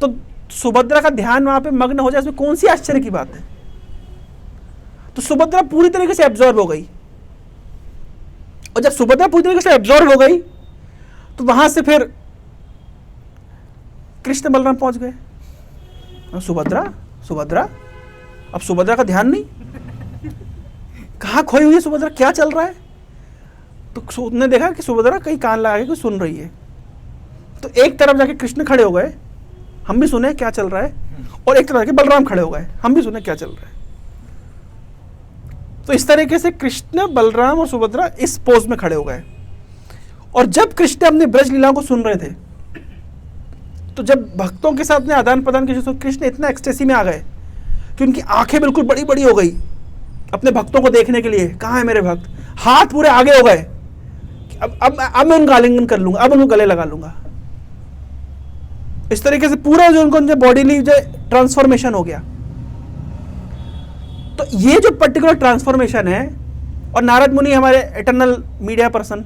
तो सुभद्रा का ध्यान वहां पे मग्न हो जाए, इसमें कौन सी आश्चर्य की बात है? तो सुभद्रा पूरी तरीके से एब्जॉर्ब हो गई, और जब सुभद्रा पूरी तरीके से एब्जॉर्ब हो गई तो वहां से फिर कृष्ण बलराम पहुंच गए। सुभद्रा अब सुभद्रा का ध्यान नहीं, कहां खोई हुई है सुभद्रा, क्या चल रहा है? तो उसने देखा कि सुभद्रा कहीं कान लगा के कुछ सुन रही है, तो एक तरफ जाके कृष्ण खड़े हो गए, हम भी सुने क्या चल रहा है, और एक तरफ जाके बलराम खड़े हो गए, हम भी सुने क्या चल रहा है। तो इस तरीके से कृष्ण, बलराम और सुभद्रा इस पोज में खड़े हो गए। और जब कृष्ण अपने ब्रज लीलाओं को सुन रहे थे, तो जब भक्तों के साथ में आदान प्रदान की, कृष्ण इतना एक्सटेसी में आ गए कि उनकी आंखें बिल्कुल बड़ी बड़ी हो गई अपने भक्तों को देखने के लिए, कहाँ है मेरे भक्त, हाथ पूरे आगे हो गए, अब मैं उनका आलिंगन कर लूंगा, अब उनको गले लगा लूंगा। इस तरीके से पूरा जो उनको बॉडीली जो ट्रांसफॉर्मेशन हो गया। तो ये जो पर्टिकुलर ट्रांसफॉर्मेशन है, और नारद मुनि हमारे इटर्नल मीडिया पर्सन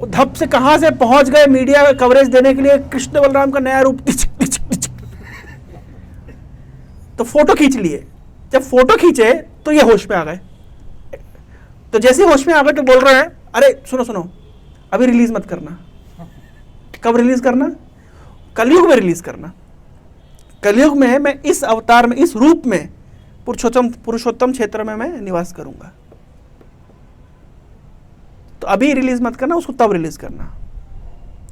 धप से कहां से पहुंच गए मीडिया कवरेज देने के लिए, कृष्ण बलराम का नया रूप, तो फोटो खींच लिए। जब फोटो खींचे तो ये होश में आ गए। तो जैसे होश में आ गए तो बोल रहे हैं, अरे सुनो अभी रिलीज मत करना। कब रिलीज करना? कलयुग में रिलीज करना। कलयुग में मैं इस अवतार में, इस रूप में, पुरुषोत्तम क्षेत्र में मैं निवास करूंगा, तो अभी रिलीज मत करना, उसको तब रिलीज करना।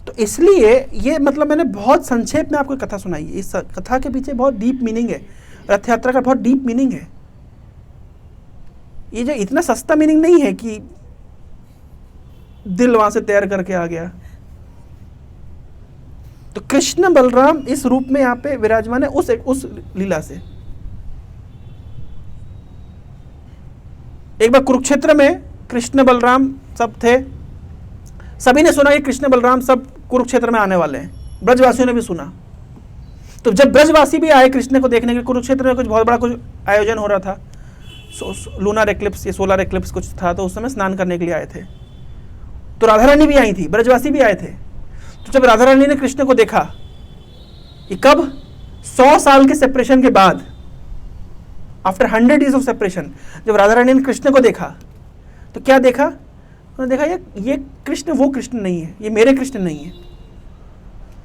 तो इसलिए ये मतलब मैंने बहुत संक्षेप में आपको कथा सुनाई है। इस कथा के पीछे बहुत डीप मीनिंग है, रथ यात्रा का बहुत डीप मीनिंग है। ये जो इतना सस्ता मीनिंग नहीं है कि दिल वहां से तैर करके आ गया। तो कृष्ण बलराम इस रूप में यहाँ पे विराजमान है उस लीला से। एक बार कुरुक्षेत्र में कृष्ण बलराम सब थे, सभी ने सुना कि कृष्ण बलराम सब कुरुक्षेत्र में आने वाले हैं, ब्रजवासियों ने भी सुना। तो जब ब्रजवासी भी आए कृष्ण को देखने के लिए, कुरुक्षेत्र में कुछ बहुत बड़ा कुछ आयोजन हो रहा था, लूनर एक्लिप्स या सोलर एक्लिप्स कुछ था, तो उस समय स्नान करने के लिए आए थे। तो राधा रानी भी आई थी, ब्रजवासी भी आए थे। तो जब राधा रानी ने कृष्ण को देखा, ये कब 100 साल के सेपरेशन के बाद, आफ्टर 100 years ऑफ सेपरेशन, जब राधा रानी ने कृष्ण को देखा तो क्या देखा? उन्होंने देखा ये कृष्ण वो कृष्ण नहीं है, ये मेरे कृष्ण नहीं है,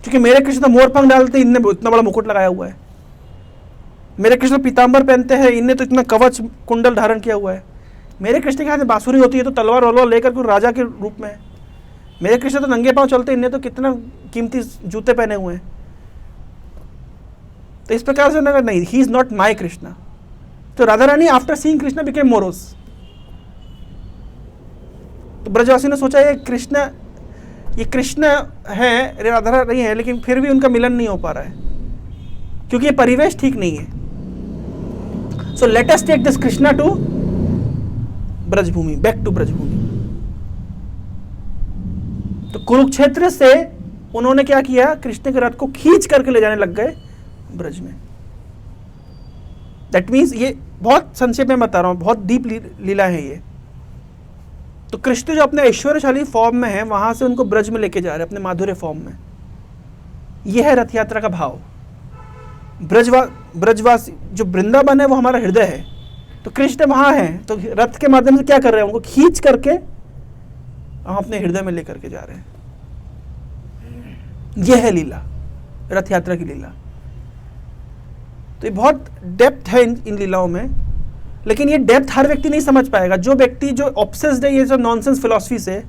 क्योंकि मेरे कृष्ण तो मोर पंख डालते, इनने इतना बड़ा मुकुट लगाया हुआ है। मेरे कृष्ण पीताम्बर पहनते हैं, इनने तो इतना कवच कुंडल धारण किया हुआ है। मेरे कृष्ण के हाथ में बांसुरी होती है तो तलवार वलवार लेकर कोई राजा के रूप में है। मेरे कृष्ण तो नंगे पांव चलते, इनने तो कितना कीमती जूते पहने हुए हैं। तो इस प्रकार से उन्होंने कहा नहीं, he is not my Krishna. तो Radha Rani after seeing Krishna became morose. तो ब्रजवासी ने सोचा ये कृष्ण है, राधा रानी है, लेकिन फिर भी उनका मिलन नहीं हो पा रहा है, क्योंकि ये परिवेश ठीक नहीं है। So let us take this Krishna to Brajbhumi, back to Brajbhumi. तो कुरुक्षेत्र से उन्होंने क्या किया, कृष्ण के रथ को खींच करके ले जाने लग गए ब्रज में। दैट मीन्स, ये बहुत संक्षेप में बता रहा हूं, बहुत डीप लीला है ये। तो कृष्ण जो अपने ऐश्वर्यशाली फॉर्म में है, वहां से उनको ब्रज में लेके जा रहे हैं अपने माधुर्य फॉर्म में। यह है रथ यात्रा का भाव। ब्रजवासी जो वृंदावन है वो हमारा हृदय है, तो कृष्ण वहां है, तो रथ के माध्यम से क्या कर रहे हैं, उनको खींच करके हम अपने हृदय में लेकर के जा रहे हैं। यह है लीला, रथ यात्रा की लीला। तो ये बहुत डेप्थ है इन लीलाओं में, लेकिन ये डेप्थ हर व्यक्ति नहीं समझ पाएगा। जो व्यक्ति जो ऑब्सेस्ड है ये जो नॉनसेंस फिलॉसफी से,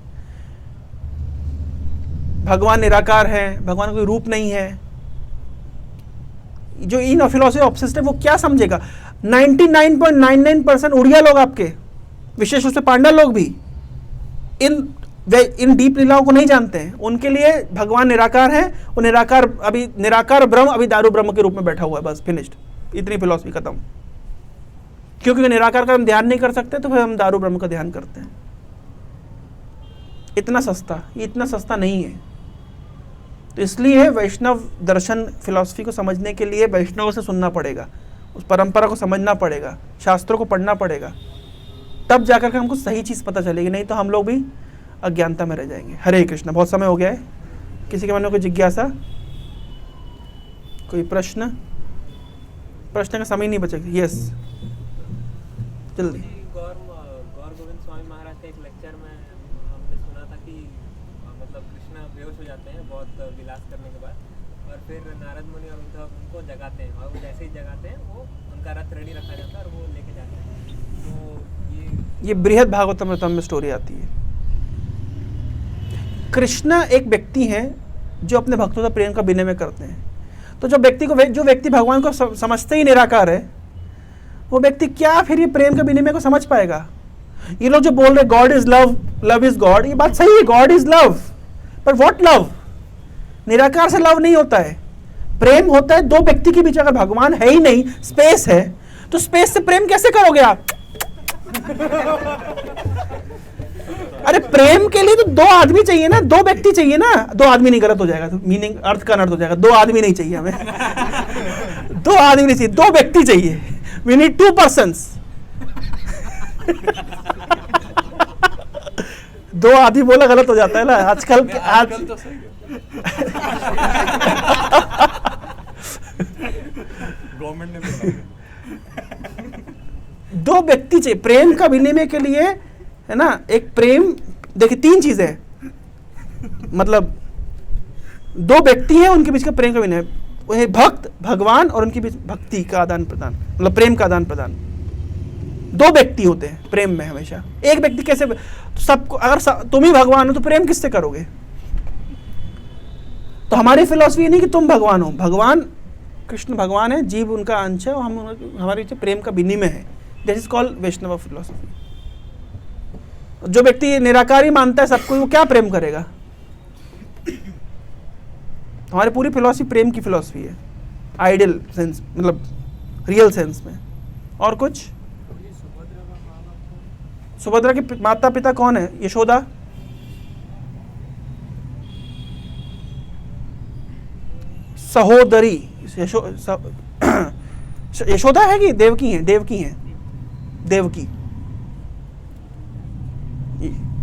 भगवान निराकार है, भगवान कोई रूप नहीं है, जो इन फिलॉसफी ऑब्सेस्ड है, वो क्या समझेगा। 99.99% उड़िया लोग आपके, विशेष रूप से पांडा लोग भी इन डीप लीलाओं को नहीं जानते हैं। उनके लिए भगवान निराकार है, वो निराकार ब्रह्म अभी दारू ब्रह्म के रूप में बैठा हुआ है, बस फिनिश्ड, इतनी फिलॉसफी खत्म। क्योंकि निराकार का हम ध्यान नहीं कर सकते, तो फिर हम दारू ब्रह्म का ध्यान करते हैं। इतना सस्ता, ये इतना सस्ता नहीं है। तो इसलिए वैष्णव दर्शन फिलॉसफी को समझने के लिए वैष्णव से सुनना पड़ेगा, उस परंपरा को समझना पड़ेगा, शास्त्रों को पढ़ना पड़ेगा, तब जाकर के हमको सही चीज़ पता चलेगी। नहीं तो हम लोग भी अज्ञानता में रह जाएंगे। हरे कृष्ण। बहुत समय हो गया है, किसी के मन में कोई जिज्ञासा, कोई प्रश्न? प्रश्न का समय नहीं बचेगा। यस, जल्दी। गौर गोविंद स्वामी महाराज के एक लेक्चर में हमने सुना था कि मतलब कृष्ण बेहोश हो जाते हैं बहुत विलास करने के बाद, और फिर नारद मुनि और उनको जगाते हैं, और वो जैसे ही जगाते हैं वो उनका रथ रेडी रखा जाता है और वो लेके जाते हैं। तो ये बृहद भागवतम में स्टोरी आती है। कृष्ण एक व्यक्ति हैं जो अपने भक्तों से प्रेम का विनिमय करते हैं। तो जो व्यक्ति भगवान को समझते ही निराकार है, वो व्यक्ति क्या फिर ये प्रेम के विनिमय को समझ पाएगा। ये लोग जो बोल रहे God is love, love is God, ये बात सही है, गॉड इज लव, पर व्हाट लव? निराकार से लव नहीं होता है, प्रेम होता है दो व्यक्ति के बीच। अगर भगवान है ही नहीं, स्पेस है, तो स्पेस से प्रेम कैसे करोगे आप? अरे प्रेम के लिए तो दो आदमी चाहिए ना, दो व्यक्ति चाहिए ना। दो आदमी नहीं, गलत हो जाएगा, तो मीनिंग अर्थ का अनर्थ हो जाएगा। दो आदमी नहीं चाहिए हमें, दो आदमी नहीं चाहिए, दो व्यक्ति चाहिए। We need 2 persons। दो आदमी बोला गलत हो जाता है ना आजकल। आज तो सही है। गवर्नमेंट ने बोला दो व्यक्ति चाहिए प्रेम का विनिमय के लिए, है ना। एक प्रेम, देखिए 3 चीजें, मतलब दो व्यक्ति हैं, उनके बीच का प्रेम का विनिमय, वो है भक्त, भगवान, और उनके बीच भक्ति का आदान प्रदान, मतलब प्रेम का आदान प्रदान। दो व्यक्ति होते हैं प्रेम में हमेशा। एक व्यक्ति कैसे, तो सबको, अगर तुम ही भगवान हो तो प्रेम किससे करोगे? तो हमारी फिलॉसफी ये नहीं कि तुम भगवान हो, भगवान कृष्ण भगवान है, जीव उनका अंश है, और हमारे बीच प्रेम का विनिमय है। This is called Vaishnav philosophy. जो व्यक्ति निराकारी मानता है सबको, वो क्या प्रेम करेगा? हमारी पूरी फिलॉसफी प्रेम की फिलॉसफी है, आइडियल सेंस, मतलब रियल सेंस में। और कुछ? सुभद्रा के माता पिता कौन है? यशोदा, सहोदरी यशोदा है कि देवकी है? देवकी है, देवकी।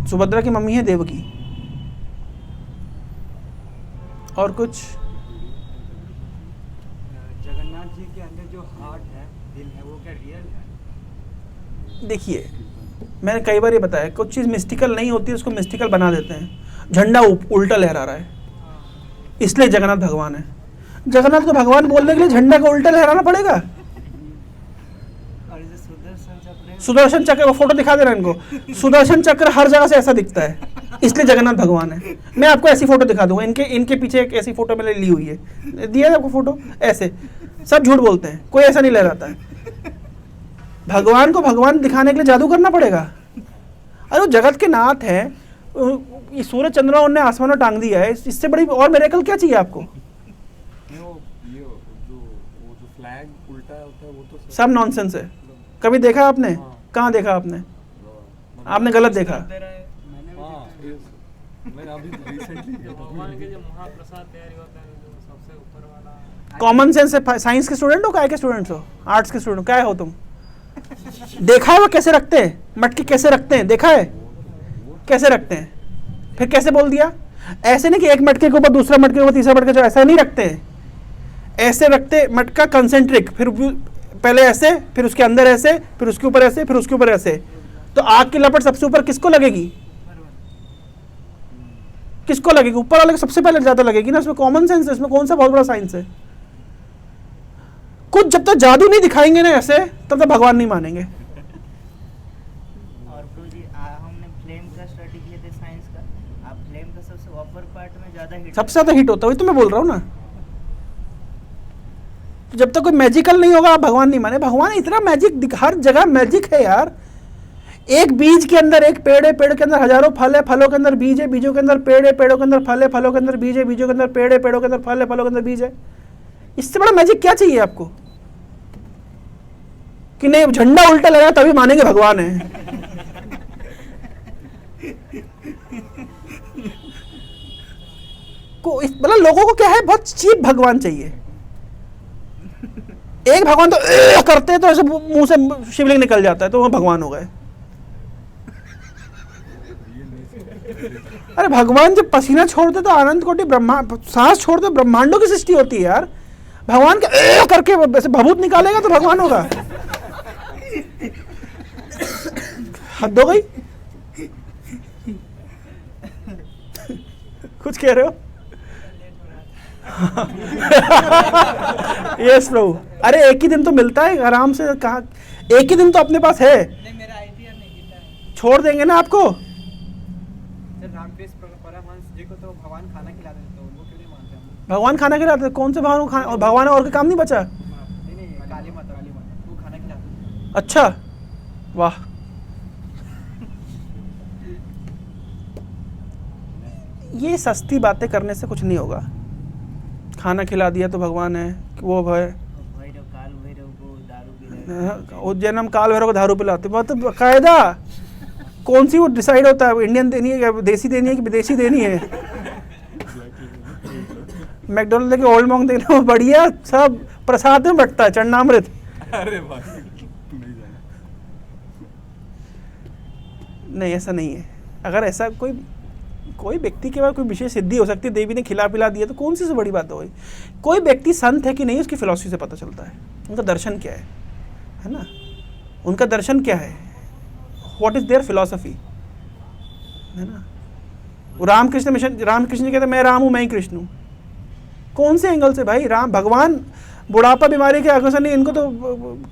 सुभद्रा की मम्मी है देवकी। और कुछ? जगन्नाथ जी के अंदर जो हार्ट है, दिल है, वो क्या रियल है? देखिए, मैंने कई बार ये बताया, कुछ चीज़ मिस्टिकल नहीं होती, उसको मिस्टिकल बना देते हैं। झंडा उल्टा लहरा रहा है, इसलिए जगन्नाथ भगवान है। जगन्नाथ को भगवान बोलने के लिए झंडा को उल्टा लहराना पड़ेगा? सुदर्शन चक्र, वो फोटो दिखा दे रहा है इनको। सुदर्शन चक्र हर जगह से ऐसा दिखता है, इसलिए जगन्नाथ भगवान है। मैं आपको ऐसी फोटो दिखा दूंगा, इनके पीछे एक ऐसी फोटो मैंने ली हुई है, दिया है आपको फोटो। ऐसे सब झूठ बोलते हैं, कोई ऐसा नहीं लहराता है। भगवान को भगवान दिखाने के लिए जादू करना पड़ेगा? अरे वो जगत के नाथ है, ये सूरज चंद्रमा उन्होंने आसमान में टांग दिया है, इससे बड़ी और मिरेकल क्या चाहिए आपको? वो जो फ्लैग उल्टा होता है वो तो सब नॉनसेंस है। कभी देखा आपने? कहाँ देखा आपने? आपने गलत देखा। भगवान के जो महाप्रसाद तैयारी होता है जो सबसे ऊपर वाला। कॉमन सेंस से साइंस के स्टूडेंट हो, काय के स्टूडेंट हो, आर्ट्स के स्टूडेंट क्या हो तुम? देखा है वो कैसे रखते हैं, मटके कैसे रखते हैं? देखा है कैसे रखते हैं? फिर कैसे बोल दिया? ऐसे नहीं कि एक मटके के ऊपर दूसरा मटके के ऊपर तीसरा मटके, ऐसा नहीं रखते हैं, ऐसे रखते मटका कंसेंट्रिक, फिर पहले ऐसे, फिर उसके अंदर ऐसे, फिर उसके ऊपर ऐसे, फिर उसके ऊपर ऐसे। तो आग की लपट सबसे ऊपर किसको लगेगी? किसको लगेगी? ऊपर वाले को सबसे पहले ज्यादा लगेगी ना। इसमें कॉमन सेंस है, इसमें कौन सा बहुत बड़ा साइंस है? कुछ जब तक जादू नहीं दिखाएंगे ना ऐसे, तब तक भगवान नहीं मानेंगे। और प्रभु जी हमने फ्लेम का स्टडी किए थे साइंस का, आप फ्लेम का सबसे अपर पार्ट में ज्यादा हिट, सबसे ज्यादा हिट होता है, वही तो मैं बोल रहा हूँ ना। तो जब तक कोई मैजिकल नहीं होगा आप भगवान नहीं माने। भगवान इतना मैजिक, हर जगह मैजिक है यार। एक बीज के अंदर एक पेड़ है, पेड़ के अंदर हजारों फल है, फलों के अंदर बीज है, बीजों के अंदर पेड़ है, पेड़ों के अंदर फल है, फलों के अंदर बीज है, बीजों के अंदर पेड़ है, पेड़ों के अंदर फल है, फलों के अंदर बीज है। इससे बड़ा मैजिक क्या चाहिए आपको? कि नहीं झंडा उल्टा लगा तभी मानेंगे भगवान है। मतलब लोगों को क्या है, बहुत चीप भगवान चाहिए। एक भगवान तो करते हैं तो ऐसे मुंह से शिवलिंग निकल जाता है तो वो भगवान हो गए। अरे भगवान जब पसीना छोड़ते तो अनंत कोटि ब्रह्मांड, सांस छोड़ते ब्रह्मांडों की सृष्टि होती है यार। भगवान के करके ऐसे भभूत निकालेगा तो भगवान होगा? हद हो गई। कुछ कह रहे हो? यस प्रभु। अरे एक ही दिन तो मिलता है आराम से, कहा एक ही दिन तो अपने पास है। मेरा आईटीआर नहीं गिरता है। छोड़ देंगे ना आपको। रामकृष्ण परमहंस जी को तो भगवान खाना खिलाते थे, तो उनको क्यों नहीं मानते हम? भगवान खाना खिलाते? कौन से भगवान को खाना? और भगवान और का काम नहीं बचा? नहीं, काली माता वो खाना खिलाते। अच्छा, वाह। ये सस्ती बातें करने से कुछ नहीं होगा। खाना खिला दिया तो भगवान है, वो है भैरव, काल भैरव को दारू पिलाए, उज्जैन हम काल भैरव को दारू पिलाते, बहुत कायदा। कौन सी वो डिसाइड होता है, इंडियन देनी है, देसी देनी है कि विदेशी देनी है? मैकडोनल्ड के ओल्ड मॉन्क देखना, बढ़िया सब प्रसाद में बटता है, चरणामृत। अरे भाई नहीं, ऐसा नहीं है। अगर ऐसा कोई व्यक्ति के बाद कोई विशेष सिद्धि हो सकती है, देवी ने खिला पिला दिया, तो कौन सी से बड़ी बात हो गई? कोई व्यक्ति संत है कि नहीं उसकी फिलॉसफी से पता चलता है, उनका दर्शन क्या है ना? उनका दर्शन क्या है? व्हाट इज देयर फिलॉसफी, है ना? रामकृष्ण मिशन, रामकृष्ण जी कहते मैं राम हूँ, मैं ही कृष्ण हूँ। कौन से एंगल से भाई? राम भगवान बुढ़ापा बीमारी के अग्रसर नहीं, इनको तो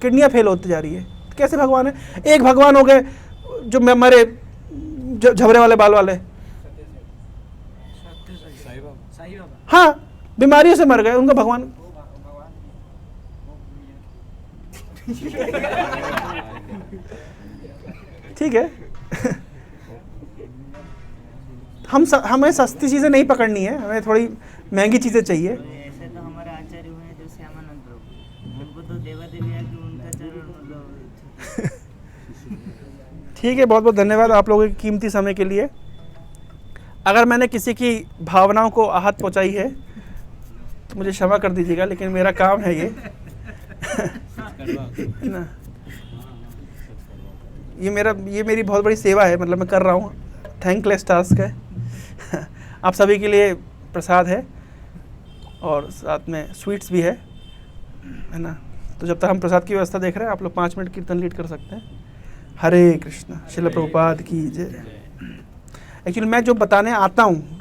किडनियाँ फेल होती जा रही है, कैसे भगवान है? एक भगवान हो गए जो मरे झबरे वाले बाल वाले, हाँ बीमारियों से मर गए, उनका भगवान। ठीक है। हमें सस्ती चीजें नहीं पकड़नी है, हमें थोड़ी महंगी चीजें चाहिए। ऐसे तो हमारे आचार्य हुए हैं जो श्यामानंद प्रभु, उनको तो देवा देवी आके उनका चरण मतलब। ठीक है, बहुत बहुत धन्यवाद आप लोगों के कीमती समय के लिए। अगर मैंने किसी की भावनाओं को आहत पहुंचाई है तो मुझे क्षमा कर दीजिएगा, लेकिन मेरा काम है ये ना, ये मेरी बहुत बड़ी सेवा है, मतलब मैं कर रहा हूँ, थैंकलेस टास्क है। आप सभी के लिए प्रसाद है और साथ में स्वीट्स भी है ना? तो जब तक हम प्रसाद की व्यवस्था देख रहे हैं, आप लोग 5 मिनट कीर्तन लीड कर सकते हैं। हरे कृष्णा, श्रील प्रभुपाद की जय। एक्चुअली मैं जो बताने आता हूँ